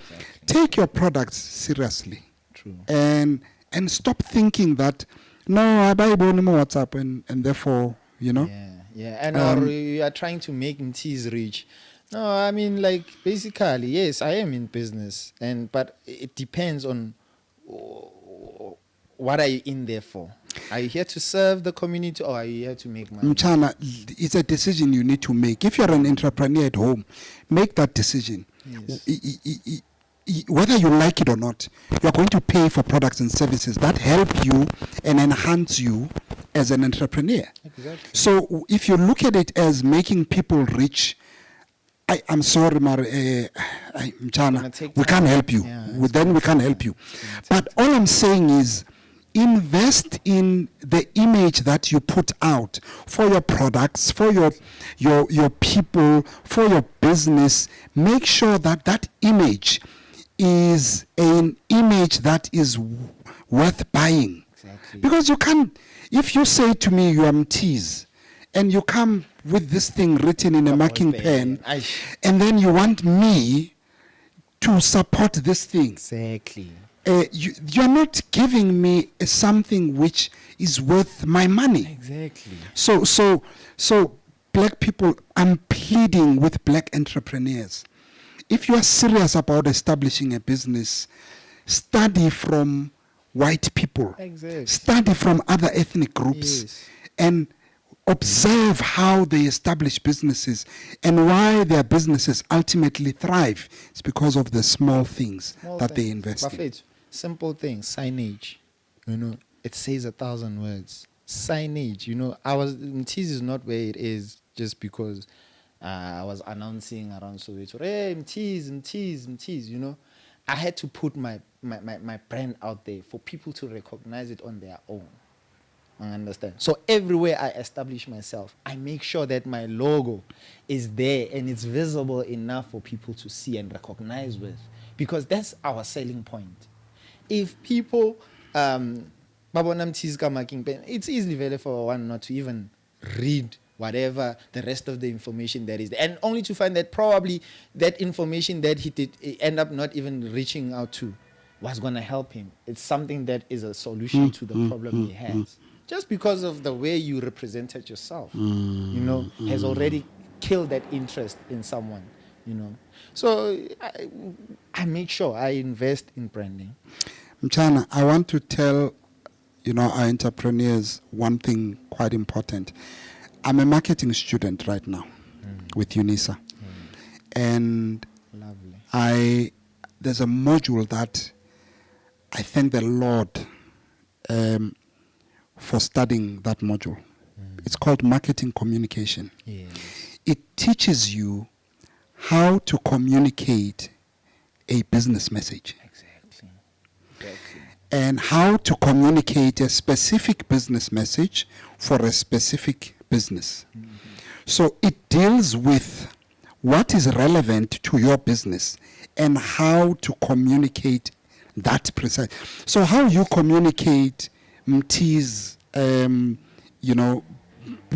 take your products seriously. True. And stop thinking that, no, I buy Bonimo WhatsApp and therefore, you know. Yeah, and or you are trying to make Mthi'z rich. No, I mean, like, basically, yes, I am in business, but it depends on what are you in there for. Are you here to serve the community, or are you here to make money? Mchana, it's a decision you need to make. If you're an entrepreneur at home, make that decision. Yes. Whether you like it or not, you're going to pay for products and services that help you and enhance you as an entrepreneur. Exactly. So if you look at it as making people rich, I'm sorry, Mchana, we can't help you. Yeah, Then we can't help you. But all I'm saying is, invest in the image that you put out for your products, for your people, for your business. Make sure that that image is an image that is worth buying. Exactly. Because you can't, if you say to me you are Mthi'z and you come with this thing written in a marking pen, and then you want me to support this thing. Exactly. You're not giving me something which is worth my money. Exactly. So black people, I'm pleading with black entrepreneurs. If you are serious about establishing a business, study from white people. Exactly. Study from other ethnic groups. Yes. And observe how they establish businesses and why their businesses ultimately thrive. It's because of the small things that they invest in. Buffett, simple things, signage. You know, it says 1,000 words. Signage, you know, Mthi'z is not where it is just because I was announcing around Soweto, hey, Mthi'z, you know. I had to put my brand out there for people to recognize it on their own. I understand. So everywhere I establish myself, I make sure that my logo is there and it's visible enough for people to see and recognize with. because that's our selling point. If people, it's easily available for one not to even read whatever the rest of the information that is there, and only to find that probably that information that he did end up not even reaching out to was going to help him. It's something that is a solution to the problem he has. Just because of the way you represented yourself, has already killed that interest in someone, So I make sure I invest in branding. Mchana, I want to tell, our entrepreneurs one thing quite important. I'm a marketing student right now with UNISA. And lovely. There's a module that I thank the Lord for studying that module. It's called Marketing Communication. Yes. It teaches you how to communicate a business message. Exactly. And how to communicate a specific business message for a specific business. So it deals with what is relevant to your business and how to communicate that precise. So how you communicate Mthi'z,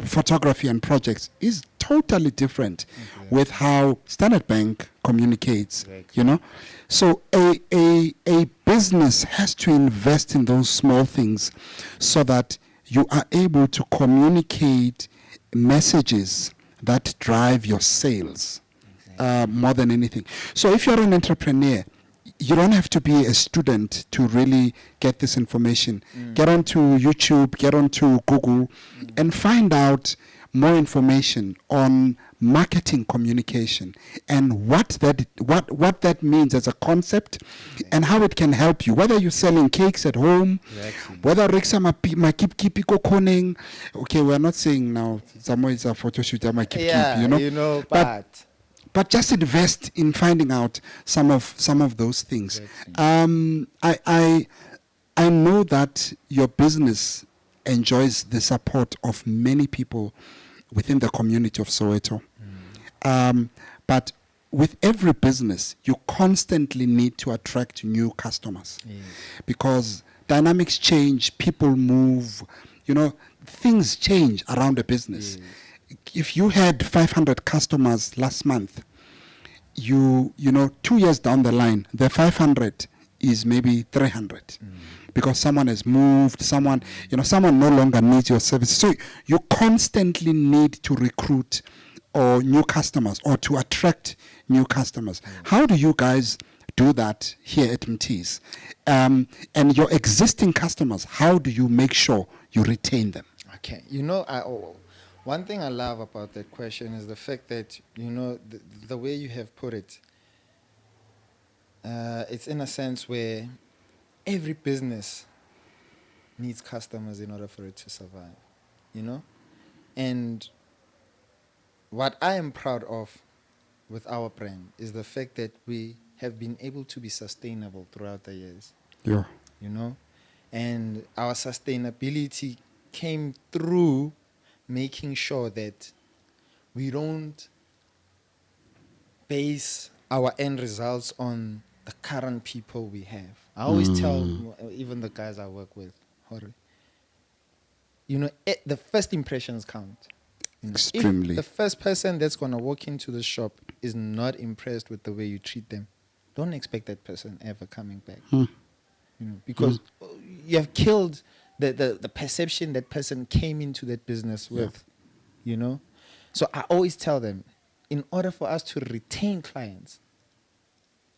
photography and projects is totally different with how Standard Bank communicates, So a business has to invest in those small things so that you are able to communicate messages that drive your sales more than anything. So if you're an entrepreneur, you don't have to be a student to really get this information. Get onto YouTube, get onto Google, and find out more information on marketing communication and what that means as a concept and how it can help you. Whether you're selling cakes at home, whether Rixa makipi kokoning. Okay, we're not saying now Samo is a photo shoot but just invest in finding out some of those things. I know that your business enjoys the support of many people within the community of Soweto. But with every business, you constantly need to attract new customers because dynamics change, people move, things change around a business. If you had 500 customers last month, you 2 years down the line, the 500 is maybe 300 because someone has moved, someone no longer needs your service. So you constantly need to recruit or new customers or to attract new customers. How do you guys do that here at Mthi'z? And your existing customers, how do you make sure you retain them? Okay, one thing I love about that question is the fact that, the way you have put it, it's in a sense where every business needs customers in order for it to survive, And what I am proud of with our brand is the fact that we have been able to be sustainable throughout the years. Yeah. And our sustainability came through making sure that we don't base our end results on the current people we have. I always tell even the guys I work with, the first impressions count. Extremely. If the first person that's going to walk into the shop is not impressed with the way you treat them, don't expect that person ever coming back. Because you have killed the perception that person came into that business with, So I always tell them, in order for us to retain clients,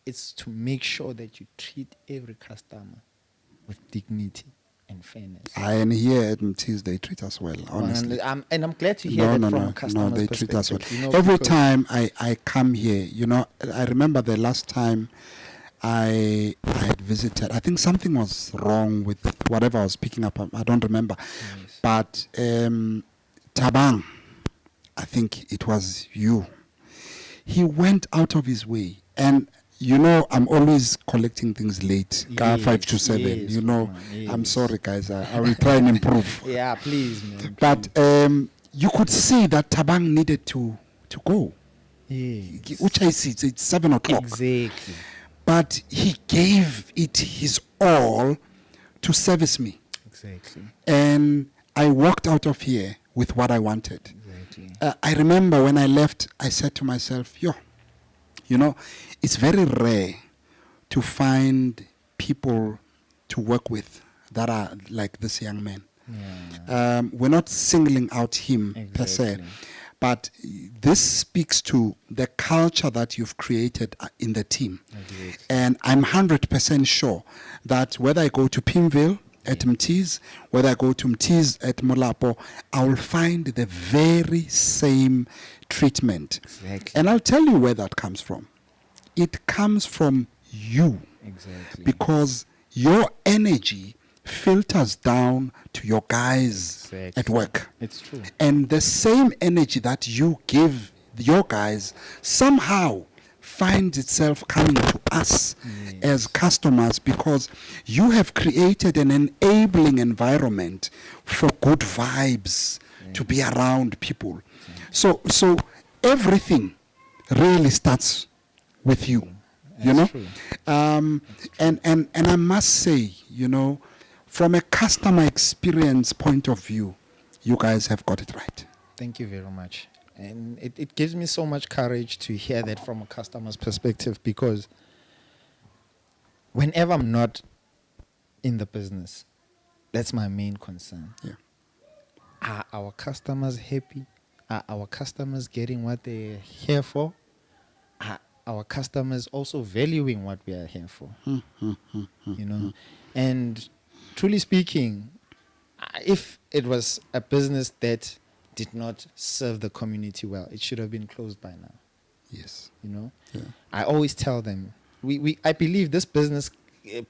it's to make sure that you treat every customer with dignity and fairness. And here at Mthi'z, they treat us well, honestly. And I'm glad to hear that from a customer's they perspective. treat us well. Every time I come here, I remember the last time I had visited, I think something was wrong with whatever I was picking up. I don't remember. Yes. But Tabang, I think it was you. He went out of his way. And, I'm always collecting things late. 5 to 7. Yes. I'm sorry, guys. I will try and improve. Yeah, please, man. But you could see that Tabang needed to go. Yes. Which I see, it's 7 o'clock. Exactly. But but he gave it his all to service me. Exactly. And I walked out of here with what I wanted. Exactly. I remember when I left, I said to myself, it's very rare to find people to work with that are like this young man. Yeah. We're not singling out him per se, Exactly. but this speaks to the culture that you've created in the team. Exactly. And I'm 100% sure that whether I go to Pimville at Mthi'z, whether I go to Mthi'z at Molapo, I will find the very same treatment. Exactly. And I'll tell you where that comes from. It comes from you, Exactly. because your energy filters down to your guys Exactly. at work. It's true. And the same energy that you give your guys somehow finds itself coming to us as customers, because you have created an enabling environment for good vibes to be around people. So everything really starts with you. That's true. And I must say, from a customer experience point of view, you guys have got it right. Thank you very much. And it gives me so much courage to hear that from a customer's perspective, because whenever I'm not in the business, that's my main concern. Yeah. Are our customers happy? Are our customers getting what they're here for? Are our customers also valuing what we are here for? And truly speaking, if it was a business that did not serve the community well, it should have been closed by now. Yes. Yeah. I always tell them, I believe this business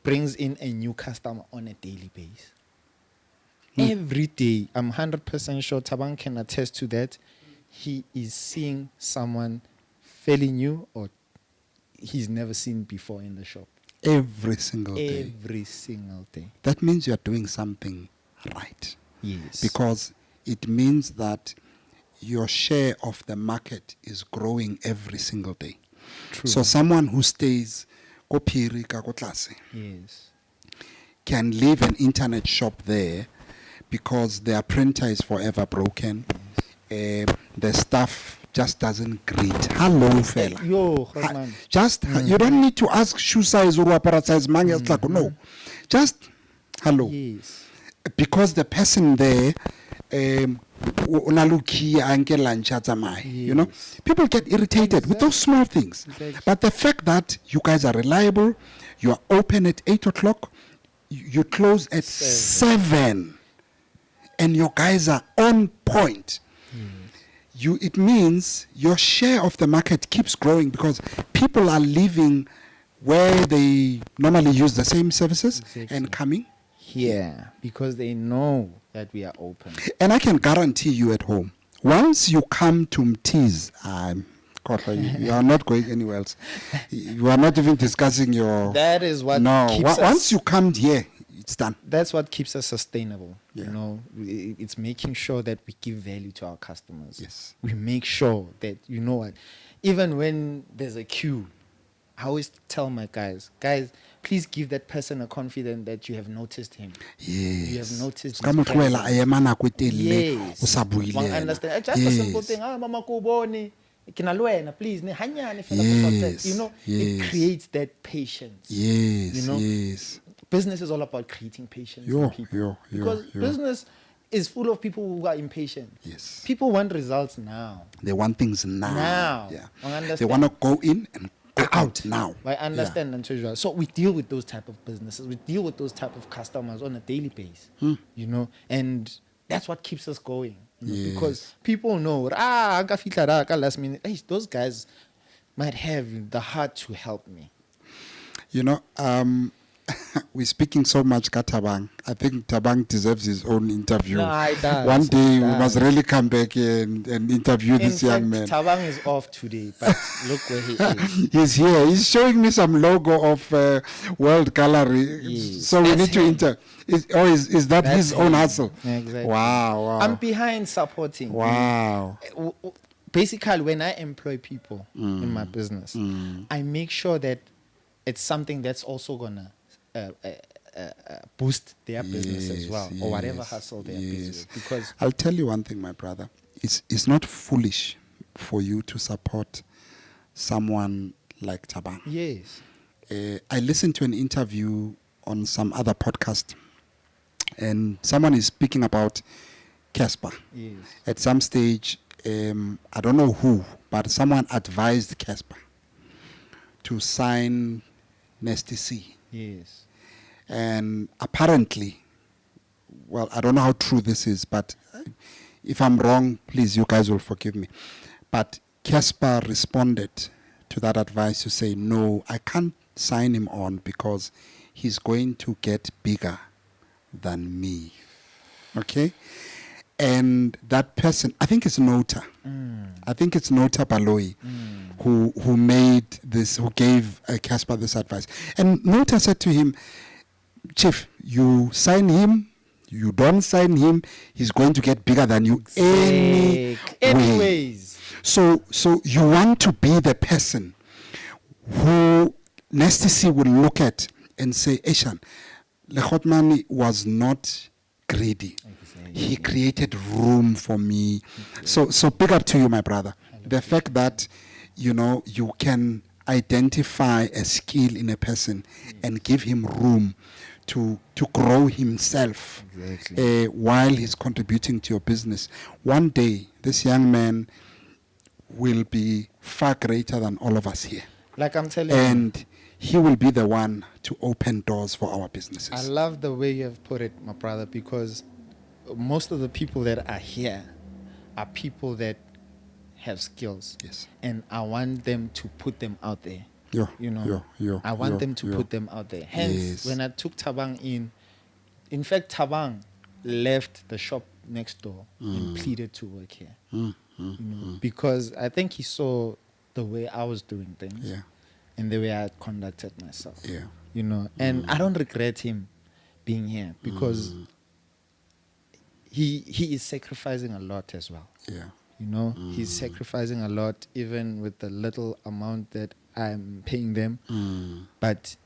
brings in a new customer on a daily basis. Every day, I'm 100% sure Thabang can attest to that. He is seeing someone fairly new or he's never seen before in the shop. Every single day. Every single day. That means you're doing something right. Yes. Because it means that your share of the market is growing every single day. True. So someone who stays ko phiri ka ko tlase Yes. can leave an internet shop there because their printer is forever broken. The staff just doesn't greet. Hello, fella. Yo, man. Just, you don't need to ask shoe size or apara size. No. Just, hello. Yes. Because the person there, people get irritated with those small things. Exactly. But the fact that you guys are reliable, you are open at 8 o'clock, you close at 7, and your guys are on point. It means your share of the market keeps growing because people are leaving where they normally use the same services and coming here because they know that we are open. And I can guarantee you at home, once you come to Mthi'z, you are not going anywhere else. You are not even discussing your... That is what keeps us... Once you come here, it's done. That's what keeps us sustainable. Yeah. It's making sure that we give value to our customers. Yes. We make sure that, even when there's a queue, I always tell my guys, please give that person a confidence that you have noticed him. Yes. You have noticed his presence. Yes. Understand. Just a simple thing. Mama Kuboni, please. Yes. It creates that patience. Yes. Yes. Business is all about creating patience in people. Because business is full of people who are impatient. Yes. People want results now. They want things now. Yeah. They want to go in and go out now. I understand and treasure. So we deal with those type of businesses. We deal with those type of customers on a daily basis. And that's what keeps us going. Because people know, last minute, those guys might have the heart to help me. We're speaking so much Tabang. I think Tabang deserves his own interview. No, it does. One day we must really come back and interview this young man. Tabang is off today, but look where he is. He's here. He's showing me some logo of World Gallery. Yes. So we need to is that That's his own hustle? Exactly. Wow. I'm behind supporting. Wow. Basically, when I employ people in my business, I make sure that it's something that's also gonna boost their business as well, or whatever hustle they're busy with. Because I'll tell you one thing, my brother. It's not foolish for you to support someone like Thabang. yes, I listened to an interview on some other podcast, and someone is speaking about Casper. yes, At some stage, I don't know who, but someone advised Casper to sign Nasty C. yes, And apparently, well, I don't know how true this is, but if I'm wrong, please, you guys will forgive me. But Casper responded to that advice to say, no, I can't sign him on because he's going to get bigger than me. Okay? And that person, I think it's Nota. I think it's Nota Baloyi who made this, who gave Casper this advice. And Nota said to him, Chief, you sign him, you don't sign him, he's going to get bigger than you anyways. So you want to be the person who Nasty C will look at and say, Eshan, Lechotmani was not greedy. He created room for me. So big up to you, my brother. The fact that, you know, you can identify a skill in a person and give him room to grow himself while he's contributing to your business. One day, this young man will be far greater than all of us here. Like I'm telling you. And he will be the one to open doors for our businesses. I love the way you have put it, my brother, because most of the people that are here are people that have skills. Yes. And I want them to put them out there. I want them to put them out there. Hence, when I took Thabang in fact, Thabang left the shop next door and pleaded to work here. Because I think he saw the way I was doing things and the way I conducted myself. And I don't regret him being here because he is sacrificing a lot as well. He's sacrificing a lot, even with the little amount that I'm paying them. But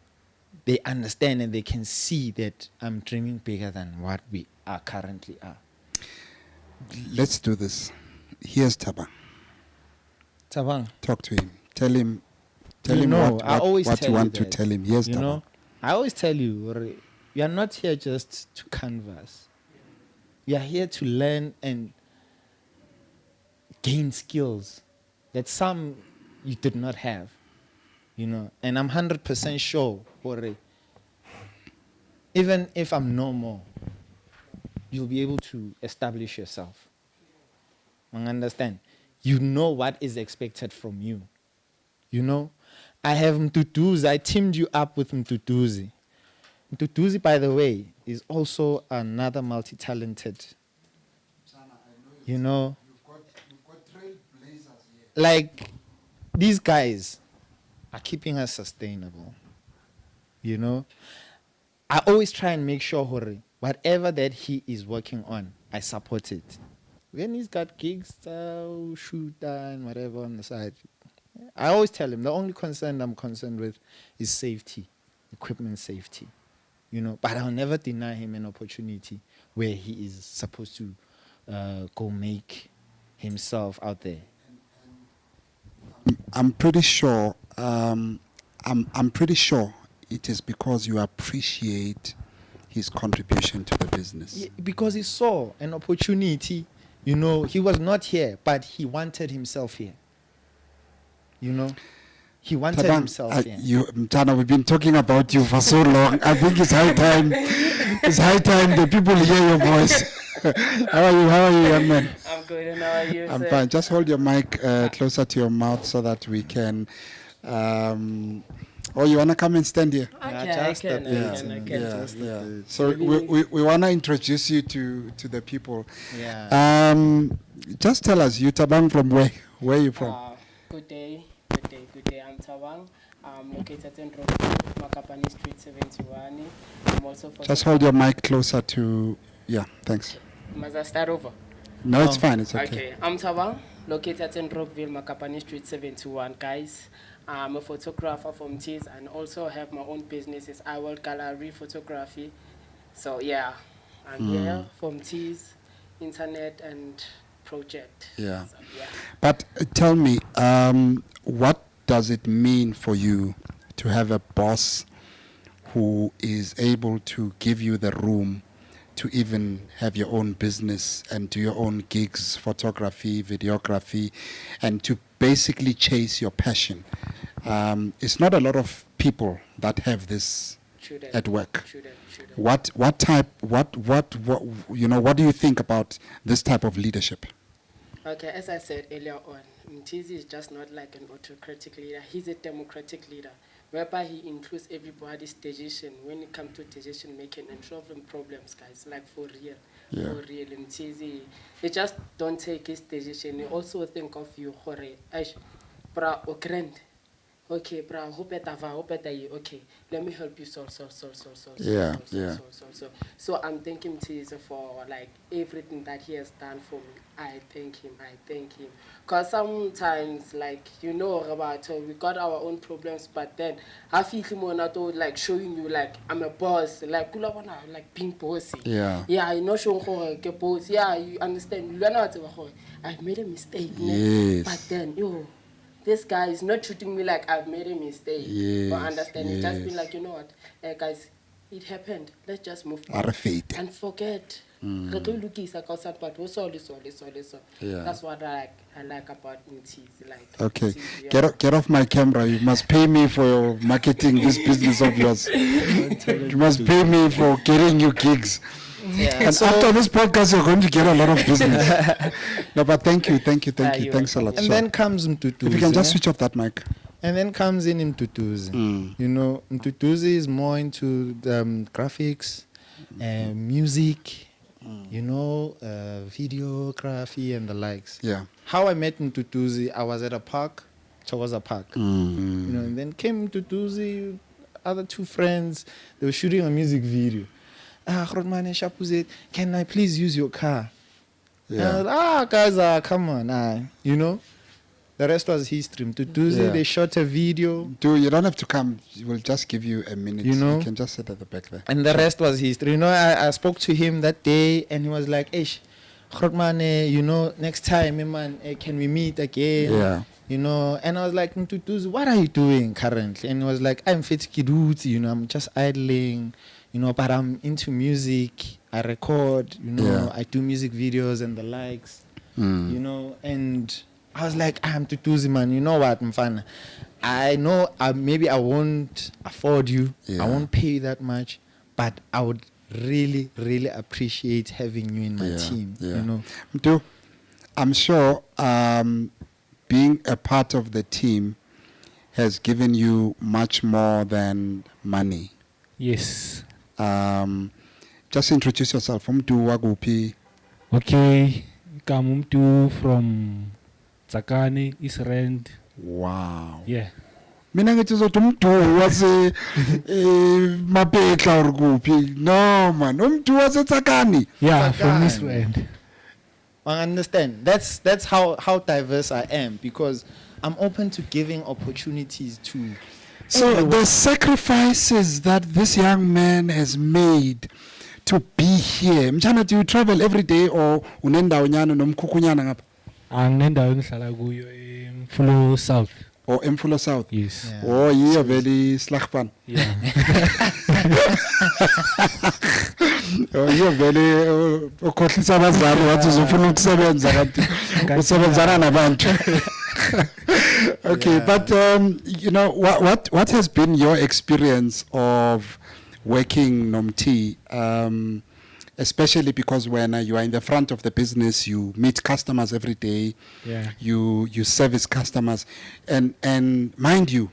they understand and they can see that I'm dreaming bigger than what we are currently are. Let's do this. Here's Thabang. Thabang. Talk to him. Tell him what you want to tell him. Here's Thabang. I always tell you, you are not here just to canvas. You are here to learn and gain skills that some you did not have. And I'm 100% sure, even if I'm no more, you'll be able to establish yourself. I understand. You know what is expected from you. I have Mthi'z. I teamed you up with Mthi'z. Mthi'z, by the way, is also another multi-talented. You've got trailblazers here. Like, these guys are keeping us sustainable. I always try and make sure, whatever that he is working on, I support it. When he's got gigs, shoot and whatever on the side, I always tell him the only concern I'm concerned with is safety, equipment safety. But I'll never deny him an opportunity where he is supposed to go make himself out there. I'm pretty sure. I'm pretty sure it is because you appreciate his contribution to the business. Yeah, because he saw an opportunity. He was not here, but he wanted himself here. He wanted himself here. Mtana, we've been talking about you for so long. I think it's high time. It's high time the people hear your voice. How are you, young man? I'm good, and how are you, I'm sir? fine. Just hold your mic closer to your mouth so that we can... you want to come and stand here? I can. So we want to introduce you to the people. Yeah. Just tell us, you Thabang, from where? Where are you from? Good day. I'm Thabang. I'm located in Makapani Street 71. I'm also Just hold your mic closer to... Yeah, thanks. Must I start over? No, it's fine. It's okay. I'm Thabang, located in Rockville, Makapani Street 71, guys. I'm a photographer from Mthi'z and also have my own businesses, I World Gallery Photography. So yeah, I'm here from Mthi'z, Internet and Project. Yeah. So, yeah. But tell me, what does it mean for you to have a boss who is able to give you the room to even have your own business and do your own gigs, photography, videography, and to basically chase your passion? It's not a lot of people that have this at work. What do you think about this type of leadership? Okay, as I said earlier on, Mthi'z is just not like an autocratic leader. He's a democratic leader, whereby he includes everybody's decision when it comes to decision making and solving problems, guys. Like for real, for real. Mthi'z, he just don't take his decision. He also think of you, hore, aish, bra, okrend. Okay, bra, okay, let me help you solve. So I'm thanking Mthi'z for like everything that he has done for me. I thank him. Because sometimes, like, you know, about we got our own problems, but then I feel like showing you like I'm a boss, like like being bossy. Yeah. Yeah, I know showing boss. Yeah, you understand. You learn how to I've made a mistake. Yes. But then this guy is not treating me like I've made a mistake. Yes, but understand, it just been like, you know what, guys, it happened. Let's just move on and forget. But Yeah. that's what I like about Mthi'z. Like, Okay, Mthi'z, yeah. get off my camera. You must pay me for your marketing this business of yours. You must pay me for getting you gigs. Yeah. And after this podcast, you're going to get a lot of business. No, but thank you. Thanks a lot. And So, then comes Mthu'z. if you can just switch off that mic. And then comes in Mthu'z. You know, Mthu'z is more into the graphics, music, you know, videography and the likes. Yeah. How I met Mthu'z, I was at a park, Chogoza Park. You know, and then came Mthu'z, other two friends, they were shooting a music video. Grootman Shapuze, can I please use your car? Yeah. And I was, guys, come on, you know. The rest was history. Mthu'z, they shot a video. You don't have to come. We'll just give you a minute. You know? You can just sit at the back there. And the rest was history. You know, I spoke to him that day and he was like, Eish, Grootman, you know, next time, man, can we meet again? Yeah. You know, and I was like, Mthu'z, what are you doing currently? And he was like, I'm fit kiduti, you know, I'm just idling, you know, but I'm into music. I record, you know, I do music videos and the likes, you know, and I was like, I'm Mthu'z, man, you know what, Mfana? I know maybe I won't afford you. I won't pay you that much, but I would really, really appreciate having you in my team, you know. Mthu, I'm sure being a part of the team has given you much more than money. Yes. Just introduce yourself. Mthu Wagupi. Okay. Kamumtu from Tsakani, East Rand. Wow. Yeah. Mina ngithi uzothi Mthu wase Mapetla or kuphi. No man, Mthu wase Tsakani. Yeah, from East Rand. I understand. That's how diverse I am, because I'm open to giving opportunities to. So the sacrifices that this young man has made to be here. Mchana, do you travel every day or unenda unyana nomkhukunyana ngapha? Anginendawo engihlala kuyo Mfulo South. Or Mfulo South? Yes. Yeah. Oh, yiyo vele Slagpan. Yeah. Oh, yiyo vele ukhohlisa abazali wathi uzofuna ukusebenza kanti usebenzana nabantu. Okay, but you know what has been your experience of working Nomti, especially because when you are in the front of the business, you meet customers every day. Yeah. You service customers, and mind you,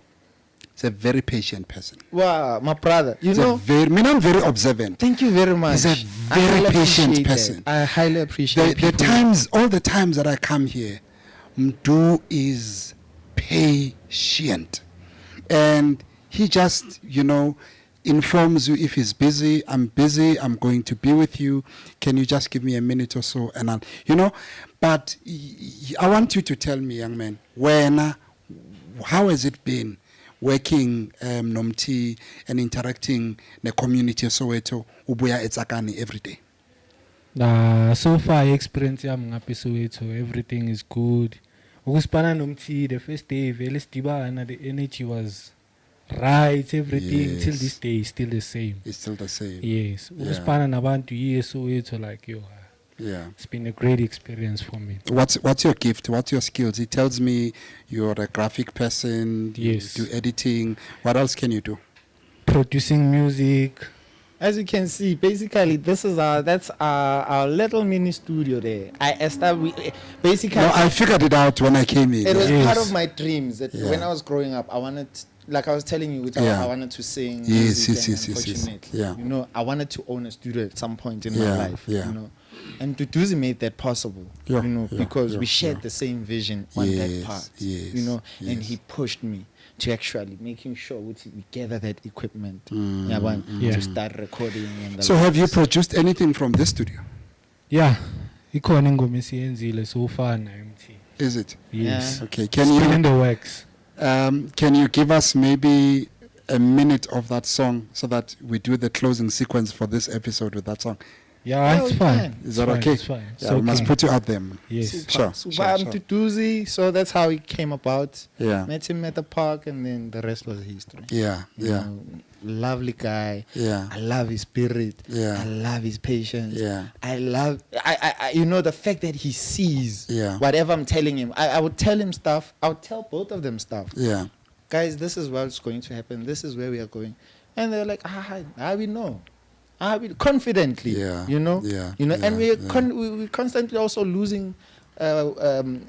he's a very patient person. Wow, my brother, you know. I'm very observant. Thank you very much. He's a very patient person. I highly appreciate all the times that I come here, Mthu is patient, and he just, you know, informs you if he's busy. I'm busy. I'm going to be with you. Can you just give me a minute or so? And I'll, you know, but I want you to tell me, young man, how has it been working Nomti and interacting the community of Soweto ubuya eTsakani every day? So far experience yami ngapha eSoweto, everything is good. Ukuspana nomthi the first day vele sidibana, the energy was right, everything till Yes. this day is still the same. It's still the same. Yes. Yeah. Ukuspana nabantu here eSoweto, like yo, Yeah. it's been a great experience for me. What's your gift? What's your skills? He tells me you're a graphic person. Yes. You do editing. What else can you do? Producing music. As you can see, basically, that's our little mini studio there. I established basically. No, I figured it out when I came in. It was Yes. part of my dreams that Yeah. when I was growing up, I wanted, like I was telling you, Yeah. I wanted to sing. Yes, music, yes, and yes, yes, yes. unfortunately, Yeah. You know, I wanted to own a studio at some point in Yeah, my life. yeah. You know, and Tutuzi made that possible. Yeah, You know, yeah, because yeah, we shared yeah. the same vision on that Yes, part. yes, You know, and yes. he pushed me to actually making sure we gather that equipment. Mm, Yeah. To start recording and the So have you likes. produced anything from this studio? Yeah. Ikhona ingoma esiyenzile so far na MT. Is it? Yes. Okay. Still in the works. Can you give us maybe a minute of that song so that we do the closing sequence for this episode with that song? Yeah, Yeah, it's we fine. can. Is It's that fine, okay? It's fine. It's Yeah, we must okay. put you out there. Yes. Sure, So sure, I'm sure. Tutuzi, so that's how it came about. Yeah. Met him at the park, and then the rest was history. Yeah, You yeah, know, lovely guy. yeah, I love his spirit. Yeah. I love his patience. yeah, I you know, the fact that he sees Yeah. whatever I'm telling him. I would tell him stuff. I would tell both of them stuff. yeah. Guys, this is what's going to happen. This is where we are going. And they're like, we know. We confidently. Yeah, You know. yeah, You know, yeah, and we're yeah. we're constantly also losing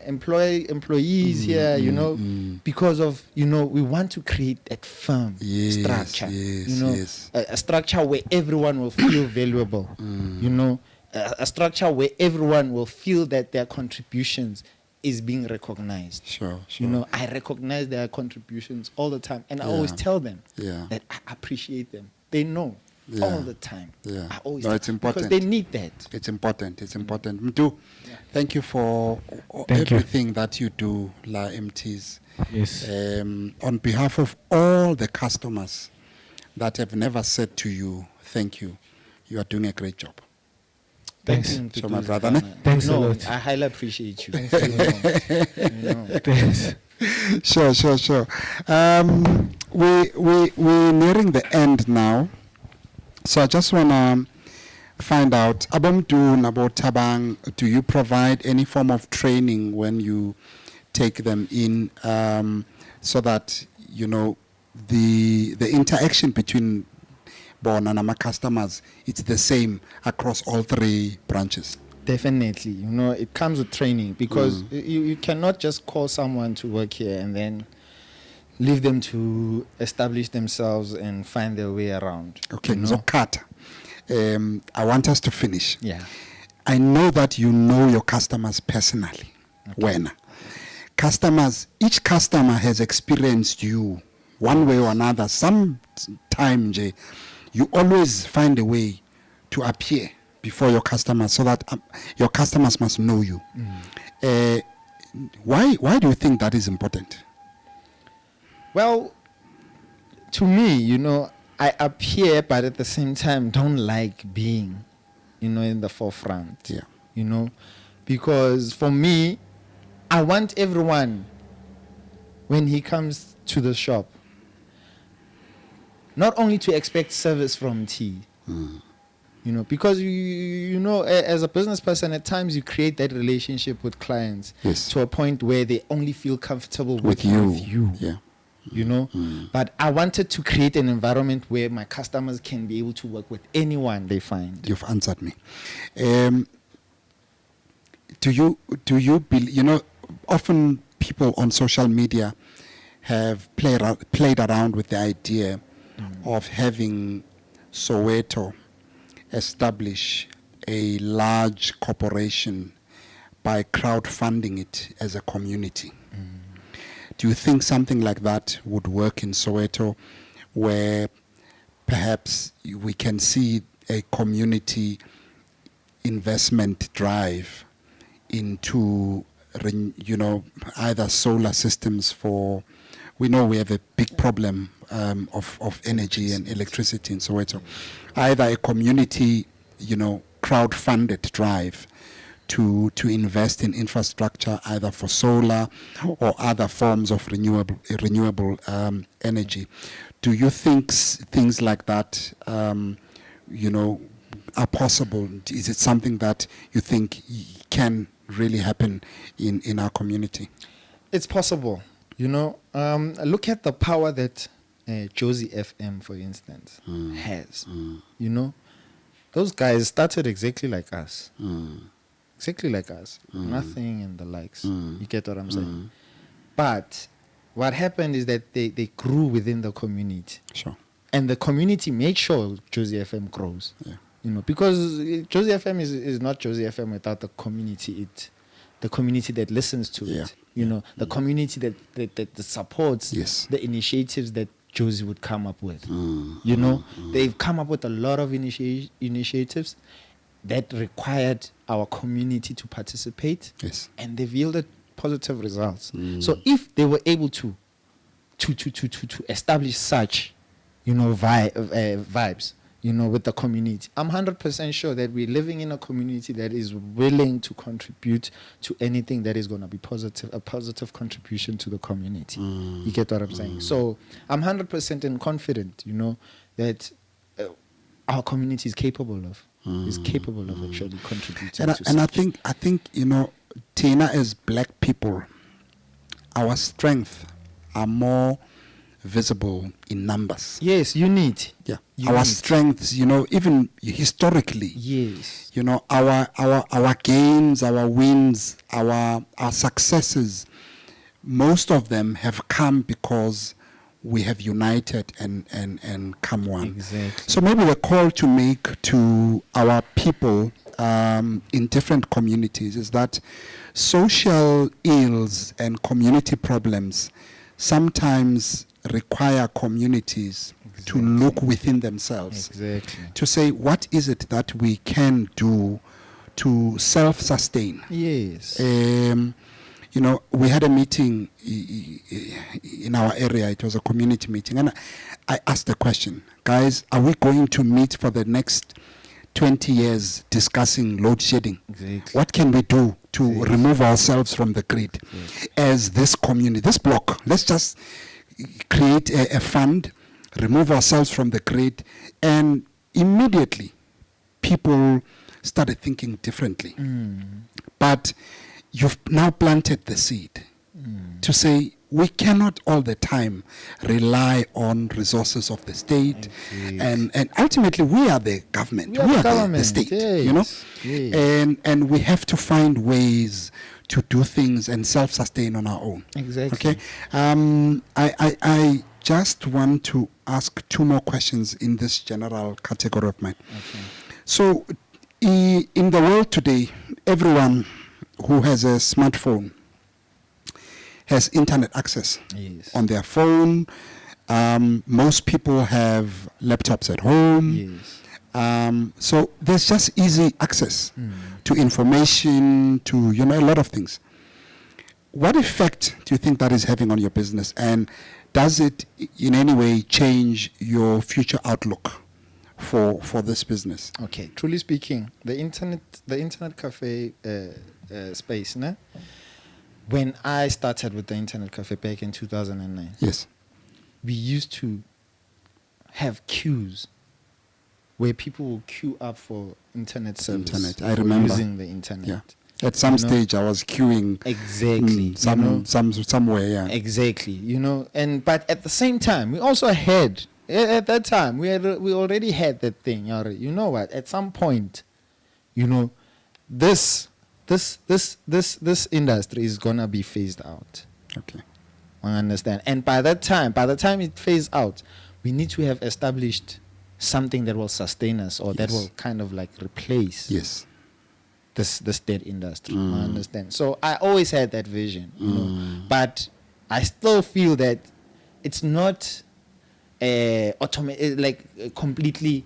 employees here. You know, because of, you know, we want to create that firm Yes, structure. yes, You know, yes. a structure where everyone will feel valuable. You know, a structure where everyone will feel that their contributions is being recognized. Sure, sure. You know, I recognize their contributions all the time, and I always Yeah. tell them Yeah. that I appreciate them. They know Yeah. all the time. Yeah. I always No, tell- it's important. because they need that. It's important. It's important. Mtu, thank you for Thank you. everything that you do, La Mthi'z. Yes. On behalf of all the customers that have never said to you, thank you. You are doing a great job. Thanks. Thank you, So, my Mthi'z, brother, Ghana. ne? Thanks a No, lot. I highly appreciate you. Thanks a You know. Thanks. Sure. We're nearing the end now. So I just want to find out, Abamdu Nabo Tabang, do you provide any form of training when you take them in, so that, you know, the interaction between Bona and my customers, it's the same across all three branches? Definitely, you know, it comes with training, because you cannot just call someone to work here and then leave them to establish themselves and find their way around. Okay, you know? Zokata. I want us to finish. Yeah. I know that you know your customers personally. When customers, each customer has experienced you one way or another. Sometime, Jay, you always find a way to appear before your customers, so that your customers must know you. Why do you think that is important? Well, to me, you know, I appear, but at the same time, don't like being, you know, in the forefront. Yeah. You know, because for me, I want everyone, when he comes to the shop, not only to expect service from T, you know, because you know, as a business person, at times you create that relationship with clients Yes. to a point where they only feel comfortable With working you. with you. Yeah. You know, but I wanted to create an environment where my customers can be able to work with anyone they find. You've answered me. Do you believe, you know, often people on social media have played around with the idea of having Soweto establish a large corporation by crowdfunding it as a community. Do you think something like that would work in Soweto, where perhaps we can see a community investment drive into, you know, either solar systems for we know we have a big problem of energy and electricity in Soweto. Either a community, crowd-funded drive to invest in infrastructure, either for solar or other forms of renewable energy. Do you think things like that, are possible? Is it something that you think can really happen in our community? It's possible. Look at the power that Josie FM, for instance, has. Those guys started exactly like us. Exactly like us. Nothing and the likes. You get what I'm saying? But what happened is that they grew within the community. Sure. And the community made sure Josie FM grows. Yeah. Because Josie FM is not Josie FM without the community. The community that listens to it. The community that supports the initiatives that Josie would come up with. They've come up with a lot of initiatives that required our community to participate. Yes. And they've yielded positive results. So if they were able to establish such, vibes, with the community, I'm 100% sure that we're living in a community that is willing to contribute to anything that is going to be positive, a positive contribution to the community. You get what I'm saying? So I'm 100% confident, that our community is capable of actually contributing to and I think Tina, as black people, our strength are more visible in numbers. Yes, you need. Yeah. Our strengths, even historically. Yes. Our gains, our wins, our successes, most of them have come because we have united and come one. Exactly. So maybe the call to make to our people in different communities is that social ills and community problems sometimes require communities to look within themselves. Exactly. To say, what is it that we can do to self-sustain? Yes. We had a meeting in our area. It was a community meeting. And I asked the question, guys, are we going to meet for the next 20 years discussing load shedding? Exactly. What can we do to remove ourselves from the grid as this community, this block? Let's just create a fund, remove ourselves from the grid, and immediately people started thinking differently. But you've now planted the seed to say we cannot all the time rely on resources of the state, and ultimately we are the government, we are the state, and we have to find ways to do things and self-sustain on our own. Exactly. Okay. I just want to ask two more questions in this general category of mine. Okay. So, in the world today, everyone who has a smartphone has internet access on their phone. Most people have laptops at home. So there's just easy access to information, to a lot of things. What effect do you think that is having on your business, and does it in any way change your future outlook for this business? Okay, truly speaking, the internet cafe space, né? When I started with the internet cafe back in 2009, yes, we used to have queues where people will queue up for internet service. I remember using the internet. Yeah. At some stage, I was queuing. Exactly. Somewhere. Yeah. Exactly. But at the same time, we also had at that time we already had that thing. You know what? At some point, this industry is gonna be phased out. Okay. I understand. And by the time it phased out, we need to have established something that will sustain us, or that will kind of like replace this dead industry. I understand. So I always had that vision, but I still feel that it's not completely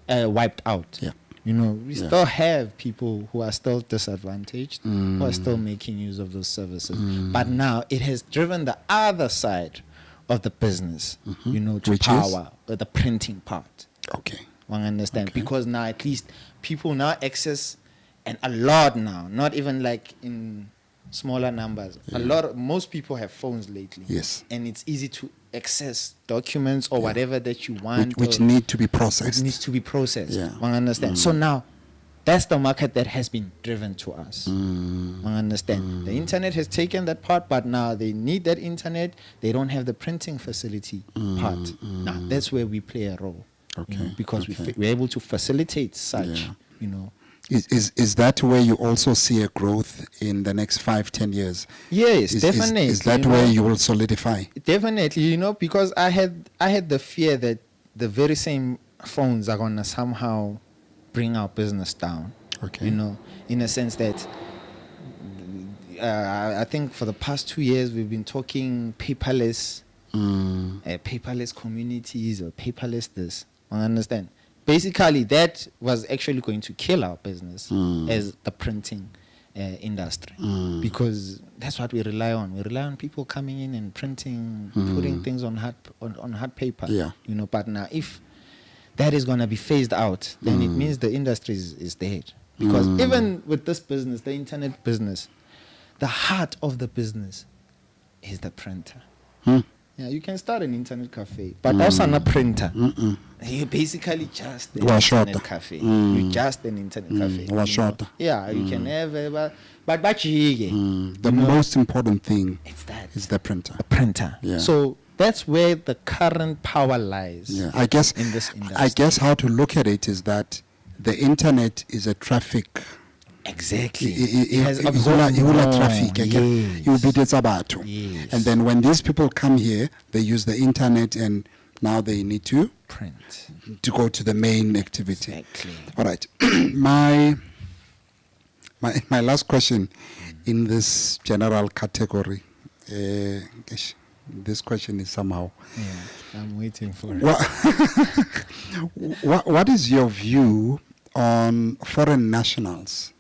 wiped out. Yeah. We still have people who are still disadvantaged, who are still making use of those services. But now it has driven the other side of the business, you know, to Which is? power the printing part. Okay. One understand Okay. because now at least people now access and a lot now, not even like in smaller numbers. Most people have phones lately. Yes. And it's easy to access documents or whatever that you want. Which or need to be it processed. needs to be processed. Yeah. One understand. So now that's the market that has been driven to us. One understand. The internet has taken that part, but now they need that internet. They don't have the printing facility part. Now that's where we play a role. You know, Okay, because okay. we're able to facilitate such, Yeah. you know. Is that where you also see a growth in the next 5-10 years? Yes, definitely. Is that you where know. you will solidify? Definitely, you know, because I had the fear that the very same phones are gonna somehow bring our business down. Okay. You know, in a sense that I think for the past 2 years we've been talking paperless, paperless communities or paperless this. I understand. Basically, that was actually going to kill our business as the printing industry because that's what we rely on. We rely on people coming in and printing, putting things on hard paper. Yeah. You know, but now if that is going to be phased out, then it means the industry is dead. Because even with this business, the internet business, the heart of the business is the printer. Yeah, you can start an internet cafe, but also not a printer. You're basically just an internet cafe. You're just an internet cafe. You know? Yeah, you can have, but The most important thing it's that. is the printer. A printer. Yeah. So that's where the current power lies. Yeah, I guess in this industry. I guess how to look at it is that the internet is a traffic. Exactly. It has will absorbed more. traffic. Yes. Yes. And then when these people come here, they use the internet, and now they need to Print. go to the main activity. Exactly. All right. my last question in this general category. This question is somehow. Yeah, I'm waiting for it. What is your view on foreign nationals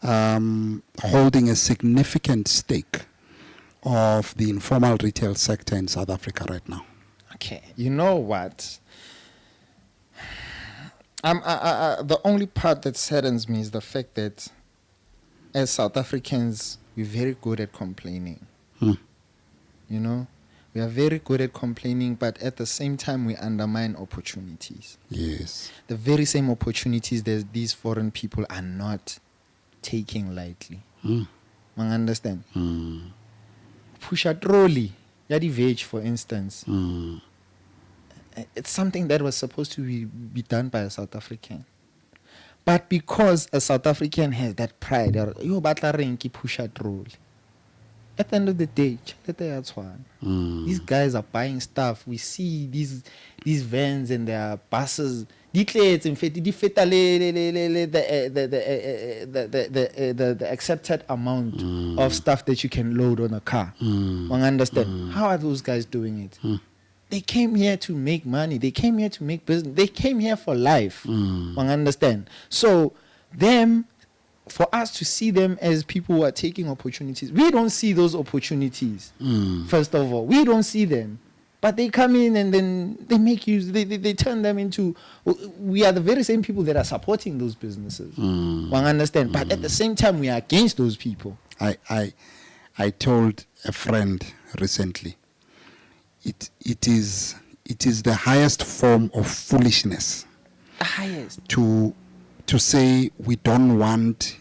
holding a significant stake of the informal retail sector in South Africa right now? Okay, you know what? The only part that saddens me is the fact that as South Africans, we're very good at complaining. You know, we are very good at complaining, but at the same time, we undermine opportunities. Yes. The very same opportunities that these foreign people are not taking lightly. You understand? Push a trolley, yadi veg, for instance. It's something that was supposed to be done by a South African. But because a South African has that pride, you batla renki push a trolley. At the end of the day, these guys are buying stuff. We see these vans and their buses. The accepted amount of stuff that you can load on a car. One understand? How are those guys doing it? They came here to make money. They came here to make business. They came here for life. One understand? So for us to see them as people who are taking opportunities, we don't see those opportunities. First of all, we don't see them, but they come in and then they make use. They turn them into. We are the very same people that are supporting those businesses. One understand, but at the same time, we are against those people. I told a friend recently. It is the highest form of foolishness. The highest. To say we don't want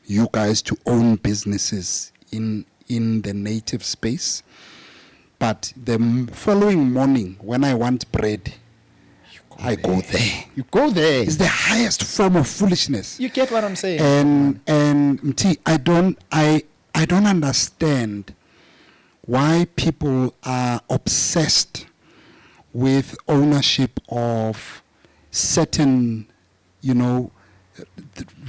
you guys to own businesses in the native space, but the following morning when I want bread, I go there. You go there. It's the highest form of foolishness. You get what I'm saying? And Mthi'z, I don't understand why people are obsessed with ownership of certain,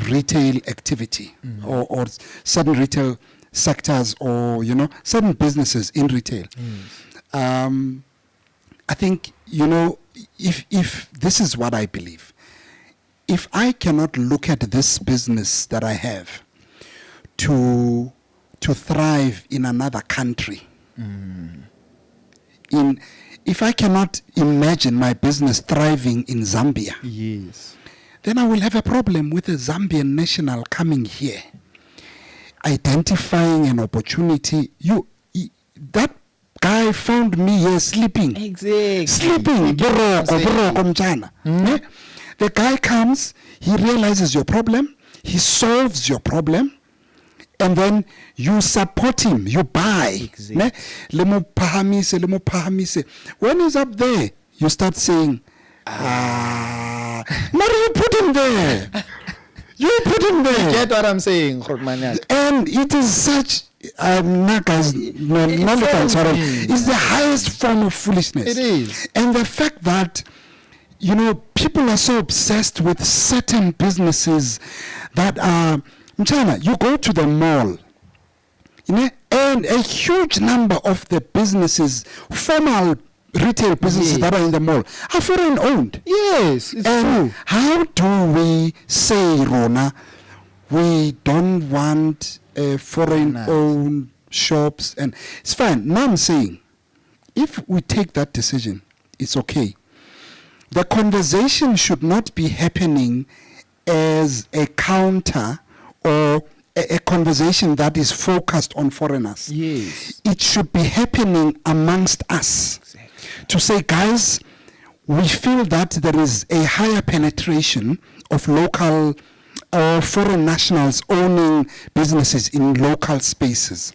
retail activity or certain retail sectors or, certain businesses in retail. I think, if this is what I believe, if I cannot look at this business that I have to thrive in another country, if I cannot imagine my business thriving in Zambia, Yes. then I will have a problem with a Zambian national coming here, identifying an opportunity. That guy found me here sleeping. Exactly. Sleeping. Boroko mchana. Eh? The guy comes, he realizes your problem, he solves your problem, and then you support him, you buy. Exactly. Ne? Lemo pahamise. When he's up there, you start saying, now you put him there. You put him there. Get what I'm saying, Khotmanyaka? And it is such it's the highest form of foolishness. It is. And the fact that, people are so obsessed with certain businesses that are, Mchana, you go to the mall, and a huge number of the businesses, formal retail businesses that are in the mall, are foreign owned. Yes, it's And true. how do we say, Rona, we don't want foreign-owned shops? And it's fine. Now I'm saying, if we take that decision, it's okay. The conversation should not be happening as a counter or a conversation that is focused on foreigners. Yes. It should be happening amongst us. Exactly. To say, guys, we feel that there is a higher penetration of local or foreign nationals owning businesses in local spaces.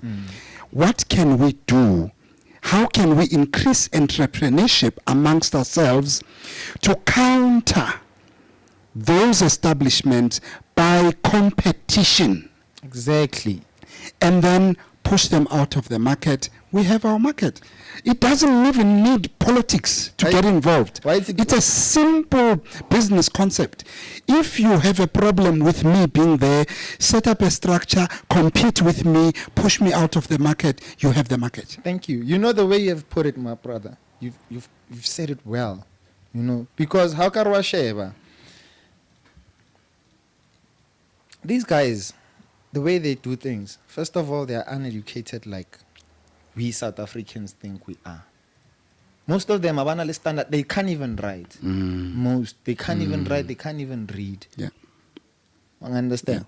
What can we do? How can we increase entrepreneurship amongst ourselves to counter those establishments by competition? Exactly. And then push them out of the market. We have our market. It doesn't even need politics to get involved. Why is it- It's a simple business concept. If you have a problem with me being there, set up a structure, compete with me, push me out of the market, you have the market. Thank you. You know the way you have put it, my brother. You've said it well. Because how can Sheba? These guys, the way they do things, first of all, they are uneducated like we South Africans think we are. Most of them are standard. They can't even write. Most. They can't even write. They can't even read. Yeah. I understand.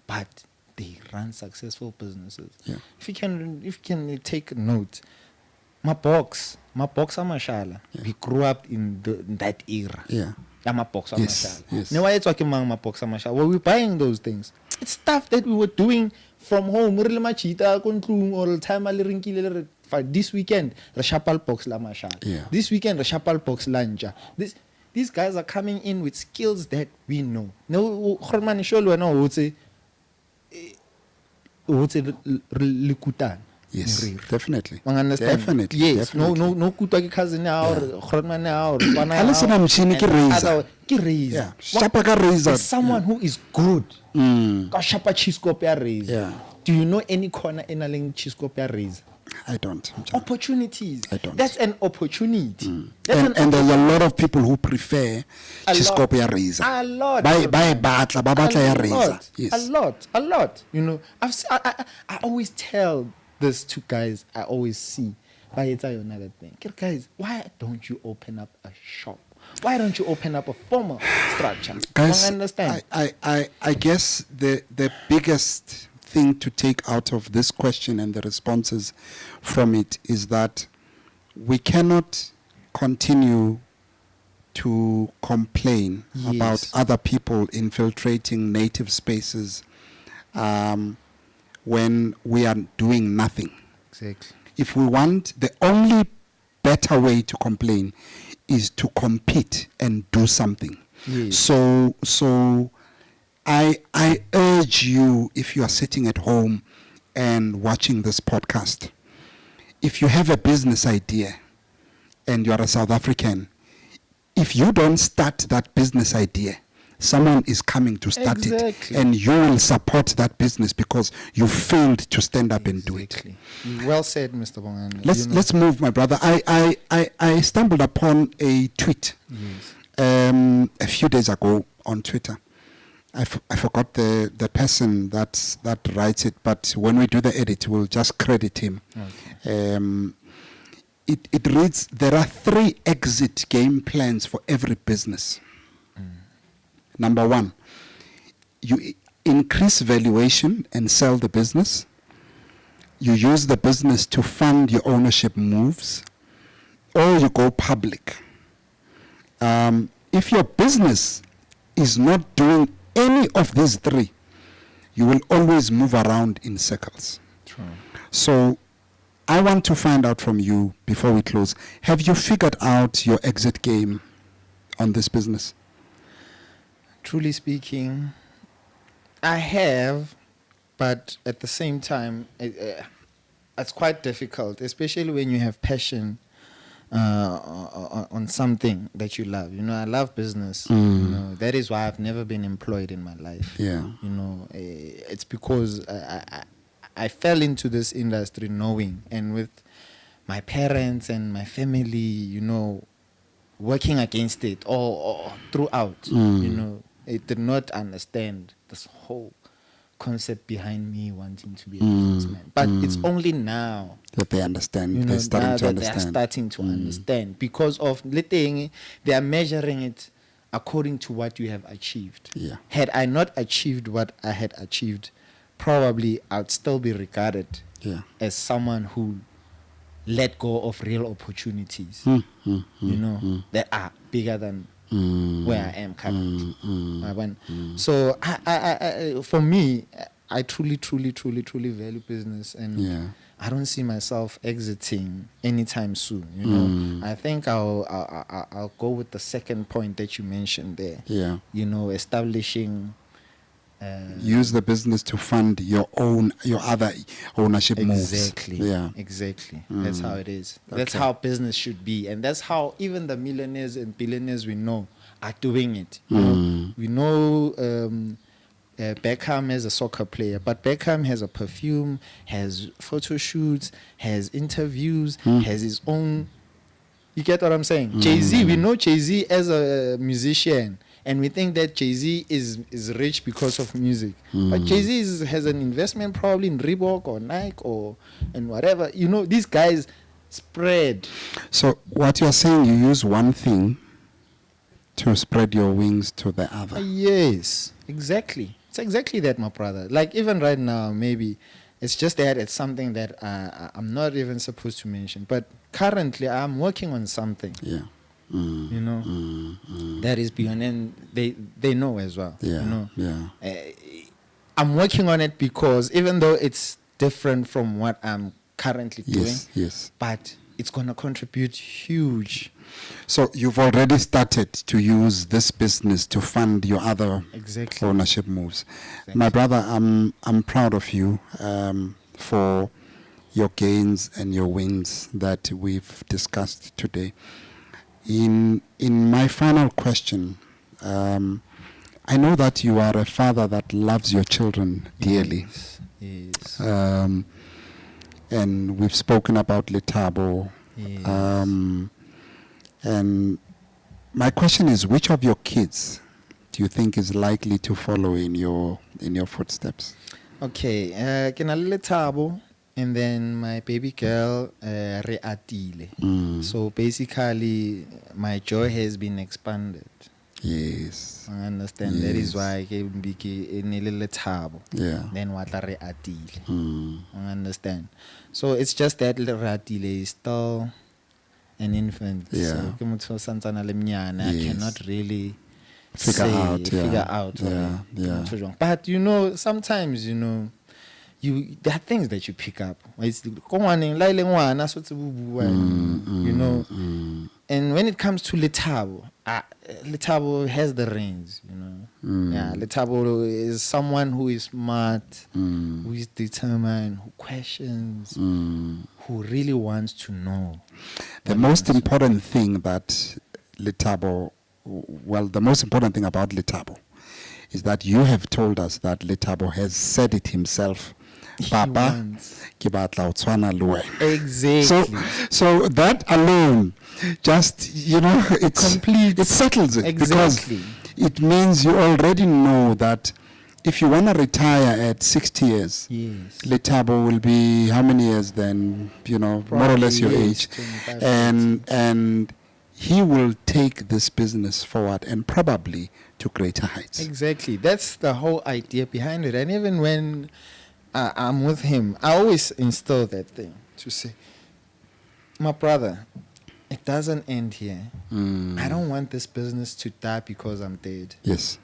But they run successful businesses. Yeah. If you can take note, my box amashala. We grew up in that era. Yeah. My box Yes, yes. Now why you talking about my box amashala? Were we buying those things? It's stuff that we were doing from home. Really much all the time. This weekend, the Shapal box la mashala. Yeah. This weekend, the Shapal box lanja. These guys are coming in with skills that we know. No, Khorman Sholo no would say likutan. Yes, definitely. Understand? Definitely. Yes. Definitely. No kutwa ki cousin now or Khorman now or Unless I'm machine ki razor. razor. Yeah. Shapa ka razor. There's someone who is good. Ka shapa chiscope ya razor. Yeah. Do you know any corner in a ling chiscope ya razor? I don't. Opportunities. I don't. That's an opportunity. And there's a lot of people who prefer A Chiscope lot. ya razor. A lot. Buy batla, ba batla ya razor. Yes. A lot. I always tell this to guys I always see. But it's another thing. Guys, why don't you open up a shop? Why don't you open up a formal structure? Guys, I understand. I guess the biggest thing to take out of this question and the responses from it is that we cannot continue to complain about other people infiltrating native spaces when we are doing nothing. Exactly. If we want, the only better way to complain is to compete and do something. Yes. So I urge you, if you are sitting at home and watching this podcast, if you have a business idea and you are a South African, if you don't start that business idea, someone is coming to start Exactly. it, and you will support that business because you failed to stand up and do it. Exactly. Well said, Mr. Bongani. Let's move, my brother. I stumbled upon a tweet a few days ago on Twitter. I forgot the person that writes it, but when we do the edit, we'll just credit him. Okay. it reads, there are 3 exit game plans for every business. Number 1, you increase valuation and sell the business. You use the business to fund your ownership moves, or you go public. If your business is not doing any of these 3, you will always move around in circles. True. So I want to find out from you before we close, have you figured out your exit game on this business? Truly speaking, I have, but at the same time, it's quite difficult, especially when you have passion on something that you love. You know, I love business. You know, that is why I've never been employed in my life. Yeah. You know, it's because I fell into this industry knowing, and with my parents and my family, you know, working against it or throughout. You know, it did not understand this whole concept behind me wanting to be a businessman. But it's only now That they understand, you know, they're starting now to that understand. they are starting to understand, because of letting they are measuring it according to what you have achieved. Yeah. Had I not achieved what I had achieved, probably I'd still be regarded Yeah. as someone who let go of real opportunities, you know, that are bigger than where I am currently. So I, for me, I truly value business, and Yeah. I don't see myself exiting anytime soon. You know, I think I'll go with the second point that you mentioned there. Yeah. You know, establishing. Use the business to fund your other ownership moves. Exactly. Yeah. Exactly. That's how it is. That's how business should be, and that's how even the millionaires and billionaires we know are doing it. You know? We know Beckham as a soccer player, but Beckham has a perfume, has photo shoots, has interviews, has his own. You get what I'm saying? Jay-Z, we know Jay-Z as a musician, and we think that Jay-Z is rich because of music. But Jay-Z has an investment probably in Reebok or Nike and whatever. You know, these guys spread. So what you're saying, you use one thing to spread your wings to the other. Yes, exactly. It's exactly that, my brother. Like even right now, maybe it's just that it's something that I'm not even supposed to mention. But currently, I'm working on something. Yeah. You know, that is beyond, and they know as well. Yeah. You know, Yeah. I'm working on it because even though it's different from what I'm currently doing, Yes. but it's gonna contribute huge. So you've already started to use this business to fund your other Exactly. ownership moves. Exactly. My brother, I'm proud of you for your gains and your wins that we've discussed today. In my final question, I know that you are a father that loves your children dearly. Yes. And we've spoken about Letabo. Yes. And my question is, which of your kids do you think is likely to follow in your footsteps? Okay, Kena Letabo, and then my baby girl, Re Atile. So basically, my joy has been expanded. Yes. I understand. That is why I came in a little Letabo. Yeah. Then what Re Atile. I understand. So it's just that Re Atile is still an infant. Yeah. So I Yes. cannot really Figure out. or- Yeah. But you know, sometimes you know, there are things that you pick up. It's you know, and when it comes to Letabo, Letabo has the reins. You know, yeah, Letabo is someone who is smart, who is determined, who questions, who really wants to know. The most important thing that Letabo, the most important thing about Letabo is that you have told us that Letabo has said it himself. Papa, wants. ke batla ho tshwana le wena." Exactly. So that alone, just it settles it. Exactly. Because it means you already know that if you want to retire at 60 years, Yes. Letabo will be how many years then? You know, more or less your Probably, age. 25, And he will take this business forward and probably to greater heights. Exactly. That's the whole idea behind it. And even when I'm with him, I always instill that thing to say, my brother, it doesn't end here. I don't want this business to die because I'm dead. Yes.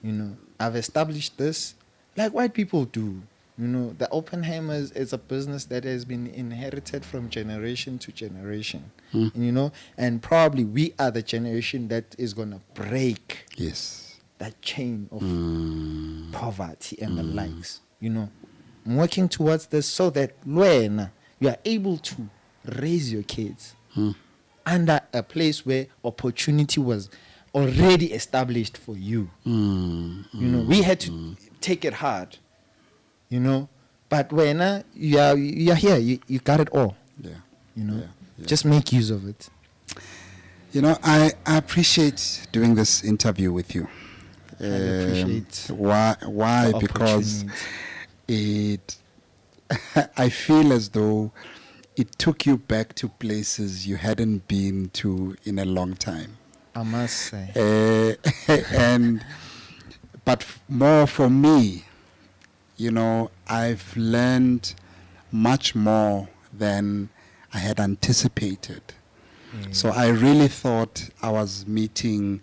You know, I've established this like white people do. You know, the Oppenheimers is a business that has been inherited from generation to generation. And, you know, and probably we are the generation that is going to break Yes. that chain of poverty and the likes. You know, I'm working towards this so that when you are able to raise your kids under a place where opportunity was already established for you. You know, we had to take it hard, you know, but when you are here, you got it all. Yeah. You know, Yeah. just make use of it. You know, I appreciate doing this interview with you. I appreciate Why? the Because opportunity. I feel as though it took you back to places you hadn't been to in a long time. I must say. But more for me, you know, I've learned much more than I had anticipated. So I really thought I was meeting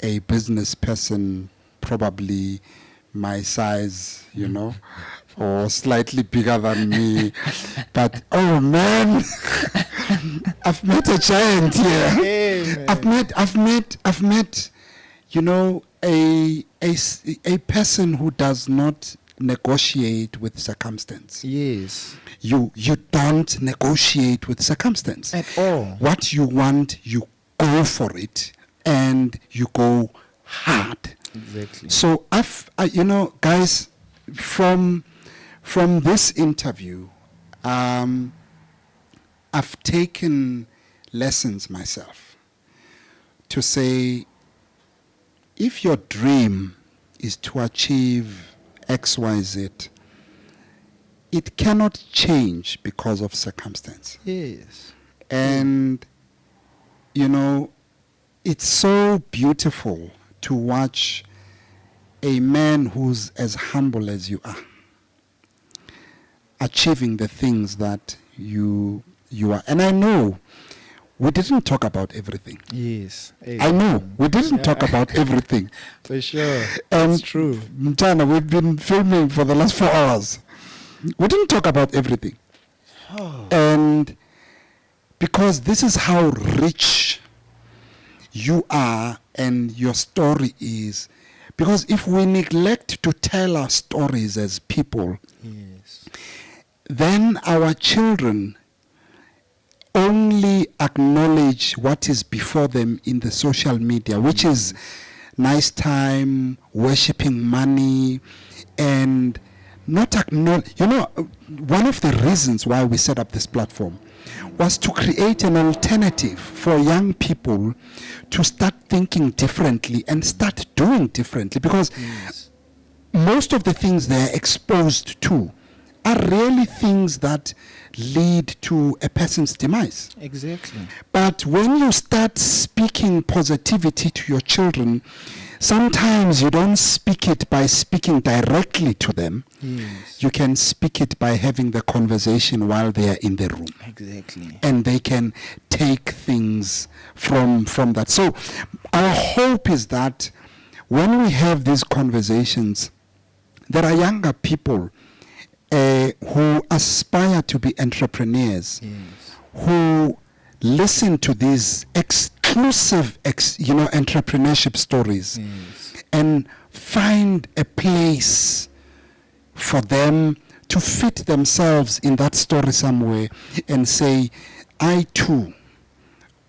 a business person, probably my size, you know, or slightly bigger than me. But oh man, I've met a giant here. Hey, I've met, you know, a person who does not negotiate with circumstance. Yes. You don't negotiate with circumstance. At all. What you want, you go for it, and you go hard. Exactly. So you know, guys, from this interview, I've taken lessons myself to say, if your dream is to achieve X, Y, Z, it cannot change because of circumstance. Yes. And, you know, it's so beautiful to watch a man who's as humble as you are achieving the things that you are. And I know we didn't talk about everything. Yes. I know we didn't talk about everything. For sure. And That's true. Mtana, we've been filming for the last 4 hours. We didn't talk about everything. And because this is how rich you are and your story is. Because if we neglect to tell our stories as people, Yes. then our children only acknowledge what is before them in the social media, which is nice time, worshipping money, and not acknowledge. You know, one of the reasons why we set up this platform was to create an alternative for young people to start thinking differently and start doing differently, because most of the things they're exposed to are really things that lead to a person's demise. Exactly. But when you start speaking positivity to your children, sometimes you don't speak it by speaking directly to them. Yes. You can speak it by having the conversation while they are in the room. Exactly. And they can take things from that. So our hope is that when we have these conversations, there are younger people who aspire to be entrepreneurs, Yes. who listen to these exclusive, entrepreneurship stories, Yes. and find a place for them to fit themselves in that story somewhere and say, I too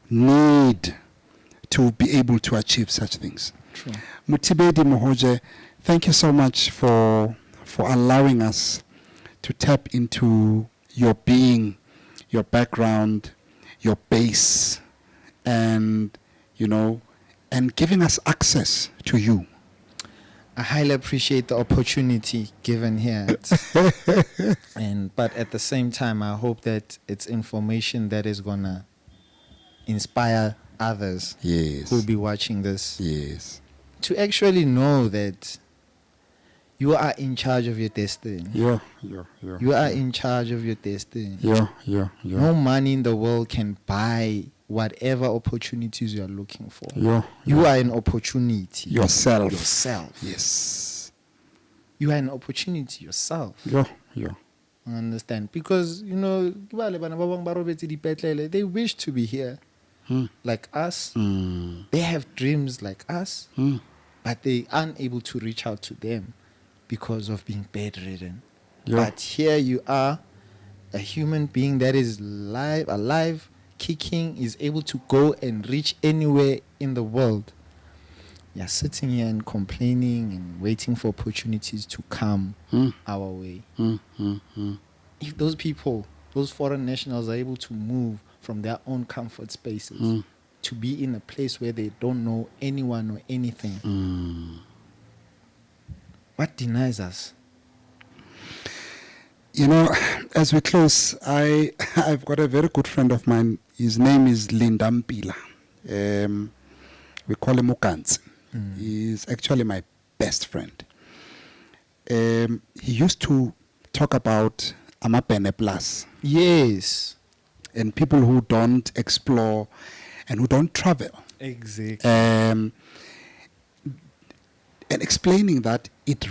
need to be able to achieve such things. True. Mothibedi Mohoje, thank you so much for allowing us to tap into your being, your background, your base, and, and giving us access to you. I highly appreciate the opportunity given here. But at the same time, I hope that it's information that is gonna inspire others Yes. who'll be watching this Yes. to actually know that you are in charge of your destiny. Yeah. You are in charge of your destiny. Yeah. No money in the world can buy whatever opportunities you are looking for. Yeah. You are an opportunity. Yourself. Yes. You are an opportunity yourself. Yeah. I understand. Because, you know, they wish to be here like us. They have dreams like us, but they aren't able to reach out to them because of being bedridden. Yeah. But here you are, a human being that is alive, kicking, is able to go and reach anywhere in the world. You're sitting here and complaining and waiting for opportunities to come our way. If those people, those foreign nationals, are able to move from their own comfort spaces to be in a place where they don't know anyone or anything, what denies us? You know, as we close, I've got a very good friend of mine. His name is Linda Mpila. We call him Ukantsi. He's actually my best friend. He used to talk about Amapene Plus. Yes. And people who don't explore and who don't travel. Exactly. And explaining that it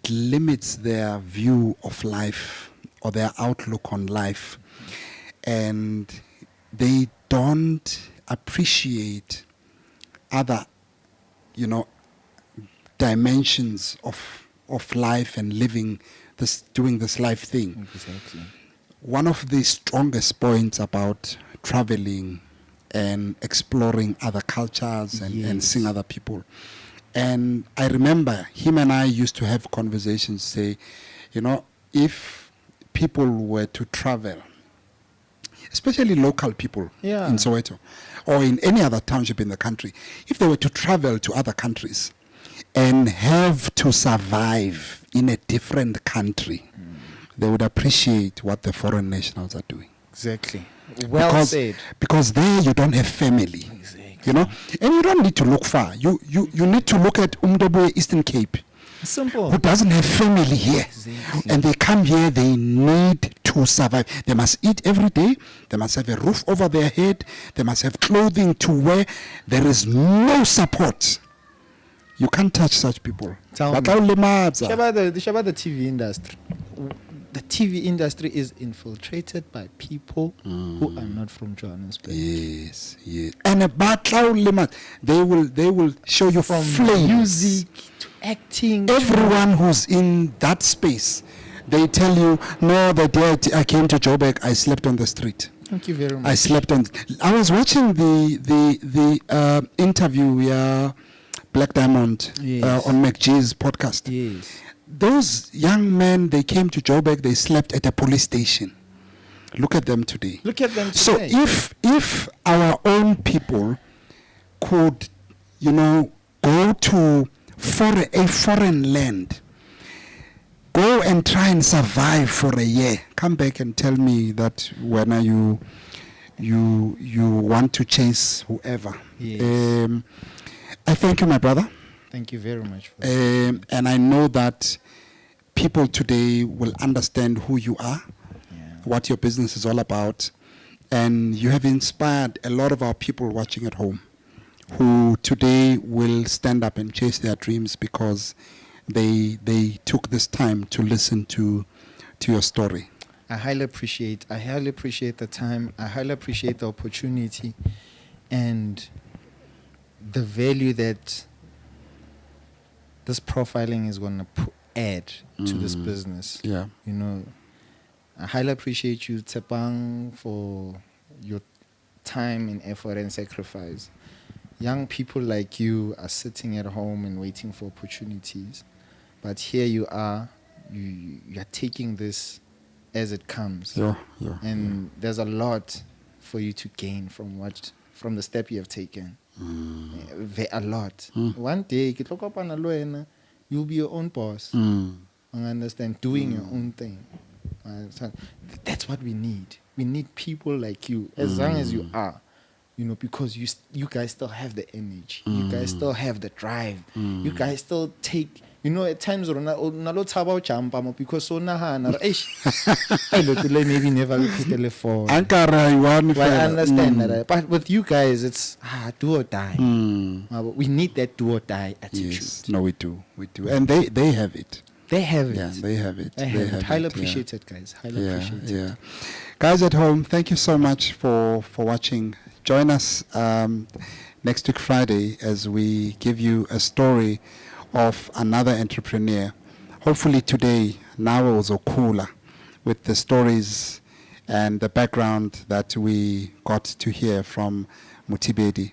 limits their view of life or their outlook on life, and they don't appreciate other, dimensions of life and doing this life thing. Exactly. One of the strongest points about traveling and exploring other cultures and seeing other people. And I remember him and I used to have conversations, say, if people were to travel, especially local people in Soweto or in any other township in the country, if they were to travel to other countries and have to survive in a different country, they would appreciate what the foreign nationals are doing. Exactly. Well said. Because there you don't have family. Exactly. And you don't need to look far. You need to look at Umdobwe Eastern Cape. Simple. Who doesn't have family here. Exactly. And they come here, they need to survive. They must eat every day. They must have a roof over their head. They must have clothing to wear. There is no support. You can't touch such people. Tell me. Batla The TV industry. The TV industry is infiltrated by people who are not from Johannesburg. Yes. And they will show you From flames. music to acting. Everyone who's in that space, they tell you, no, the day I came to Joburg, I slept on the street. Thank you very much. I slept on. I was watching the interview, Black Diamond, on McGee's podcast. Yes. Those young men, they came to Joburg, they slept at a police station. Look at them today. So if our own people could, go to a foreign land, go and try and survive for a year, come back and tell me that when you want to chase whoever. Yes. I thank you, my brother. Thank you very much. And I know that people today will understand who you are, what your business is all about, and you have inspired a lot of our people watching at home who today will stand up and chase their dreams because they took this time to listen to your story. I highly appreciate the time. I highly appreciate the opportunity and the value that this profiling is going to add to this business. Yeah. I highly appreciate you, Tsepang, for your time and effort and sacrifice. Young people like you are sitting at home and waiting for opportunities. But here you are, you are taking this as it comes. Yeah. And there's a lot for you to gain from the step you have taken. A lot. One day, you'll be your own boss. I understand, doing your own thing. That's what we need. We need people like you, as young as you are, because you guys still have the energy. You guys still have the drive. You guys still take, at times, because so maybe never telephone. I understand that. But with you guys, it's do or die. We need that do or die attitude. Yes. No, we do. And they have it. They have it. Yeah, they have it. They have it. Highly appreciated, guys. Highly appreciated. Yeah. Guys at home, thank you so much for watching. Join us next week Friday as we give you a story of another entrepreneur. Hopefully today, now was Khoola, with the stories and the background that we got to hear from Mothibedi.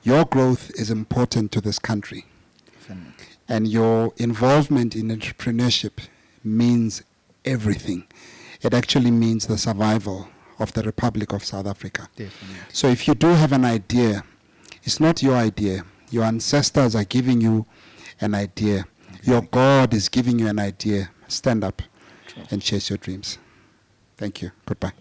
Your growth is important to this country. Definitely. And your involvement in entrepreneurship means everything. It actually means the survival of the Republic of South Africa. Definitely. So if you do have an idea, it's not your idea. Your ancestors are giving you an idea. Exactly. Your God is giving you an idea. Stand up and chase your dreams. Thank you. Goodbye.